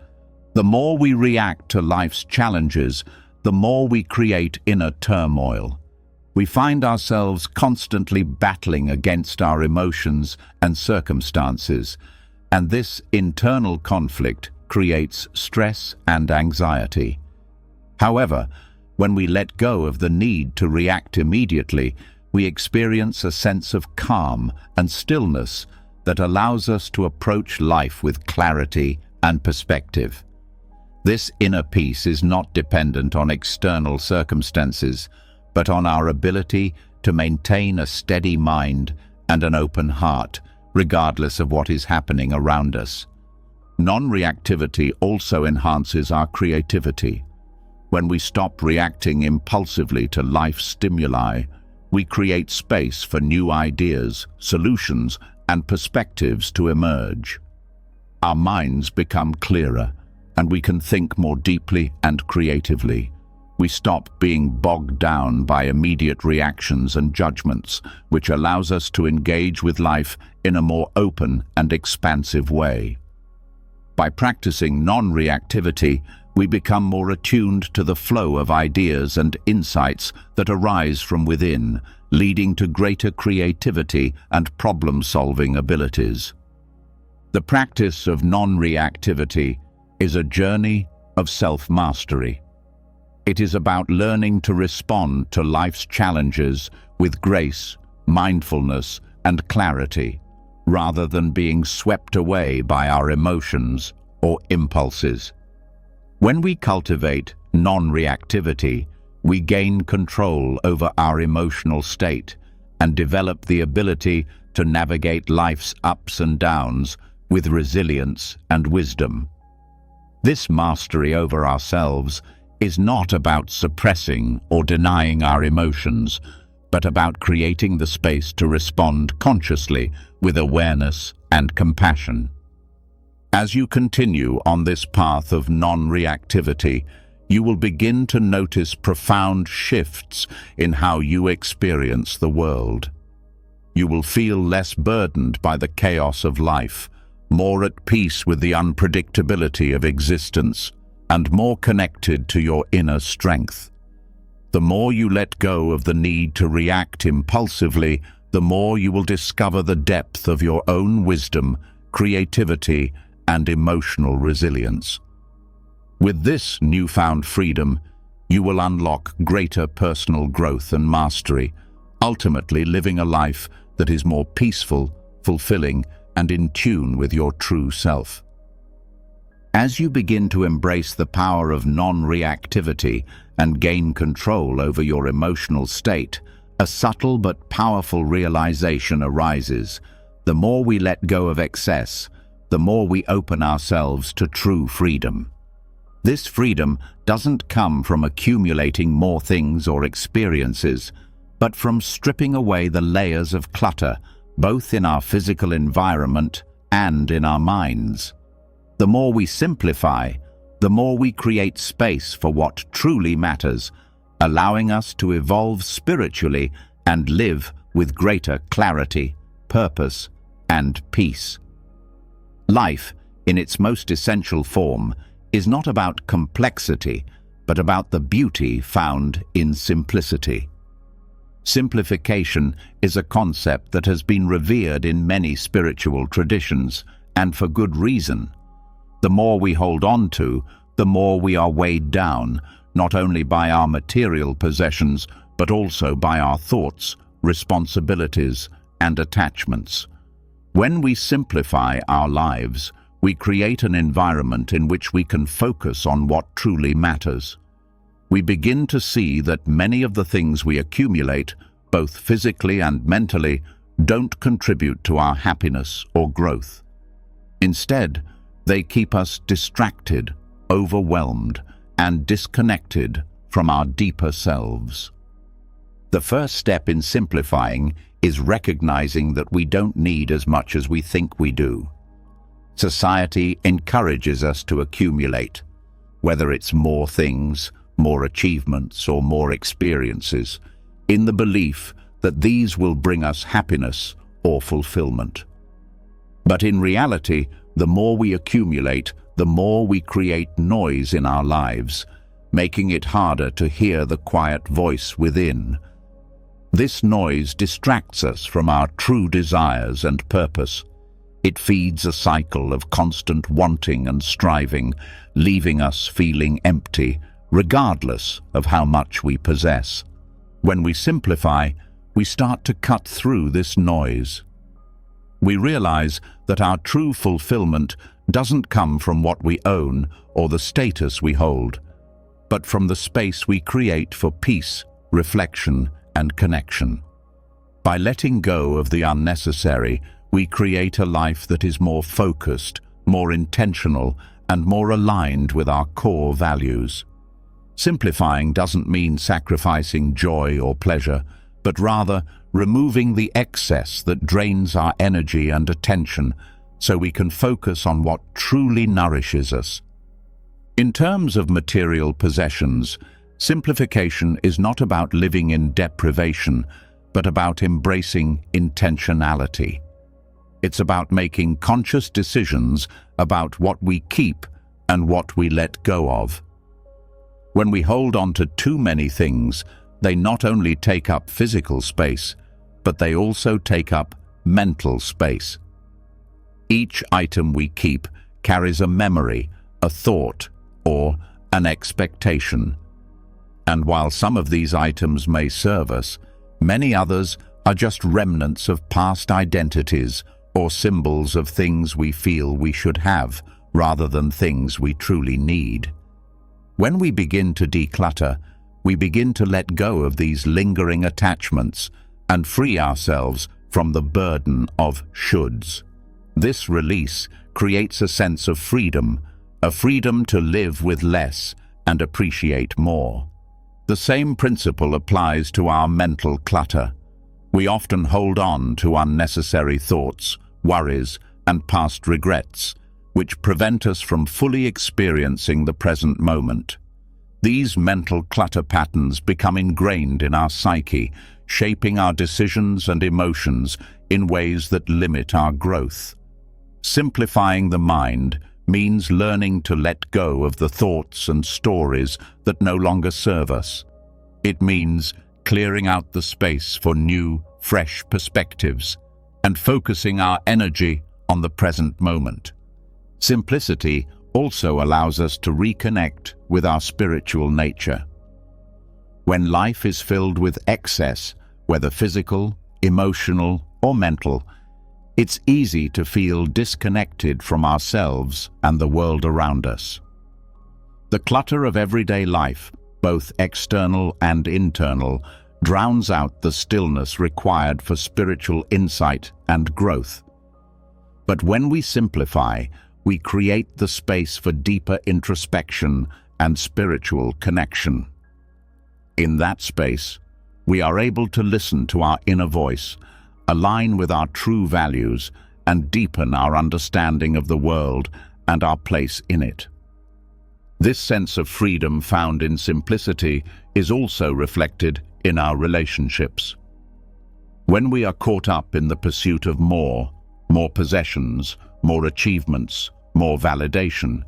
The more we react to life's challenges, the more we create inner turmoil. We find ourselves constantly battling against our emotions and circumstances, and this internal conflict creates stress and anxiety. However, when we let go of the need to react immediately, we experience a sense of calm and stillness that allows us to approach life with clarity and perspective. This inner peace is not dependent on external circumstances, but on our ability to maintain a steady mind and an open heart, regardless of what is happening around us. Non-reactivity also enhances our creativity. When we stop reacting impulsively to life's stimuli, we create space for new ideas, solutions, and perspectives to emerge. Our minds become clearer, and we can think more deeply and creatively. We stop being bogged down by immediate reactions and judgments, which allows us to engage with life in a more open and expansive way. By practicing non-reactivity, we become more attuned to the flow of ideas and insights that arise from within, leading to greater creativity and problem-solving abilities. The practice of non-reactivity is a journey of self-mastery. It is about learning to respond to life's challenges with grace, mindfulness, and clarity, rather than being swept away by our emotions or impulses. When we cultivate non-reactivity, we gain control over our emotional state and develop the ability to navigate life's ups and downs with resilience and wisdom. This mastery over ourselves is not about suppressing or denying our emotions, but about creating the space to respond consciously with awareness and compassion. As you continue on this path of non-reactivity, you will begin to notice profound shifts in how you experience the world. You will feel less burdened by the chaos of life, more at peace with the unpredictability of existence, and more connected to your inner strength. The more you let go of the need to react impulsively, the more you will discover the depth of your own wisdom, creativity, and emotional resilience. With this newfound freedom, you will unlock greater personal growth and mastery, ultimately living a life that is more peaceful, fulfilling, and in tune with your true self. As you begin to embrace the power of non-reactivity and gain control over your emotional state, a subtle but powerful realization arises. The more we let go of excess, the more we open ourselves to true freedom. This freedom doesn't come from accumulating more things or experiences, but from stripping away the layers of clutter, both in our physical environment and in our minds. The more we simplify, the more we create space for what truly matters, allowing us to evolve spiritually and live with greater clarity, purpose, and peace. Life, in its most essential form, is not about complexity, but about the beauty found in simplicity. Simplification is a concept that has been revered in many spiritual traditions, and for good reason. The more we hold on to, the more we are weighed down, not only by our material possessions, but also by our thoughts, responsibilities, and attachments. When we simplify our lives, we create an environment in which we can focus on what truly matters. We begin to see that many of the things we accumulate, both physically and mentally, don't contribute to our happiness or growth. Instead, they keep us distracted, overwhelmed, and disconnected from our deeper selves. The first step in simplifying is recognizing that we don't need as much as we think we do. Society encourages us to accumulate, whether it's more things, more achievements, or more experiences, in the belief that these will bring us happiness or fulfillment. But in reality, the more we accumulate, the more we create noise in our lives, making it harder to hear the quiet voice within. This noise distracts us from our true desires and purpose. It feeds a cycle of constant wanting and striving, leaving us feeling empty, regardless of how much we possess. When we simplify, we start to cut through this noise. We realize that our true fulfillment doesn't come from what we own or the status we hold, but from the space we create for peace, reflection, and connection. By letting go of the unnecessary, we create a life that is more focused, more intentional, and more aligned with our core values. Simplifying doesn't mean sacrificing joy or pleasure, but rather removing the excess that drains our energy and attention so we can focus on what truly nourishes us. In terms of material possessions, simplification is not about living in deprivation, but about embracing intentionality. It's about making conscious decisions about what we keep and what we let go of. When we hold on to too many things, they not only take up physical space, but they also take up mental space. Each item we keep carries a memory, a thought, or an expectation. And while some of these items may serve us, many others are just remnants of past identities or symbols of things we feel we should have, rather than things we truly need. When we begin to declutter, we begin to let go of these lingering attachments and free ourselves from the burden of shoulds. This release creates a sense of freedom, a freedom to live with less and appreciate more. The same principle applies to our mental clutter. We often hold on to unnecessary thoughts, worries, and past regrets, which prevent us from fully experiencing the present moment. These mental clutter patterns become ingrained in our psyche, shaping our decisions and emotions in ways that limit our growth. Simplifying the mind means learning to let go of the thoughts and stories that no longer serve us. It means clearing out the space for new, fresh perspectives and focusing our energy on the present moment. Simplicity also allows us to reconnect with our spiritual nature. When life is filled with excess, whether physical, emotional, or mental, it's easy to feel disconnected from ourselves and the world around us. The clutter of everyday life, both external and internal, drowns out the stillness required for spiritual insight and growth. But when we simplify, we create the space for deeper introspection and spiritual connection. In that space, we are able to listen to our inner voice, align with our true values, and deepen our understanding of the world and our place in it. This sense of freedom found in simplicity is also reflected in our relationships. When we are caught up in the pursuit of more possessions, more achievements, more validation,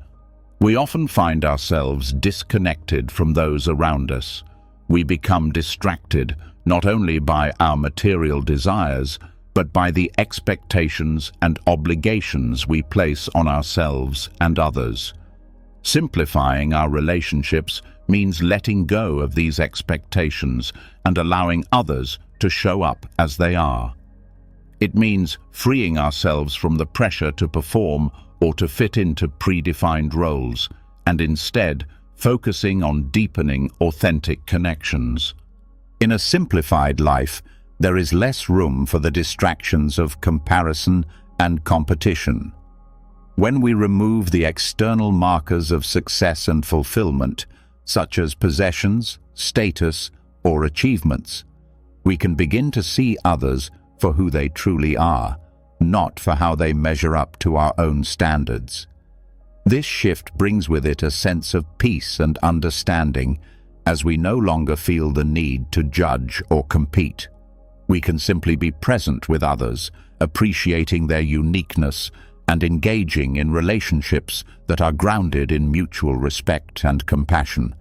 we often find ourselves disconnected from those around us. We become distracted not only by our material desires, but by the expectations and obligations we place on ourselves and others. Simplifying our relationships means letting go of these expectations and allowing others to show up as they are. It means freeing ourselves from the pressure to perform or to fit into predefined roles, and instead focusing on deepening authentic connections. In a simplified life, there is less room for the distractions of comparison and competition. When we remove the external markers of success and fulfillment, such as possessions, status, or achievements, we can begin to see others for who they truly are, not for how they measure up to our own standards. This shift brings with it a sense of peace and understanding, as we no longer feel the need to judge or compete. We can simply be present with others, appreciating their uniqueness and engaging in relationships that are grounded in mutual respect and compassion.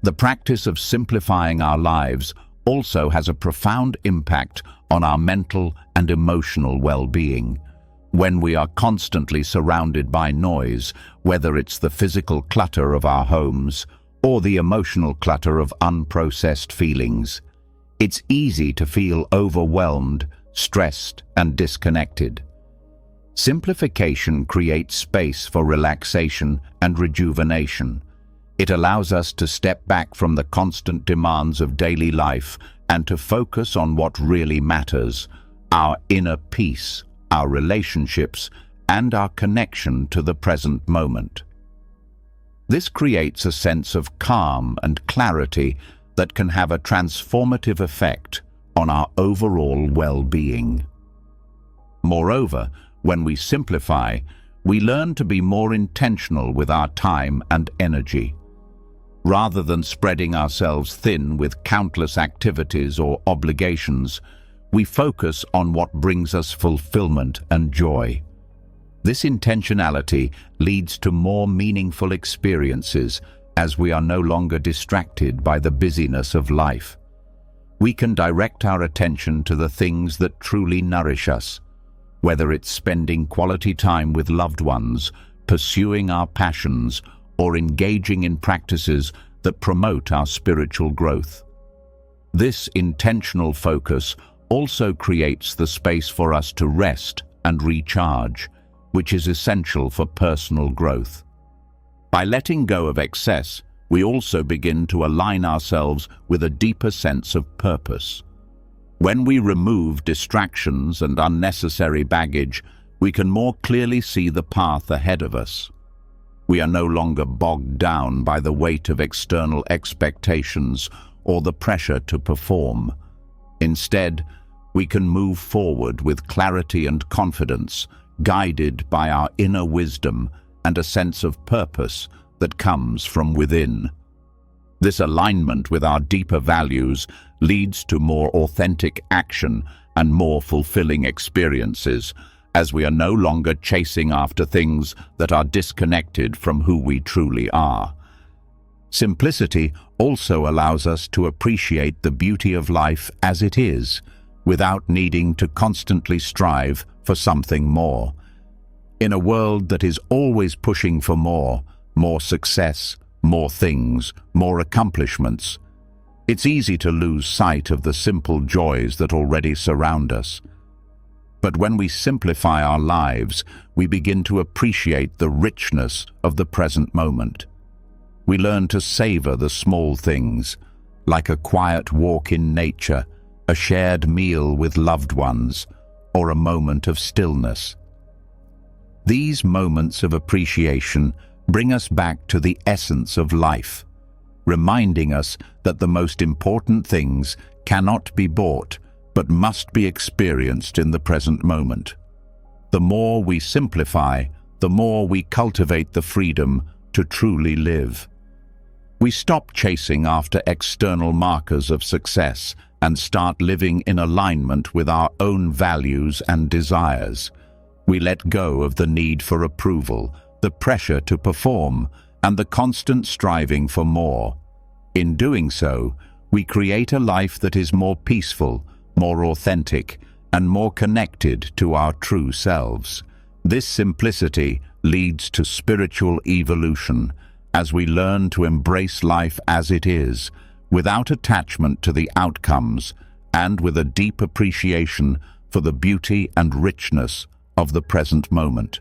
The practice of simplifying our lives also has a profound impact on our mental and emotional well-being. When we are constantly surrounded by noise, whether it's the physical clutter of our homes or the emotional clutter of unprocessed feelings, it's easy to feel overwhelmed, stressed, and disconnected. Simplification creates space for relaxation and rejuvenation. It allows us to step back from the constant demands of daily life and to focus on what really matters: our inner peace, our relationships, and our connection to the present moment. This creates a sense of calm and clarity that can have a transformative effect on our overall well-being. Moreover, when we simplify, we learn to be more intentional with our time and energy. Rather than spreading ourselves thin with countless activities or obligations, we focus on what brings us fulfillment and joy. This intentionality leads to more meaningful experiences as we are no longer distracted by the busyness of life. We can direct our attention to the things that truly nourish us, whether it's spending quality time with loved ones, pursuing our passions, or engaging in practices that promote our spiritual growth. This intentional focus also creates the space for us to rest and recharge, which is essential for personal growth. By letting go of excess, we also begin to align ourselves with a deeper sense of purpose. When we remove distractions and unnecessary baggage, we can more clearly see the path ahead of us. We are no longer bogged down by the weight of external expectations or the pressure to perform. Instead, we can move forward with clarity and confidence, guided by our inner wisdom and a sense of purpose that comes from within. This alignment with our deeper values leads to more authentic action and more fulfilling experiences, as we are no longer chasing after things that are disconnected from who we truly are. Simplicity also allows us to appreciate the beauty of life as it is, without needing to constantly strive for something more. In a world that is always pushing for more success, more things, more accomplishments, it's easy to lose sight of the simple joys that already surround us. But when we simplify our lives, we begin to appreciate the richness of the present moment. We learn to savor the small things, like a quiet walk in nature, a shared meal with loved ones, or a moment of stillness. These moments of appreciation bring us back to the essence of life, reminding us that the most important things cannot be bought, but must be experienced in the present moment. The more we simplify, the more we cultivate the freedom to truly live. We stop chasing after external markers of success and start living in alignment with our own values and desires. We let go of the need for approval, the pressure to perform, and the constant striving for more. In doing so, we create a life that is more peaceful, more authentic, and more connected to our true selves. This simplicity leads to spiritual evolution, as we learn to embrace life as it is, without attachment to the outcomes, and with a deep appreciation for the beauty and richness of the present moment.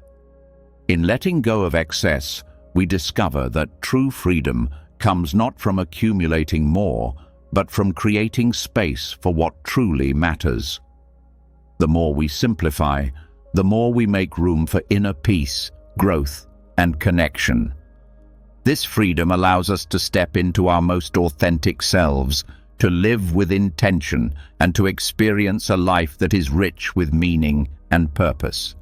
In letting go of excess, we discover that true freedom comes not from accumulating more, but from creating space for what truly matters. The more we simplify, the more we make room for inner peace, growth, and connection. This freedom allows us to step into our most authentic selves, to live with intention, and to experience a life that is rich with meaning and purpose.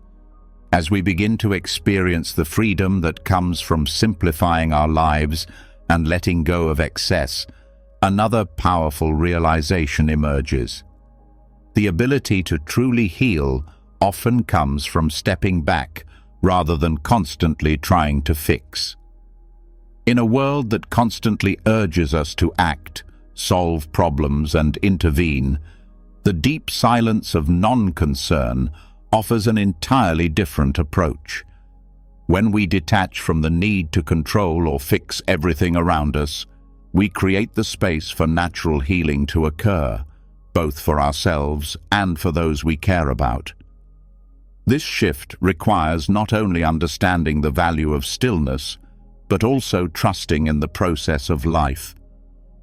As we begin to experience the freedom that comes from simplifying our lives and letting go of excess, another powerful realization emerges. The ability to truly heal often comes from stepping back rather than constantly trying to fix. In a world that constantly urges us to act, solve problems, and intervene, the deep silence of non-concern offers an entirely different approach. When we detach from the need to control or fix everything around us, we create the space for natural healing to occur, both for ourselves and for those we care about. This shift requires not only understanding the value of stillness, but also trusting in the process of life,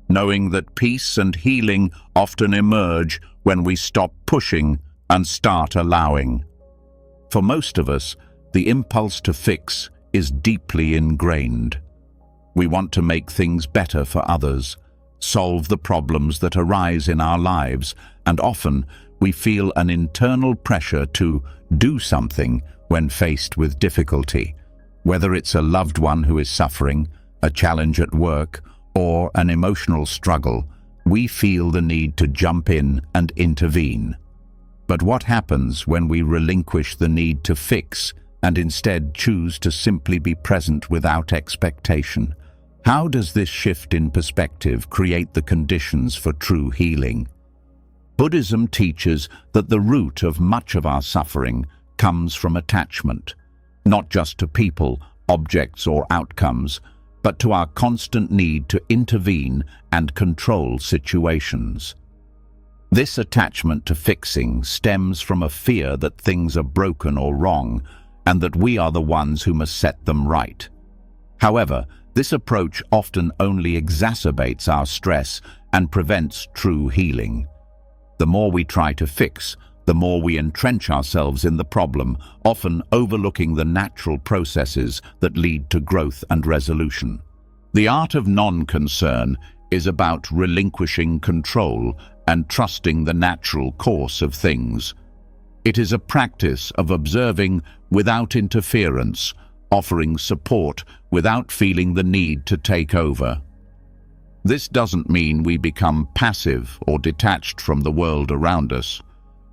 knowing that peace and healing often emerge when we stop pushing and start allowing. For most of us, the impulse to fix is deeply ingrained. We want to make things better for others, solve the problems that arise in our lives, and often we feel an internal pressure to do something when faced with difficulty. Whether it's a loved one who is suffering, a challenge at work, or an emotional struggle, we feel the need to jump in and intervene. But what happens when we relinquish the need to fix and instead choose to simply be present without expectation? How does this shift in perspective create the conditions for true healing? Buddhism teaches that the root of much of our suffering comes from attachment, not just to people, objects, or outcomes, but to our constant need to intervene and control situations. This attachment to fixing stems from a fear that things are broken or wrong, and that we are the ones who must set them right. However, this approach often only exacerbates our stress and prevents true healing. The more we try to fix, the more we entrench ourselves in the problem, often overlooking the natural processes that lead to growth and resolution. The art of non-concern is about relinquishing control and trusting the natural course of things. It is a practice of observing without interference, offering support without feeling the need to take over. This doesn't mean we become passive or detached from the world around us.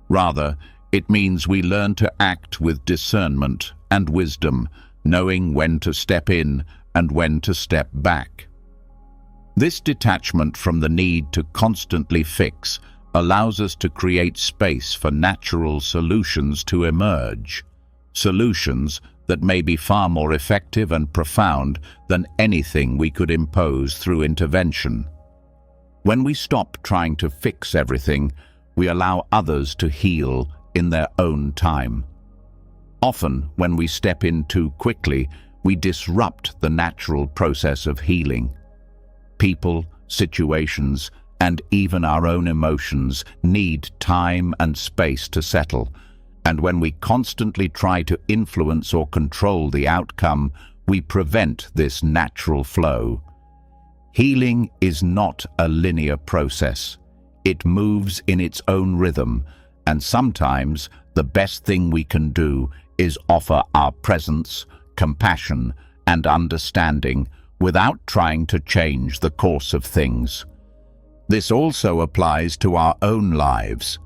Rather, it means we learn to act with discernment and wisdom, knowing when to step in and when to step back. This detachment from the need to constantly fix allows us to create space for natural solutions to emerge, solutions that may be far more effective and profound than anything we could impose through intervention. When we stop trying to fix everything, we allow others to heal in their own time. Often, when we step in too quickly, we disrupt the natural process of healing. People, situations, and even our own emotions need time and space to settle, and when we constantly try to influence or control the outcome, we prevent this natural flow. Healing is not a linear process. It moves in its own rhythm, and sometimes the best thing we can do is offer our presence, compassion, and understanding without trying to change the course of things. This also applies to our own lives.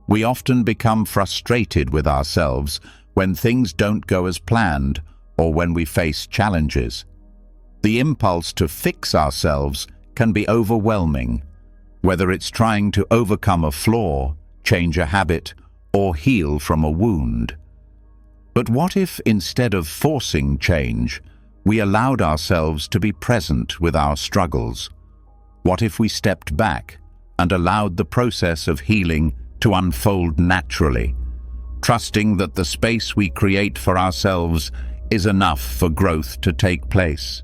We often become frustrated with ourselves when things don't go as planned or when we face challenges. The impulse to fix ourselves can be overwhelming, whether it's trying to overcome a flaw, change a habit, or heal from a wound. But what if, instead of forcing change, we allowed ourselves to be present with our struggles? What if we stepped back and allowed the process of healing to unfold naturally, trusting that the space we create for ourselves is enough for growth to take place?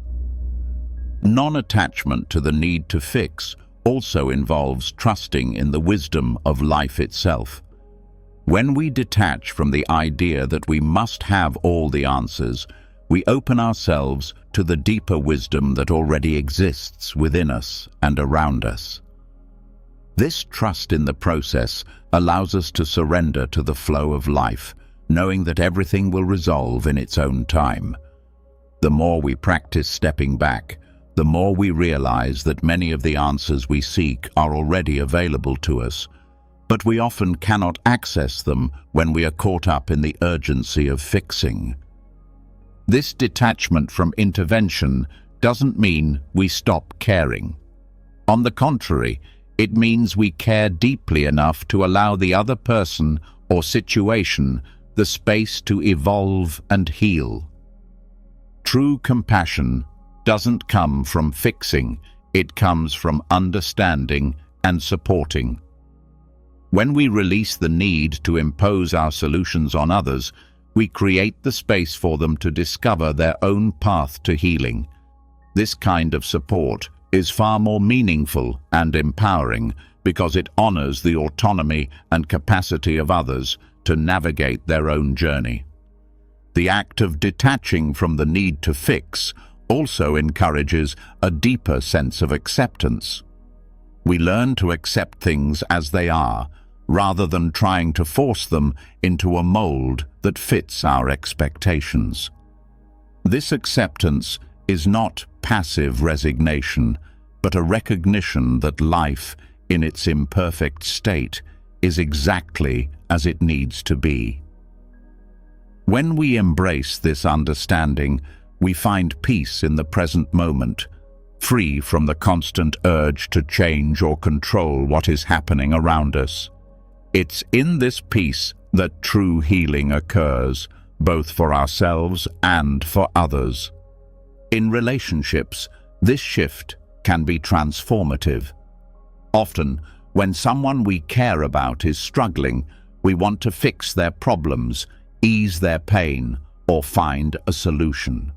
Non-attachment to the need to fix also involves trusting in the wisdom of life itself. When we detach from the idea that we must have all the answers, we open ourselves to the deeper wisdom that already exists within us and around us. This trust in the process allows us to surrender to the flow of life, knowing that everything will resolve in its own time. The more we practice stepping back, the more we realize that many of the answers we seek are already available to us, but we often cannot access them when we are caught up in the urgency of fixing. This detachment from intervention doesn't mean we stop caring. On the contrary, it means we care deeply enough to allow the other person or situation the space to evolve and heal. True compassion doesn't come from fixing, it comes from understanding and supporting. When we release the need to impose our solutions on others, we create the space for them to discover their own path to healing. This kind of support is far more meaningful and empowering because it honors the autonomy and capacity of others to navigate their own journey. The act of detaching from the need to fix also encourages a deeper sense of acceptance. We learn to accept things as they are, rather than trying to force them into a mold that fits our expectations. This acceptance is not passive resignation, but a recognition that life, in its imperfect state, is exactly as it needs to be. When we embrace this understanding, we find peace in the present moment, free from the constant urge to change or control what is happening around us. It's in this peace that true healing occurs, both for ourselves and for others. In relationships, this shift can be transformative. Often, when someone we care about is struggling, we want to fix their problems, ease their pain, or find a solution.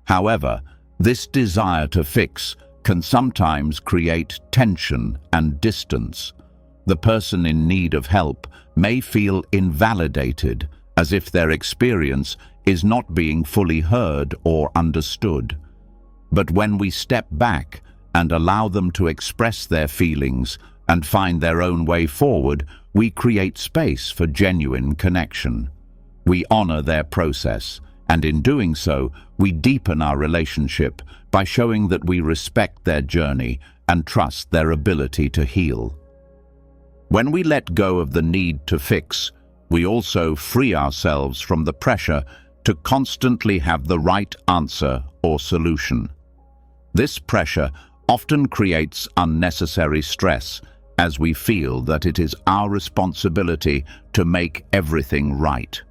However, this desire to fix can sometimes create tension and distance. The person in need of help may feel invalidated, as if their experience is not being fully heard or understood. But when we step back and allow them to express their feelings and find their own way forward, we create space for genuine connection. We honor their process, and in doing so, We deepen our relationship by showing that we respect their journey and trust their ability to heal. When we let go of the need to fix, we also free ourselves from the pressure to constantly have the right answer or solution. This pressure often creates unnecessary stress, as we feel that it is our responsibility to make everything right.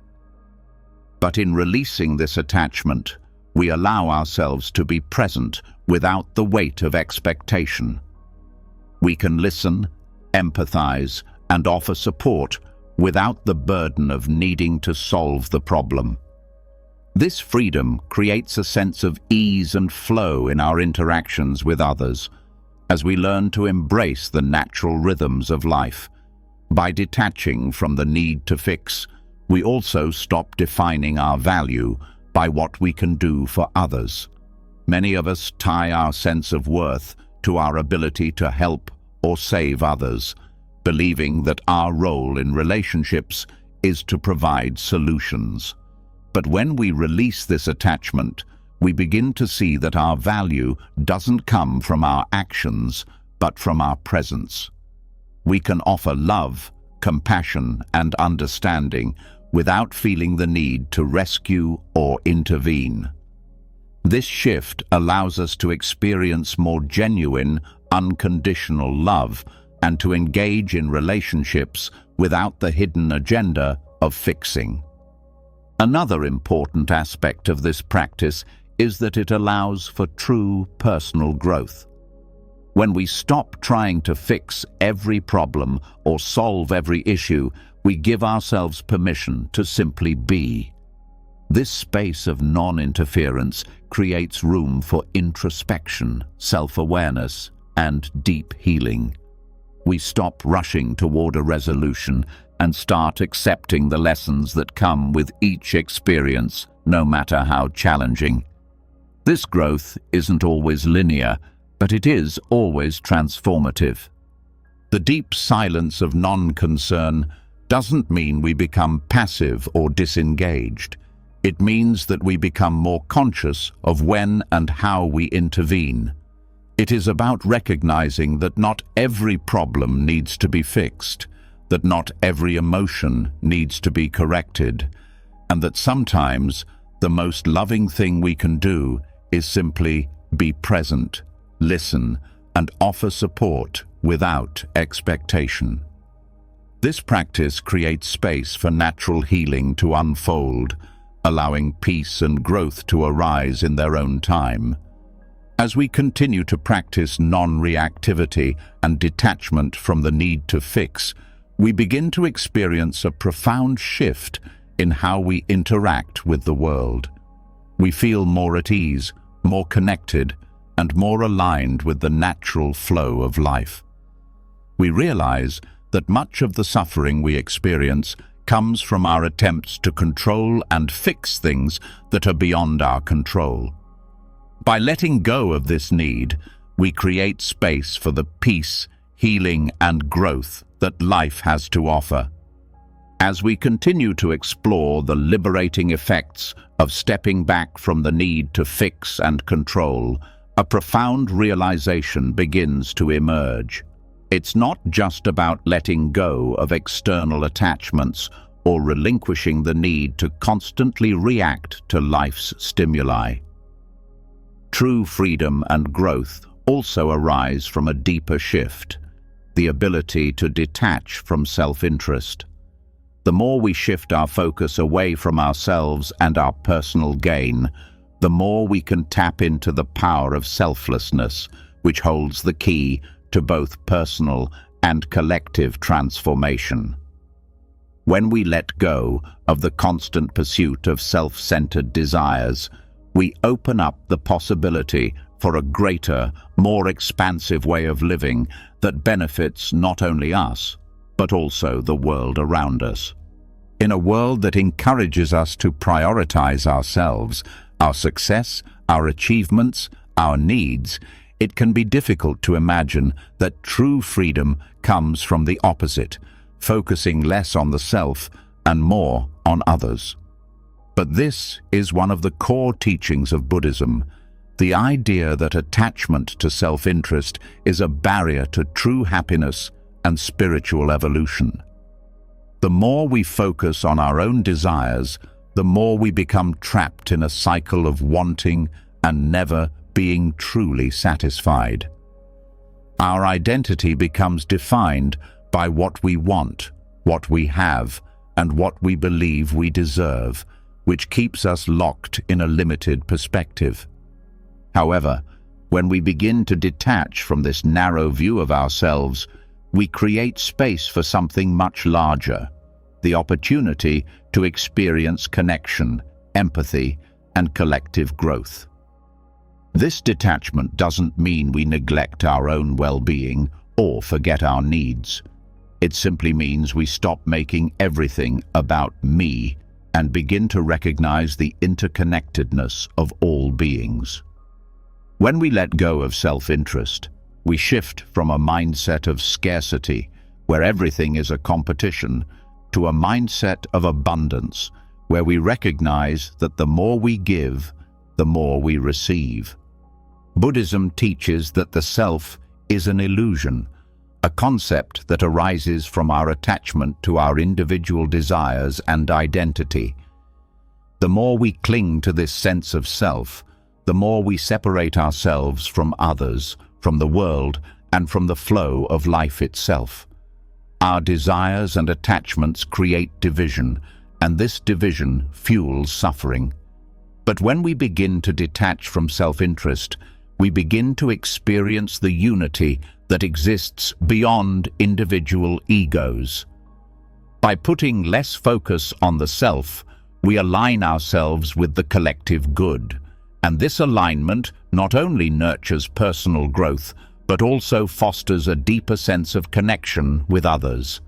But in releasing this attachment, we allow ourselves to be present without the weight of expectation. We can listen, empathize, and offer support without the burden of needing to solve the problem. This freedom creates a sense of ease and flow in our interactions with others, as we learn to embrace the natural rhythms of life. By detaching from the need to fix, we also stop defining our value by what we can do for others. Many of us tie our sense of worth to our ability to help or save others, believing that our role in relationships is to provide solutions. But when we release this attachment, we begin to see that our value doesn't come from our actions, but from our presence. We can offer love, compassion, and understanding without feeling the need to rescue or intervene. This shift allows us to experience more genuine, unconditional love and to engage in relationships without the hidden agenda of fixing. Another important aspect of this practice is that it allows for true personal growth. When we stop trying to fix every problem or solve every issue, we give ourselves permission to simply be. This space of non-interference creates room for introspection, self-awareness, and deep healing. We stop rushing toward a resolution and start accepting the lessons that come with each experience, no matter how challenging. This growth isn't always linear, but it is always transformative. The deep silence of non-concern doesn't mean we become passive or disengaged. It means that we become more conscious of when and how we intervene. It is about recognizing that not every problem needs to be fixed, that not every emotion needs to be corrected, and that sometimes the most loving thing we can do is simply be present, listen, and offer support without expectation. This practice creates space for natural healing to unfold, allowing peace and growth to arise in their own time. As we continue to practice non-reactivity and detachment from the need to fix, we begin to experience a profound shift in how we interact with the world. We feel more at ease, more connected, and more aligned with the natural flow of life. We realize that much of the suffering we experience comes from our attempts to control and fix things that are beyond our control. By letting go of this need, we create space for the peace, healing, and growth that life has to offer. As we continue to explore the liberating effects of stepping back from the need to fix and control, a profound realization begins to emerge. It's not just about letting go of external attachments or relinquishing the need to constantly react to life's stimuli. True freedom and growth also arise from a deeper shift, the ability to detach from self-interest. The more we shift our focus away from ourselves and our personal gain, the more we can tap into the power of selflessness, which holds the key to both personal and collective transformation. When we let go of the constant pursuit of self-centered desires, we open up the possibility for a greater, more expansive way of living that benefits not only us, but also the world around us. In a world that encourages us to prioritize ourselves, our success, our achievements, our needs, it can be difficult to imagine that true freedom comes from the opposite, focusing less on the self and more on others. But this is one of the core teachings of Buddhism, the idea that attachment to self-interest is a barrier to true happiness and spiritual evolution. The more we focus on our own desires, the more we become trapped in a cycle of wanting and never being truly satisfied. Our identity becomes defined by what we want, what we have, and what we believe we deserve, which keeps us locked in a limited perspective. However, when we begin to detach from this narrow view of ourselves, we create space for something much larger, the opportunity to experience connection, empathy, and collective growth. This detachment doesn't mean we neglect our own well-being or forget our needs. It simply means we stop making everything about me and begin to recognize the interconnectedness of all beings. When we let go of self-interest, we shift from a mindset of scarcity, where everything is a competition, to a mindset of abundance, where we recognize that the more we give, the more we receive. Buddhism teaches that the self is an illusion, a concept that arises from our attachment to our individual desires and identity. The more we cling to this sense of self, the more we separate ourselves from others, from the world, and from the flow of life itself. Our desires and attachments create division, and this division fuels suffering. But when we begin to detach from self-interest, we begin to experience the unity that exists beyond individual egos. By putting less focus on the self, we align ourselves with the collective good. And this alignment not only nurtures personal growth, but also fosters a deeper sense of connection with others.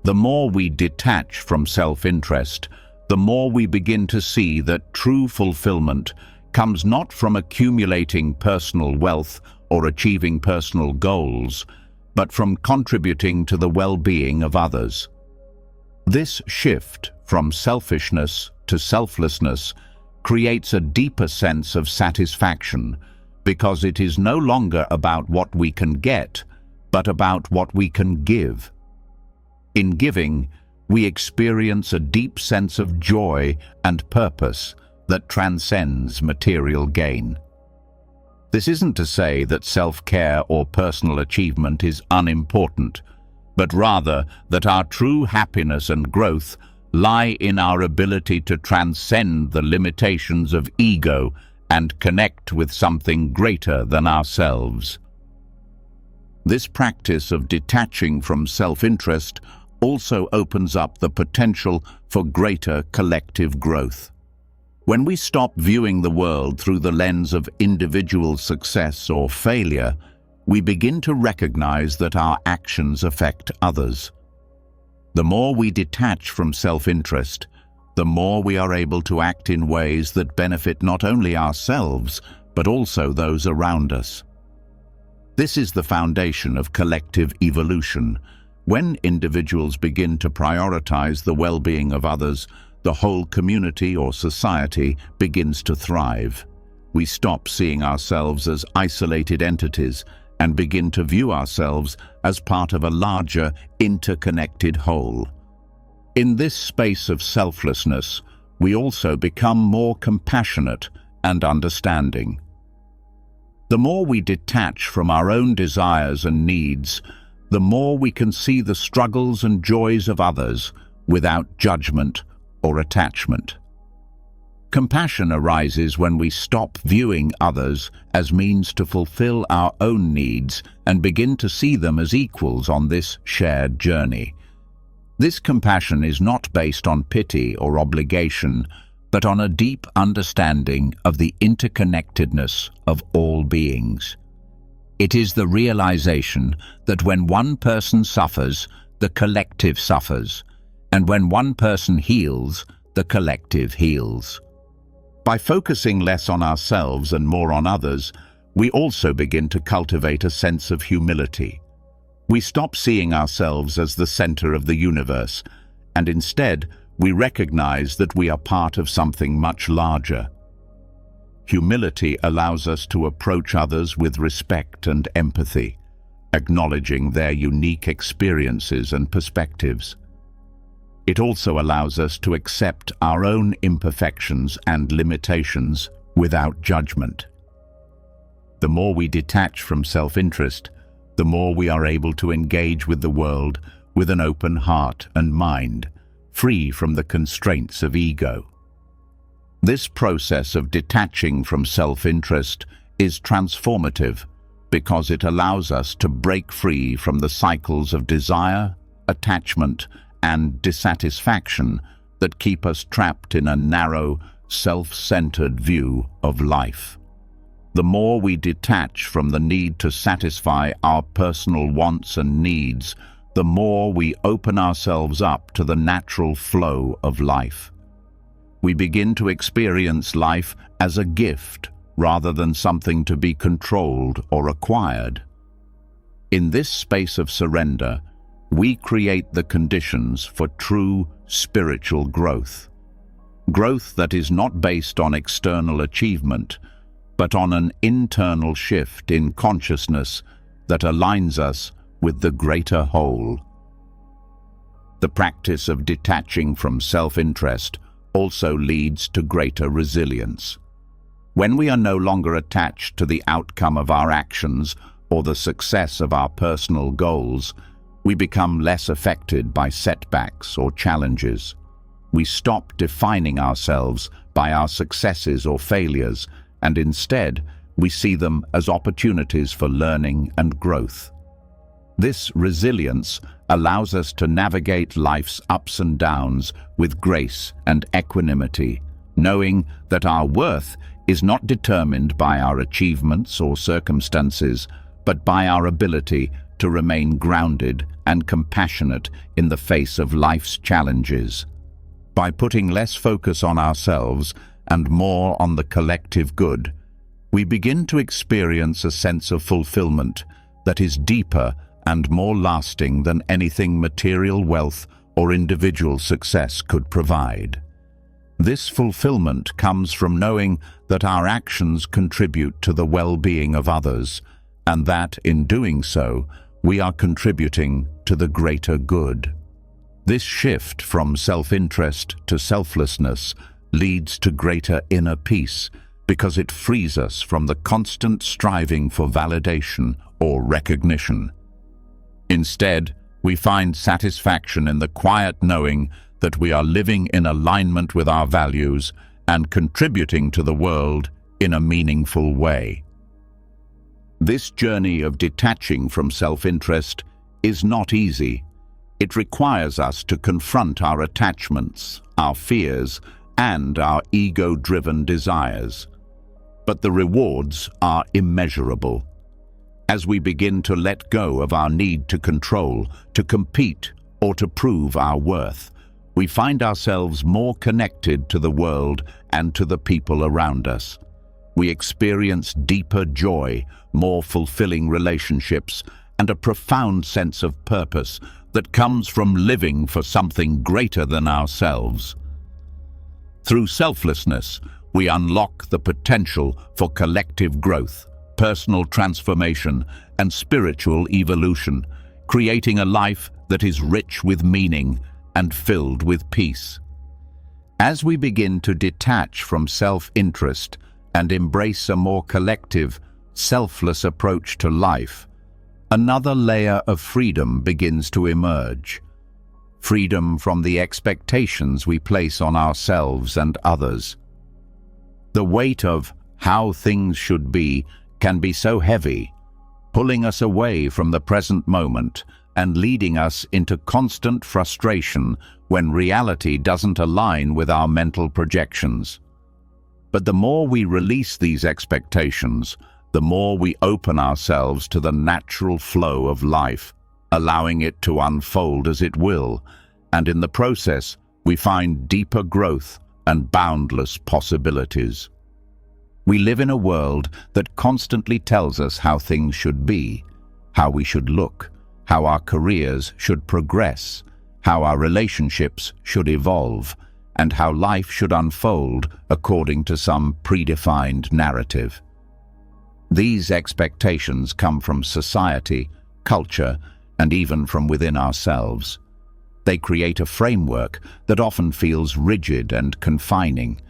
The more we detach from self-interest, the more we begin to see that true fulfillment comes not from accumulating personal wealth or achieving personal goals, but from contributing to the well-being of others. This shift from selfishness to selflessness creates a deeper sense of satisfaction, because it is no longer about what we can get, but about what we can give. In giving, we experience a deep sense of joy and purpose that transcends material gain. This isn't to say that self-care or personal achievement is unimportant, but rather that our true happiness and growth lie in our ability to transcend the limitations of ego and connect with something greater than ourselves. This practice of detaching from self-interest also opens up the potential for greater collective growth. When we stop viewing the world through the lens of individual success or failure, we begin to recognize that our actions affect others. The more we detach from self-interest, the more we are able to act in ways that benefit not only ourselves, but also those around us. This is the foundation of collective evolution. When individuals begin to prioritize the well-being of others, the whole community or society begins to thrive. We stop seeing ourselves as isolated entities and begin to view ourselves as part of a larger, interconnected whole. In this space of selflessness, we also become more compassionate and understanding. The more we detach from our own desires and needs, the more we can see the struggles and joys of others without judgment or attachment. Compassion arises when we stop viewing others as means to fulfill our own needs and begin to see them as equals on this shared journey. This compassion is not based on pity or obligation, but on a deep understanding of the interconnectedness of all beings. It is the realization that when one person suffers, the collective suffers, and when one person heals, the collective heals. By focusing less on ourselves and more on others, we also begin to cultivate a sense of humility. We stop seeing ourselves as the center of the universe, and instead we recognize that we are part of something much larger. Humility allows us to approach others with respect and empathy, acknowledging their unique experiences and perspectives. It also allows us to accept our own imperfections and limitations without judgment. The more we detach from self-interest, the more we are able to engage with the world with an open heart and mind, free from the constraints of ego. This process of detaching from self-interest is transformative because it allows us to break free from the cycles of desire, attachment, and dissatisfaction that keep us trapped in a narrow, self-centered view of life. The more we detach from the need to satisfy our personal wants and needs, the more we open ourselves up to the natural flow of life. We begin to experience life as a gift rather than something to be controlled or acquired. In this space of surrender, we create the conditions for true spiritual growth. Growth that is not based on external achievement, but on an internal shift in consciousness that aligns us with the greater whole. The practice of detaching from self-interest also leads to greater resilience. When we are no longer attached to the outcome of our actions or the success of our personal goals, we become less affected by setbacks or challenges. We stop defining ourselves by our successes or failures, and instead, we see them as opportunities for learning and growth. This resilience allows us to navigate life's ups and downs with grace and equanimity, knowing that our worth is not determined by our achievements or circumstances, but by our ability to remain grounded and compassionate in the face of life's challenges. By putting less focus on ourselves and more on the collective good, we begin to experience a sense of fulfillment that is deeper and more lasting than anything material wealth or individual success could provide. This fulfillment comes from knowing that our actions contribute to the well-being of others, and that, in doing so, we are contributing to the greater good. This shift from self-interest to selflessness leads to greater inner peace because it frees us from the constant striving for validation or recognition. Instead, we find satisfaction in the quiet knowing that we are living in alignment with our values and contributing to the world in a meaningful way. This journey of detaching from self-interest is not easy. It requires us to confront our attachments, our fears, and our ego-driven desires. But the rewards are immeasurable. As we begin to let go of our need to control, to compete, or to prove our worth, we find ourselves more connected to the world and to the people around us. We experience deeper joy, more fulfilling relationships, and a profound sense of purpose that comes from living for something greater than ourselves. Through selflessness, we unlock the potential for collective growth, personal transformation, and spiritual evolution, creating a life that is rich with meaning and filled with peace. As we begin to detach from self-interest and embrace a more collective, selfless approach to life, another layer of freedom begins to emerge. Freedom from the expectations we place on ourselves and others. The weight of how things should be can be so heavy, pulling us away from the present moment and leading us into constant frustration when reality doesn't align with our mental projections. But the more we release these expectations, the more we open ourselves to the natural flow of life, allowing it to unfold as it will, and in the process, we find deeper growth and boundless possibilities. We live in a world that constantly tells us how things should be, how we should look, how our careers should progress, how our relationships should evolve, and how life should unfold according to some predefined narrative. These expectations come from society, culture, and even from within ourselves. They create a framework that often feels rigid and confining,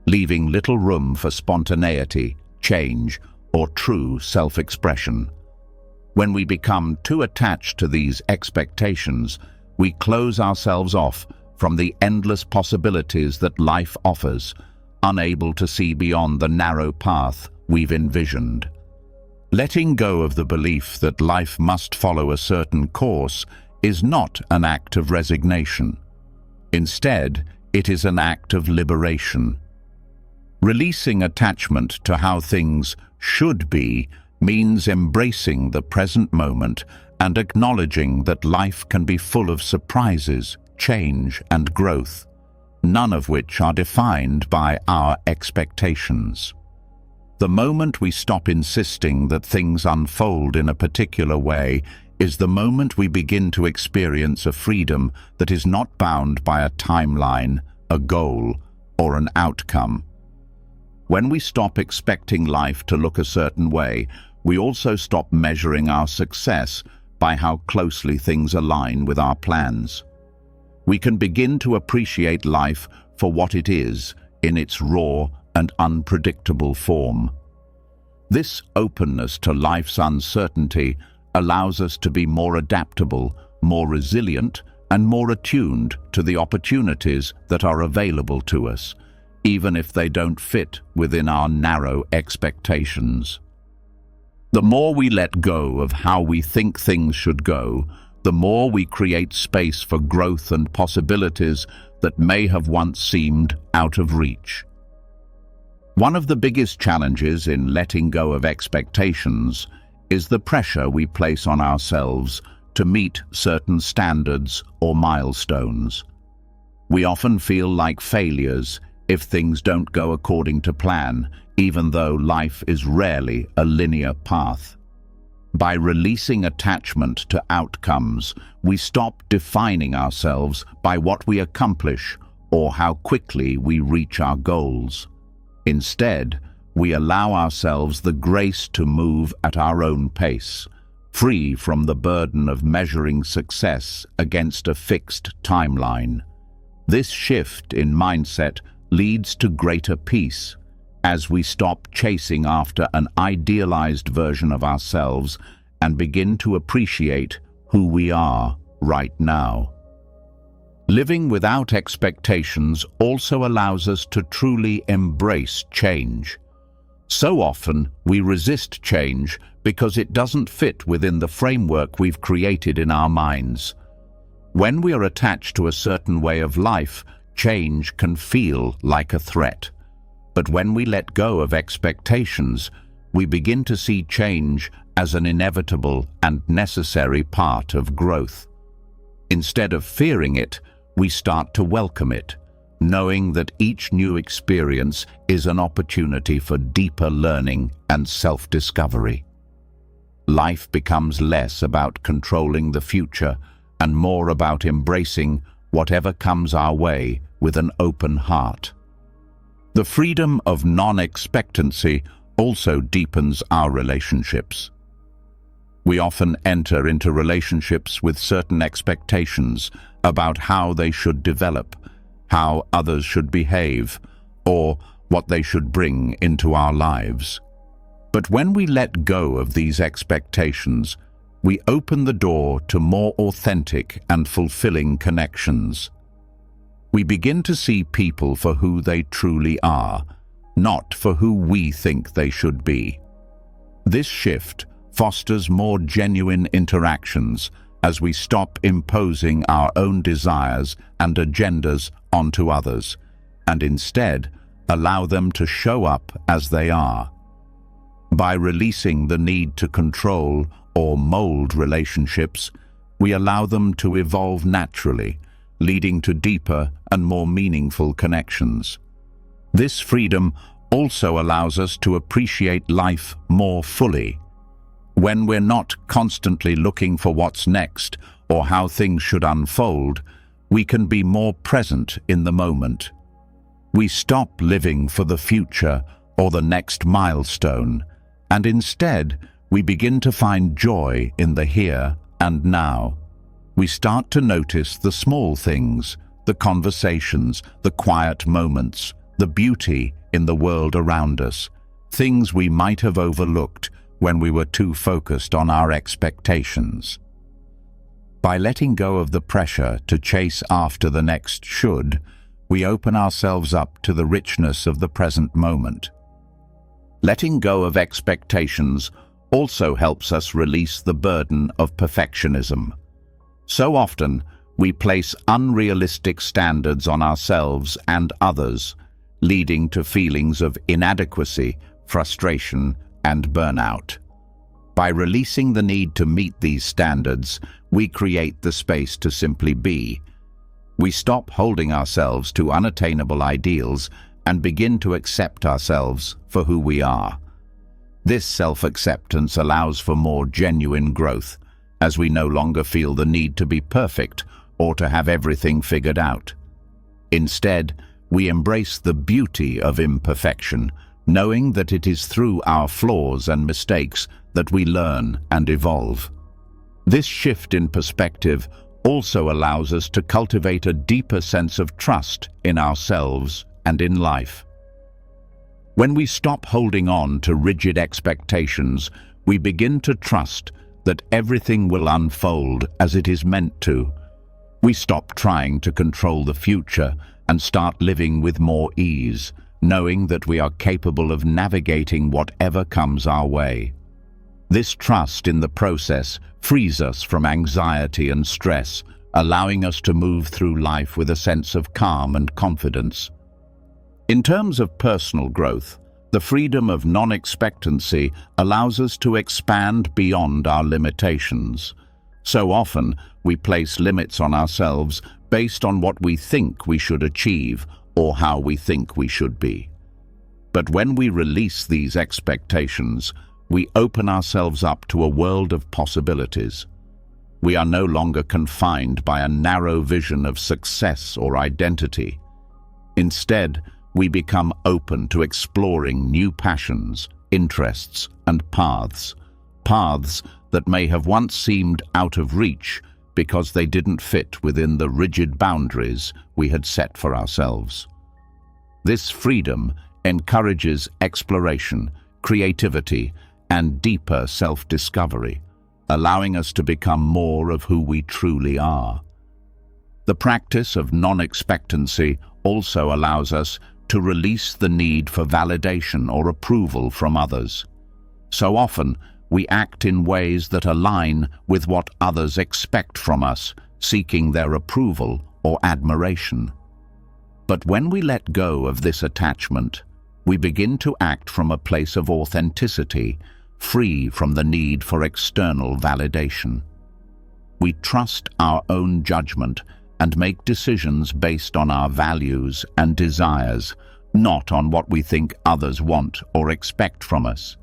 leaving little room for spontaneity, change, or true self-expression. When we become too attached to these expectations, we close ourselves off from the endless possibilities that life offers, unable to see beyond the narrow path we've envisioned. Letting go of the belief that life must follow a certain course is not an act of resignation. Instead, it is an act of liberation. Releasing attachment to how things should be means embracing the present moment and acknowledging that life can be full of surprises, change, and growth, none of which are defined by our expectations. The moment we stop insisting that things unfold in a particular way is the moment we begin to experience a freedom that is not bound by a timeline, a goal, or an outcome. When we stop expecting life to look a certain way, we also stop measuring our success by how closely things align with our plans. We can begin to appreciate life for what it is in its raw and unpredictable form. This openness to life's uncertainty allows us to be more adaptable, more resilient, and more attuned to the opportunities that are available to us, even if they don't fit within our narrow expectations. The more we let go of how we think things should go, the more we create space for growth and possibilities that may have once seemed out of reach. One of the biggest challenges in letting go of expectations is the pressure we place on ourselves to meet certain standards or milestones. We often feel like failures if things don't go according to plan, even though life is rarely a linear path. By releasing attachment to outcomes, we stop defining ourselves by what we accomplish or how quickly we reach our goals. Instead, we allow ourselves the grace to move at our own pace, free from the burden of measuring success against a fixed timeline. This shift in mindset leads to greater peace, as we stop chasing after an idealized version of ourselves and begin to appreciate who we are right now. Living without expectations also allows us to truly embrace change. So often, we resist change because it doesn't fit within the framework we've created in our minds. When we are attached to a certain way of life, change can feel like a threat. But when we let go of expectations, we begin to see change as an inevitable and necessary part of growth. Instead of fearing it, we start to welcome it, knowing that each new experience is an opportunity for deeper learning and self-discovery. Life becomes less about controlling the future and more about embracing whatever comes our way with an open heart. The freedom of non-expectancy also deepens our relationships. We often enter into relationships with certain expectations about how they should develop, how others should behave, or what they should bring into our lives. But when we let go of these expectations, we open the door to more authentic and fulfilling connections. We begin to see people for who they truly are, not for who we think they should be. This shift fosters more genuine interactions as we stop imposing our own desires and agendas onto others, and instead allow them to show up as they are. By releasing the need to control or mold relationships, we allow them to evolve naturally, leading to deeper and more meaningful connections. This freedom also allows us to appreciate life more fully. When we're not constantly looking for what's next or how things should unfold, we can be more present in the moment. We stop living for the future or the next milestone, and instead we begin to find joy in the here and now. We start to notice the small things, the conversations, the quiet moments, the beauty in the world around us, things we might have overlooked when we were too focused on our expectations. By letting go of the pressure to chase after the next should, we open ourselves up to the richness of the present moment. Letting go of expectations also helps us release the burden of perfectionism. So often, we place unrealistic standards on ourselves and others, leading to feelings of inadequacy, frustration, and burnout. By releasing the need to meet these standards, we create the space to simply be. We stop holding ourselves to unattainable ideals and begin to accept ourselves for who we are. This self-acceptance allows for more genuine growth, as we no longer feel the need to be perfect or to have everything figured out. Instead, we embrace the beauty of imperfection, knowing that it is through our flaws and mistakes that we learn and evolve. This shift in perspective also allows us to cultivate a deeper sense of trust in ourselves and in life. When we stop holding on to rigid expectations, we begin to trust that everything will unfold as it is meant to. We stop trying to control the future and start living with more ease, knowing that we are capable of navigating whatever comes our way. This trust in the process frees us from anxiety and stress, allowing us to move through life with a sense of calm and confidence. In terms of personal growth, the freedom of non-expectancy allows us to expand beyond our limitations. So often, we place limits on ourselves based on what we think we should achieve or how we think we should be. But when we release these expectations, we open ourselves up to a world of possibilities. We are no longer confined by a narrow vision of success or identity. Instead, we become open to exploring new passions, interests, and paths that may have once seemed out of reach because they didn't fit within the rigid boundaries we had set for ourselves. This freedom encourages exploration, creativity, and deeper self-discovery, allowing us to become more of who we truly are. The practice of non-expectancy also allows us to release the need for validation or approval from others. So often, we act in ways that align with what others expect from us, seeking their approval or admiration. But when we let go of this attachment, we begin to act from a place of authenticity, free from the need for external validation. We trust our own judgment and make decisions based on our values and desires, not on what we think others want or expect from us.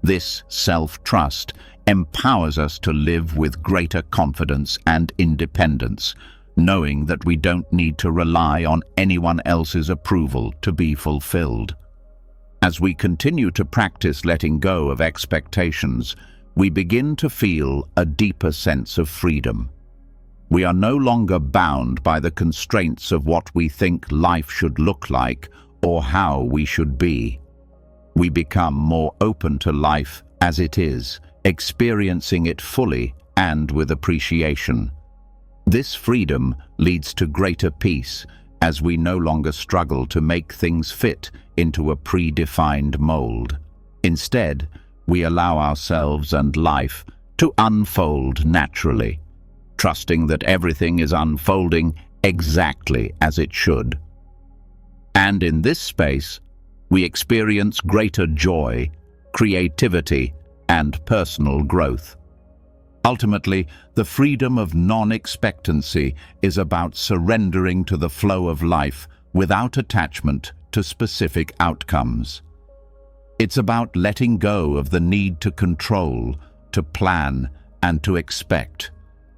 This self-trust empowers us to live with greater confidence and independence, knowing that we don't need to rely on anyone else's approval to be fulfilled. As we continue to practice letting go of expectations, we begin to feel a deeper sense of freedom. We are no longer bound by the constraints of what we think life should look like or how we should be. We become more open to life as it is, experiencing it fully and with appreciation. This freedom leads to greater peace, as we no longer struggle to make things fit into a predefined mold. Instead, we allow ourselves and life to unfold naturally, trusting that everything is unfolding exactly as it should. And in this space, we experience greater joy, creativity, and personal growth. Ultimately, the freedom of non-expectancy is about surrendering to the flow of life without attachment to specific outcomes. It's about letting go of the need to control, to plan, and to expect,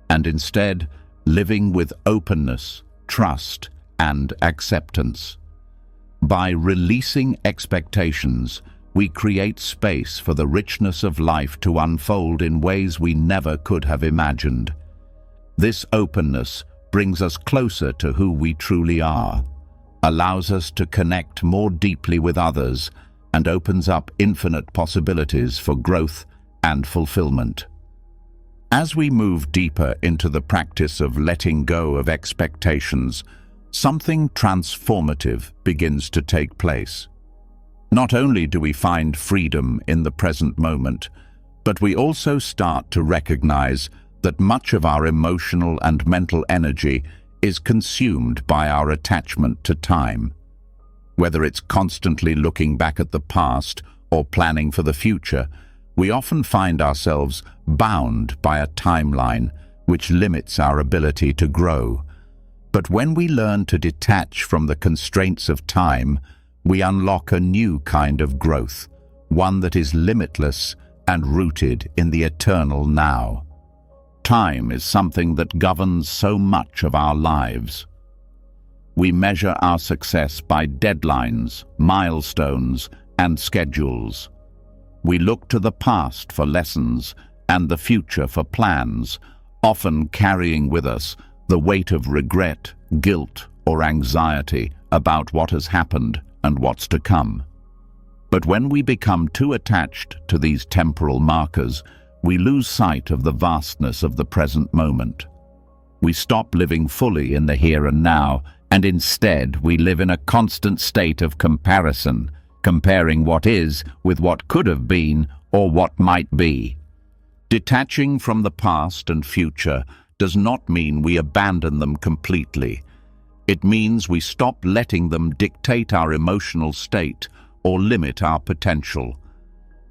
and instead living with openness, trust, and acceptance. By releasing expectations, we create space for the richness of life to unfold in ways we never could have imagined. This openness brings us closer to who we truly are, allows us to connect more deeply with others, and opens up infinite possibilities for growth and fulfillment. As we move deeper into the practice of letting go of expectations, something transformative begins to take place. Not only do we find freedom in the present moment, but we also start to recognize that much of our emotional and mental energy is consumed by our attachment to time. Whether it's constantly looking back at the past or planning for the future, we often find ourselves bound by a timeline which limits our ability to grow. But when we learn to detach from the constraints of time, we unlock a new kind of growth, one that is limitless and rooted in the eternal now. Time is something that governs so much of our lives. We measure our success by deadlines, milestones, and schedules. We look to the past for lessons and the future for plans, often carrying with us the weight of regret, guilt, or anxiety about what has happened and what's to come. But when we become too attached to these temporal markers, we lose sight of the vastness of the present moment. We stop living fully in the here and now, and instead we live in a constant state of comparison, comparing what is with what could have been or what might be. Detaching from the past and future does not mean we abandon them completely. It means we stop letting them dictate our emotional state or limit our potential.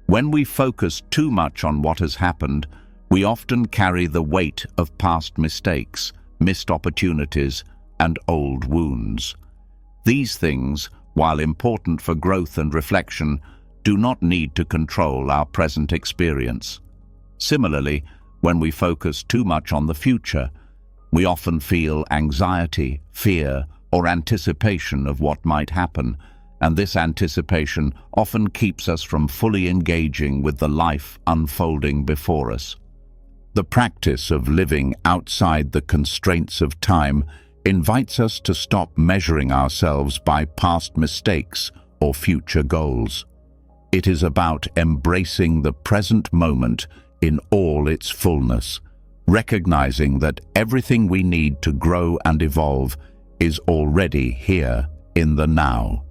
When we focus too much on what has happened, we often carry the weight of past mistakes, missed opportunities, and old wounds. These things, while important for growth and reflection, do not need to control our present experience. Similarly, when we focus too much on the future, we often feel anxiety, fear, or anticipation of what might happen, and this anticipation often keeps us from fully engaging with the life unfolding before us. The practice of living outside the constraints of time invites us to stop measuring ourselves by past mistakes or future goals. It is about embracing the present moment in all its fullness, recognizing that everything we need to grow and evolve is already here in the now.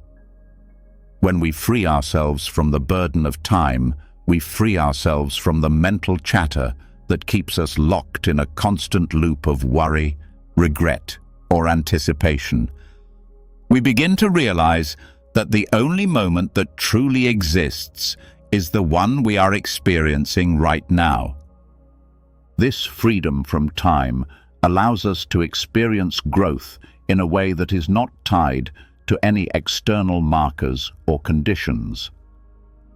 When we free ourselves from the burden of time, we free ourselves from the mental chatter that keeps us locked in a constant loop of worry, regret, or anticipation. We begin to realize that the only moment that truly exists is the one we are experiencing right now. This freedom from time allows us to experience growth in a way that is not tied to any external markers or conditions.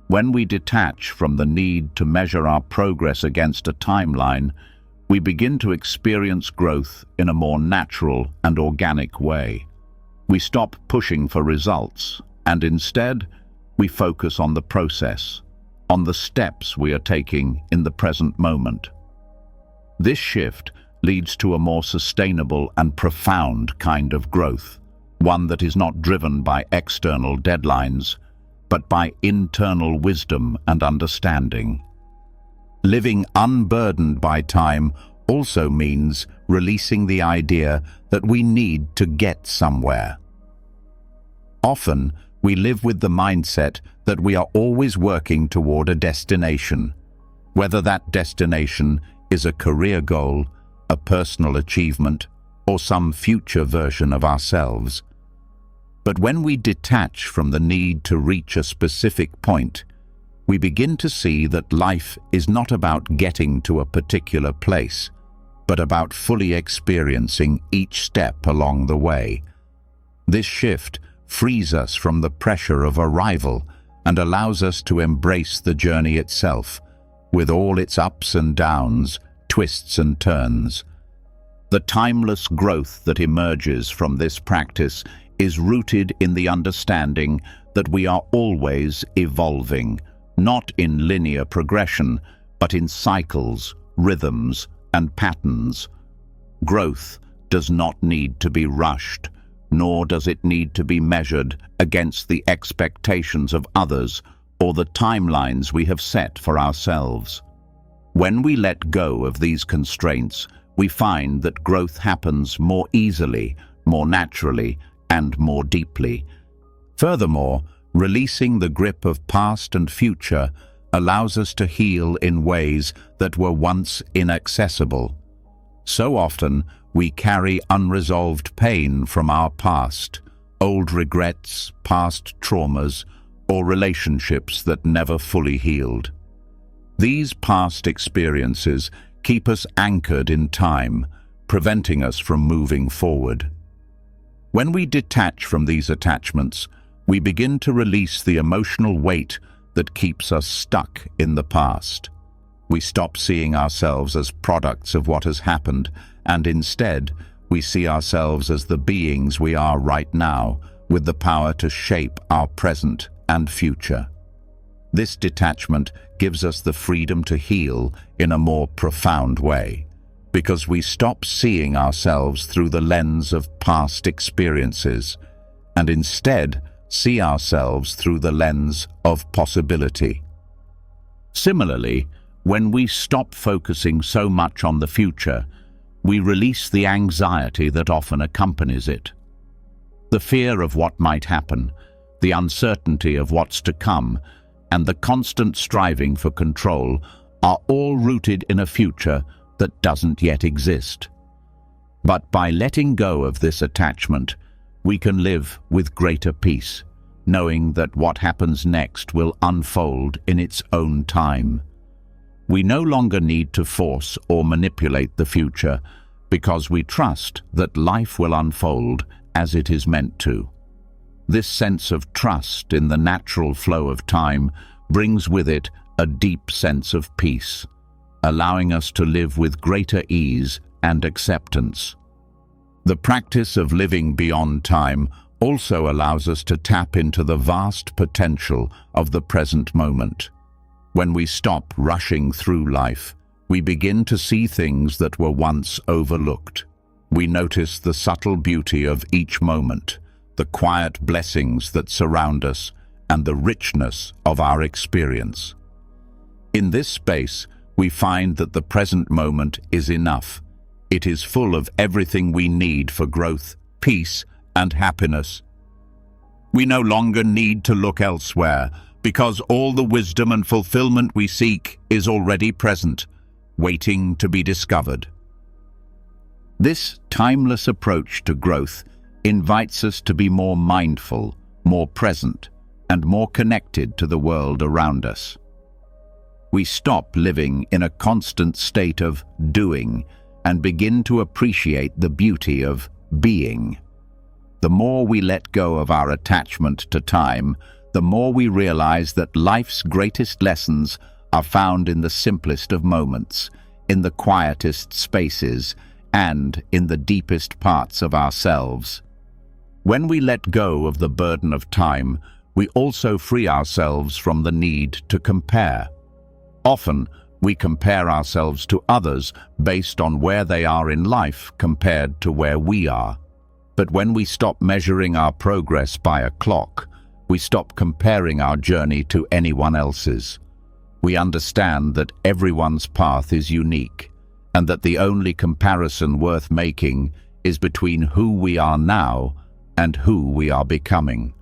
When we detach from the need to measure our progress against a timeline, we begin to experience growth in a more natural and organic way. We stop pushing for results, and instead, we focus on the process, on the steps we are taking in the present moment. This shift leads to a more sustainable and profound kind of growth, one that is not driven by external deadlines, but by internal wisdom and understanding. Living unburdened by time also means releasing the idea that we need to get somewhere. Often, we live with the mindset that we are always working toward a destination, whether that destination is a career goal, a personal achievement, or some future version of ourselves. But when we detach from the need to reach a specific point, we begin to see that life is not about getting to a particular place, but about fully experiencing each step along the way. This shift frees us from the pressure of arrival and allows us to embrace the journey itself, with all its ups and downs, twists and turns. The timeless growth that emerges from this practice is rooted in the understanding that we are always evolving, not in linear progression, but in cycles, rhythms, and patterns. Growth does not need to be rushed, nor does it need to be measured against the expectations of others or the timelines we have set for ourselves. When we let go of these constraints, we find that growth happens more easily, more naturally, and more deeply. Furthermore, releasing the grip of past and future allows us to heal in ways that were once inaccessible. So often, we carry unresolved pain from our past, old regrets, past traumas, or relationships that never fully healed. These past experiences keep us anchored in time, preventing us from moving forward. When we detach from these attachments, we begin to release the emotional weight that keeps us stuck in the past. We stop seeing ourselves as products of what has happened, and instead, we see ourselves as the beings we are right now, with the power to shape our present and future. This detachment gives us the freedom to heal in a more profound way, because we stop seeing ourselves through the lens of past experiences, and instead see ourselves through the lens of possibility. Similarly, when we stop focusing so much on the future, we release the anxiety that often accompanies it. The fear of what might happen, the uncertainty of what's to come, and the constant striving for control are all rooted in a future that doesn't yet exist. But by letting go of this attachment, we can live with greater peace, knowing that what happens next will unfold in its own time. We no longer need to force or manipulate the future because we trust that life will unfold as it is meant to. This sense of trust in the natural flow of time brings with it a deep sense of peace, allowing us to live with greater ease and acceptance. The practice of living beyond time also allows us to tap into the vast potential of the present moment. When we stop rushing through life, we begin to see things that were once overlooked. We notice the subtle beauty of each moment, the quiet blessings that surround us, and the richness of our experience. In this space, we find that the present moment is enough. It is full of everything we need for growth, peace, and happiness. We no longer need to look elsewhere, because all the wisdom and fulfillment we seek is already present, waiting to be discovered. This timeless approach to growth invites us to be more mindful, more present, and more connected to the world around us. We stop living in a constant state of doing and begin to appreciate the beauty of being. The more we let go of our attachment to time, the more we realize that life's greatest lessons are found in the simplest of moments, in the quietest spaces, and in the deepest parts of ourselves. When we let go of the burden of time, we also free ourselves from the need to compare. Often, we compare ourselves to others based on where they are in life compared to where we are. But when we stop measuring our progress by a clock, we stop comparing our journey to anyone else's. We understand that everyone's path is unique, and that the only comparison worth making is between who we are now and who we are becoming.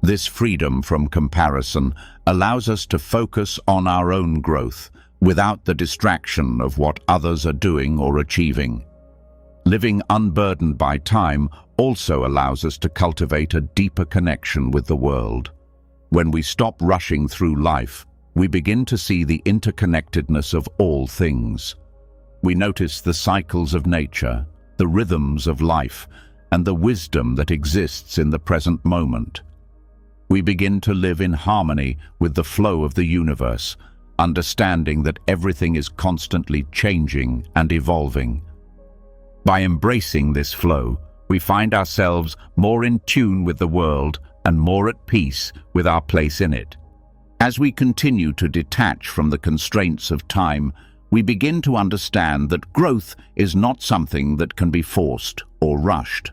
This freedom from comparison allows us to focus on our own growth without the distraction of what others are doing or achieving. Living unburdened by time also allows us to cultivate a deeper connection with the world. When we stop rushing through life, we begin to see the interconnectedness of all things. We notice the cycles of nature, the rhythms of life, and the wisdom that exists in the present moment. We begin to live in harmony with the flow of the universe, understanding that everything is constantly changing and evolving. By embracing this flow, we find ourselves more in tune with the world and more at peace with our place in it. As we continue to detach from the constraints of time, we begin to understand that growth is not something that can be forced or rushed.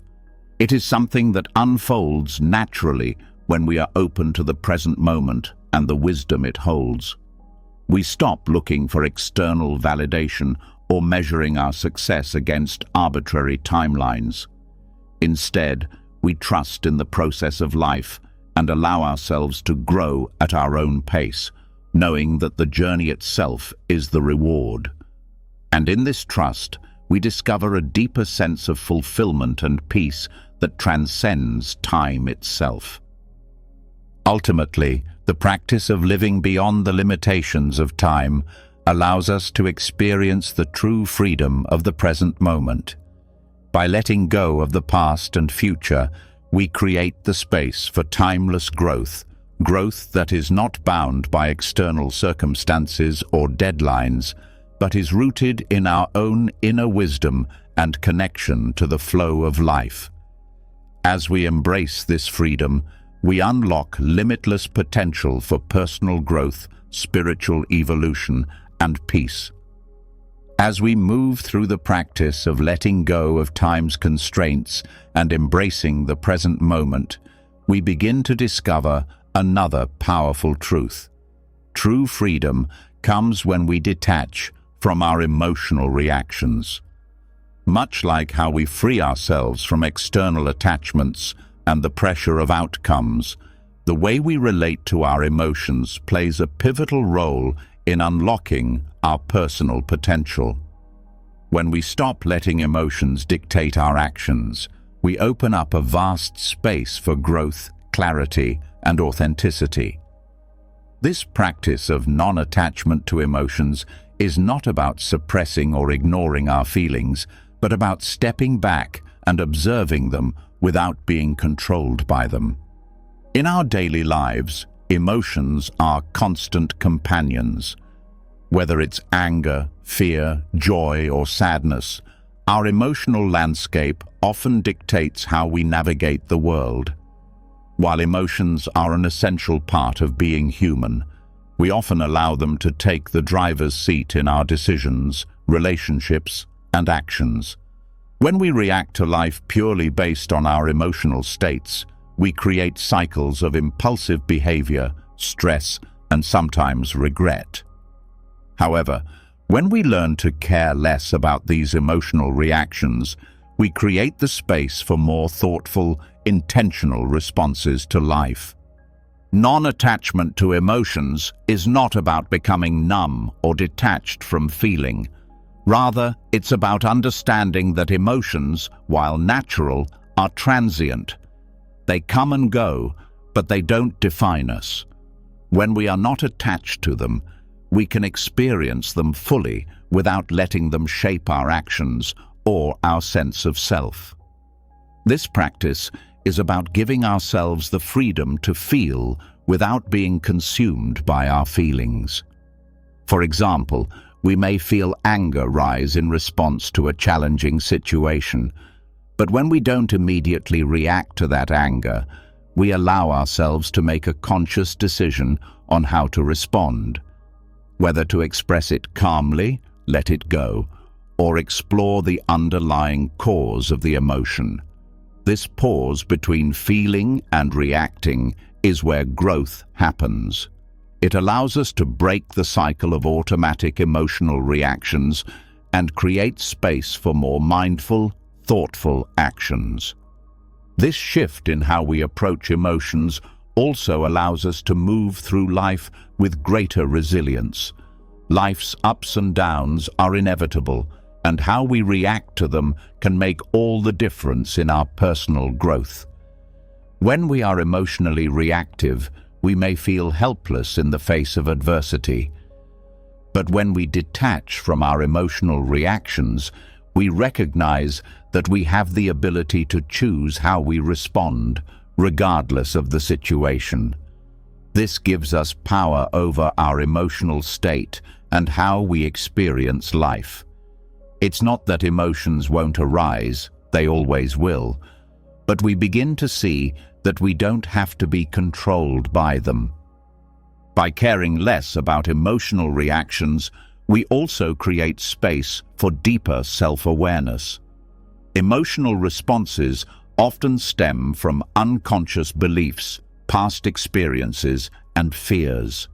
It is something that unfolds naturally when we are open to the present moment and the wisdom it holds. We stop looking for external validation or measuring our success against arbitrary timelines. Instead, we trust in the process of life and allow ourselves to grow at our own pace, knowing that the journey itself is the reward. And in this trust, we discover a deeper sense of fulfillment and peace that transcends time itself. Ultimately, the practice of living beyond the limitations of time allows us to experience the true freedom of the present moment. By letting go of the past and future, we create the space for timeless growth that is not bound by external circumstances or deadlines, but is rooted in our own inner wisdom and connection to the flow of life. As we embrace this freedom, we unlock limitless potential for personal growth, spiritual evolution, and peace. As we move through the practice of letting go of time's constraints and embracing the present moment, we begin to discover another powerful truth. True freedom comes when we detach from our emotional reactions. Much like how we free ourselves from external attachments and the pressure of outcomes, the way we relate to our emotions plays a pivotal role in unlocking our personal potential. When we stop letting emotions dictate our actions, we open up a vast space for growth, clarity, and authenticity. This practice of non-attachment to emotions is not about suppressing or ignoring our feelings, but about stepping back and observing them without being controlled by them. In our daily lives, emotions are constant companions. Whether it's anger, fear, joy, or sadness, our emotional landscape often dictates how we navigate the world. While emotions are an essential part of being human, we often allow them to take the driver's seat in our decisions, relationships, and actions. When we react to life purely based on our emotional states, we create cycles of impulsive behavior, stress, and sometimes regret. However, when we learn to care less about these emotional reactions, we create the space for more thoughtful, intentional responses to life. Non-attachment to emotions is not about becoming numb or detached from feeling. Rather, it's about understanding that emotions, while natural, are transient. They come and go, but they don't define us. When we are not attached to them, we can experience them fully without letting them shape our actions or our sense of self. This practice is about giving ourselves the freedom to feel without being consumed by our feelings. For example, we may feel anger rise in response to a challenging situation, but when we don't immediately react to that anger, we allow ourselves to make a conscious decision on how to respond. Whether to express it calmly, let it go, or explore the underlying cause of the emotion. This pause between feeling and reacting is where growth happens. It allows us to break the cycle of automatic emotional reactions and create space for more mindful, thoughtful actions. This shift in how we approach emotions also allows us to move through life with greater resilience. Life's ups and downs are inevitable, and how we react to them can make all the difference in our personal growth. When we are emotionally reactive, we may feel helpless in the face of adversity. But when we detach from our emotional reactions, we recognize that we have the ability to choose how we respond, regardless of the situation. This gives us power over our emotional state and how we experience life. It's not that emotions won't arise, they always will, but we begin to see that we don't have to be controlled by them. By caring less about emotional reactions, we also create space for deeper self-awareness. Emotional responses often stem from unconscious beliefs, past experiences, and fears.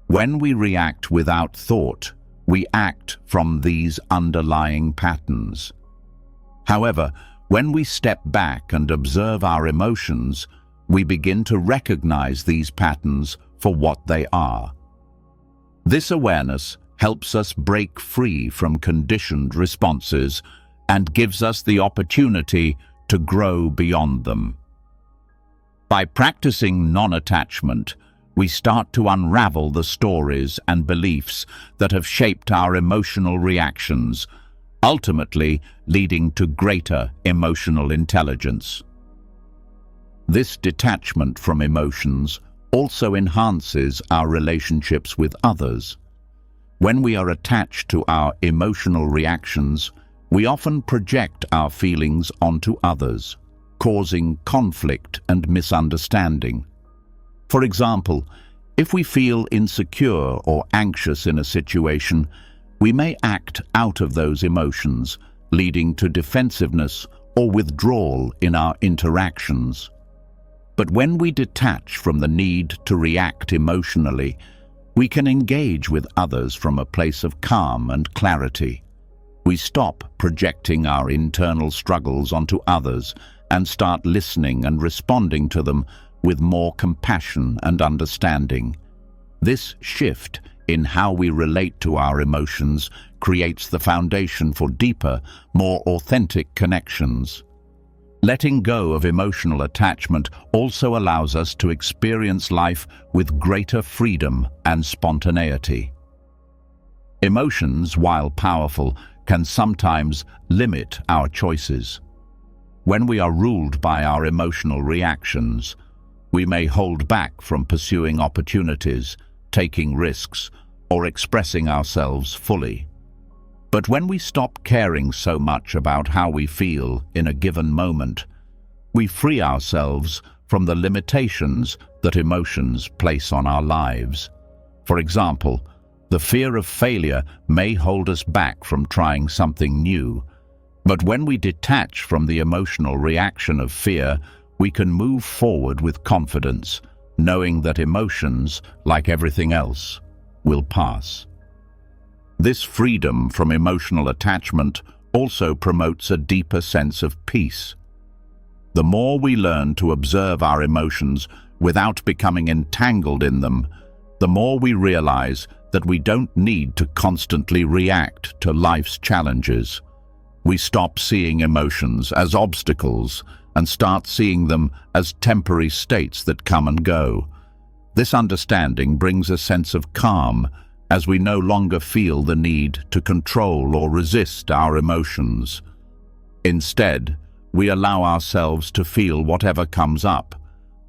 When we react without thought, we act from these underlying patterns. However, when we step back and observe our emotions, we begin to recognize these patterns for what they are. This awareness helps us break free from conditioned responses and gives us the opportunity to grow beyond them. By practicing non-attachment, we start to unravel the stories and beliefs that have shaped our emotional reactions, ultimately leading to greater emotional intelligence. This detachment from emotions also enhances our relationships with others. When we are attached to our emotional reactions, we often project our feelings onto others, causing conflict and misunderstanding. For example, if we feel insecure or anxious in a situation, we may act out of those emotions, leading to defensiveness or withdrawal in our interactions. But when we detach from the need to react emotionally, we can engage with others from a place of calm and clarity. We stop projecting our internal struggles onto others and start listening and responding to them with more compassion and understanding. This shift in how we relate to our emotions creates the foundation for deeper, more authentic connections. Letting go of emotional attachment also allows us to experience life with greater freedom and spontaneity. Emotions, while powerful, can sometimes limit our choices. When we are ruled by our emotional reactions, we may hold back from pursuing opportunities, taking risks, or expressing ourselves fully. But when we stop caring so much about how we feel in a given moment, we free ourselves from the limitations that emotions place on our lives. For example, the fear of failure may hold us back from trying something new, but when we detach from the emotional reaction of fear, we can move forward with confidence, knowing that emotions, like everything else, will pass. This freedom from emotional attachment also promotes a deeper sense of peace. The more we learn to observe our emotions without becoming entangled in them, the more we realize that we don't need to constantly react to life's challenges. We stop seeing emotions as obstacles and start seeing them as temporary states that come and go. This understanding brings a sense of calm, as we no longer feel the need to control or resist our emotions. Instead, we allow ourselves to feel whatever comes up,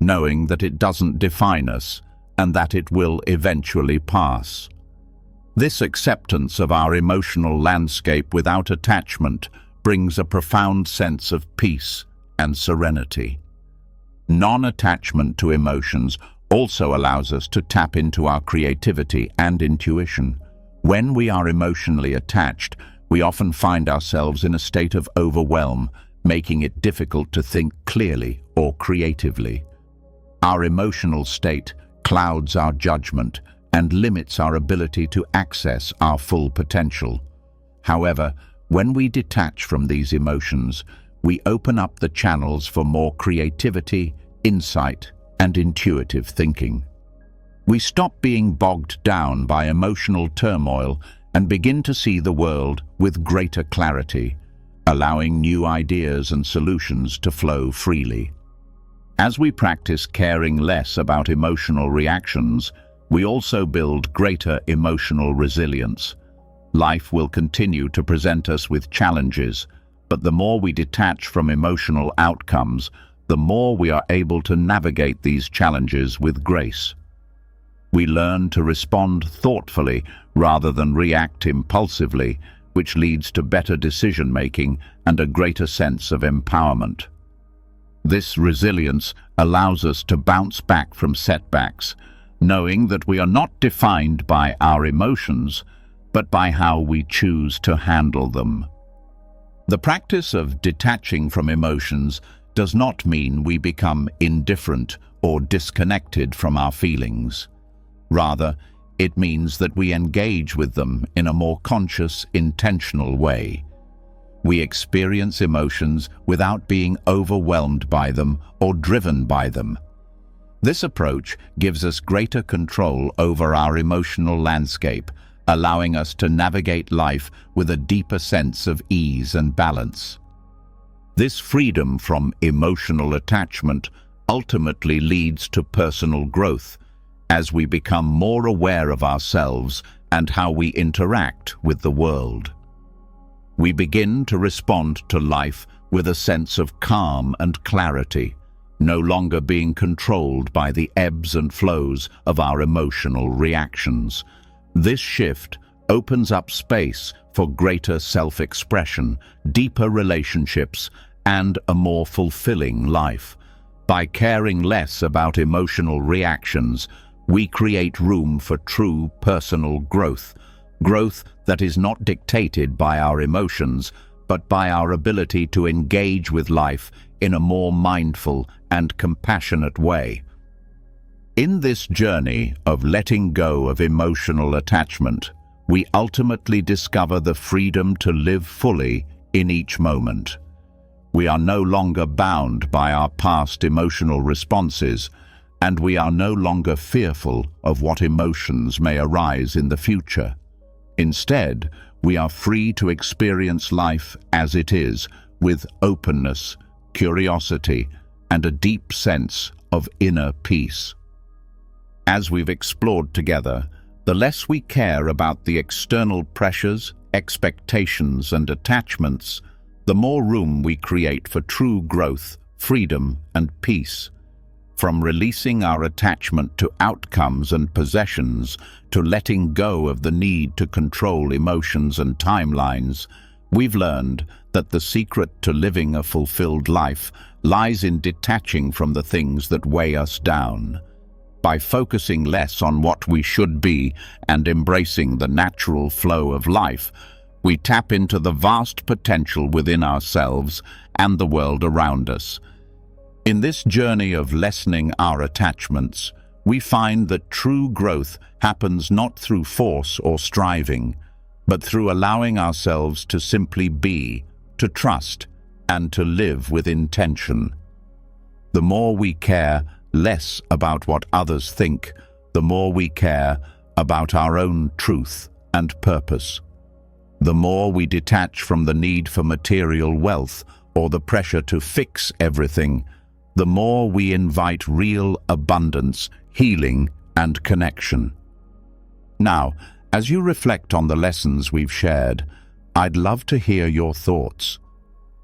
knowing that it doesn't define us and that it will eventually pass. This acceptance of our emotional landscape without attachment brings a profound sense of peace and serenity. Non-attachment to emotions also allows us to tap into our creativity and intuition. When we are emotionally attached, we often find ourselves in a state of overwhelm, making it difficult to think clearly or creatively. Our emotional state clouds our judgment and limits our ability to access our full potential. However, when we detach from these emotions, we open up the channels for more creativity, insight, and intuitive thinking. We stop being bogged down by emotional turmoil and begin to see the world with greater clarity, allowing new ideas and solutions to flow freely. As we practice caring less about emotional reactions, we also build greater emotional resilience. Life will continue to present us with challenges, but the more we detach from emotional outcomes, the more we are able to navigate these challenges with grace. We learn to respond thoughtfully rather than react impulsively, which leads to better decision-making and a greater sense of empowerment. This resilience allows us to bounce back from setbacks, knowing that we are not defined by our emotions, but by how we choose to handle them. The practice of detaching from emotions does not mean we become indifferent or disconnected from our feelings. Rather, it means that we engage with them in a more conscious, intentional way. We experience emotions without being overwhelmed by them or driven by them. This approach gives us greater control over our emotional landscape, allowing us to navigate life with a deeper sense of ease and balance. This freedom from emotional attachment ultimately leads to personal growth, as we become more aware of ourselves and how we interact with the world. We begin to respond to life with a sense of calm and clarity, no longer being controlled by the ebbs and flows of our emotional reactions. This shift opens up space for greater self-expression, deeper relationships, and a more fulfilling life. By caring less about emotional reactions, we create room for true personal growth that is not dictated by our emotions, but by our ability to engage with life in a more mindful and compassionate way. In this journey of letting go of emotional attachment, we ultimately discover the freedom to live fully in each moment. We are no longer bound by our past emotional responses, and we are no longer fearful of what emotions may arise in the future. Instead, we are free to experience life as it is, with openness, curiosity, and a deep sense of inner peace. As we've explored together, the less we care about the external pressures, expectations, and attachments, the more room we create for true growth, freedom, and peace. From releasing our attachment to outcomes and possessions to letting go of the need to control emotions and timelines, we've learned that the secret to living a fulfilled life lies in detaching from the things that weigh us down. By focusing less on what we should be and embracing the natural flow of life, we tap into the vast potential within ourselves and the world around us. In this journey of lessening our attachments, we find that true growth happens not through force or striving, but through allowing ourselves to simply be, to trust, and to live with intention. The more we care less about what others think, the more we care about our own truth and purpose. The more we detach from the need for material wealth or the pressure to fix everything, the more we invite real abundance, healing, and connection. Now, as you reflect on the lessons we've shared, I'd love to hear your thoughts.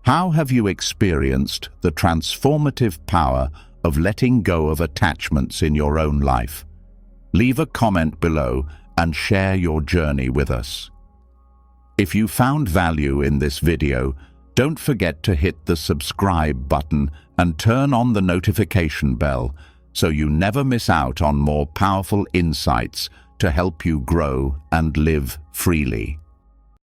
How have you experienced the transformative power of letting go of attachments in your own life? Leave a comment below and share your journey with us. If you found value in this video, don't forget to hit the subscribe button and turn on the notification bell so you never miss out on more powerful insights to help you grow and live freely.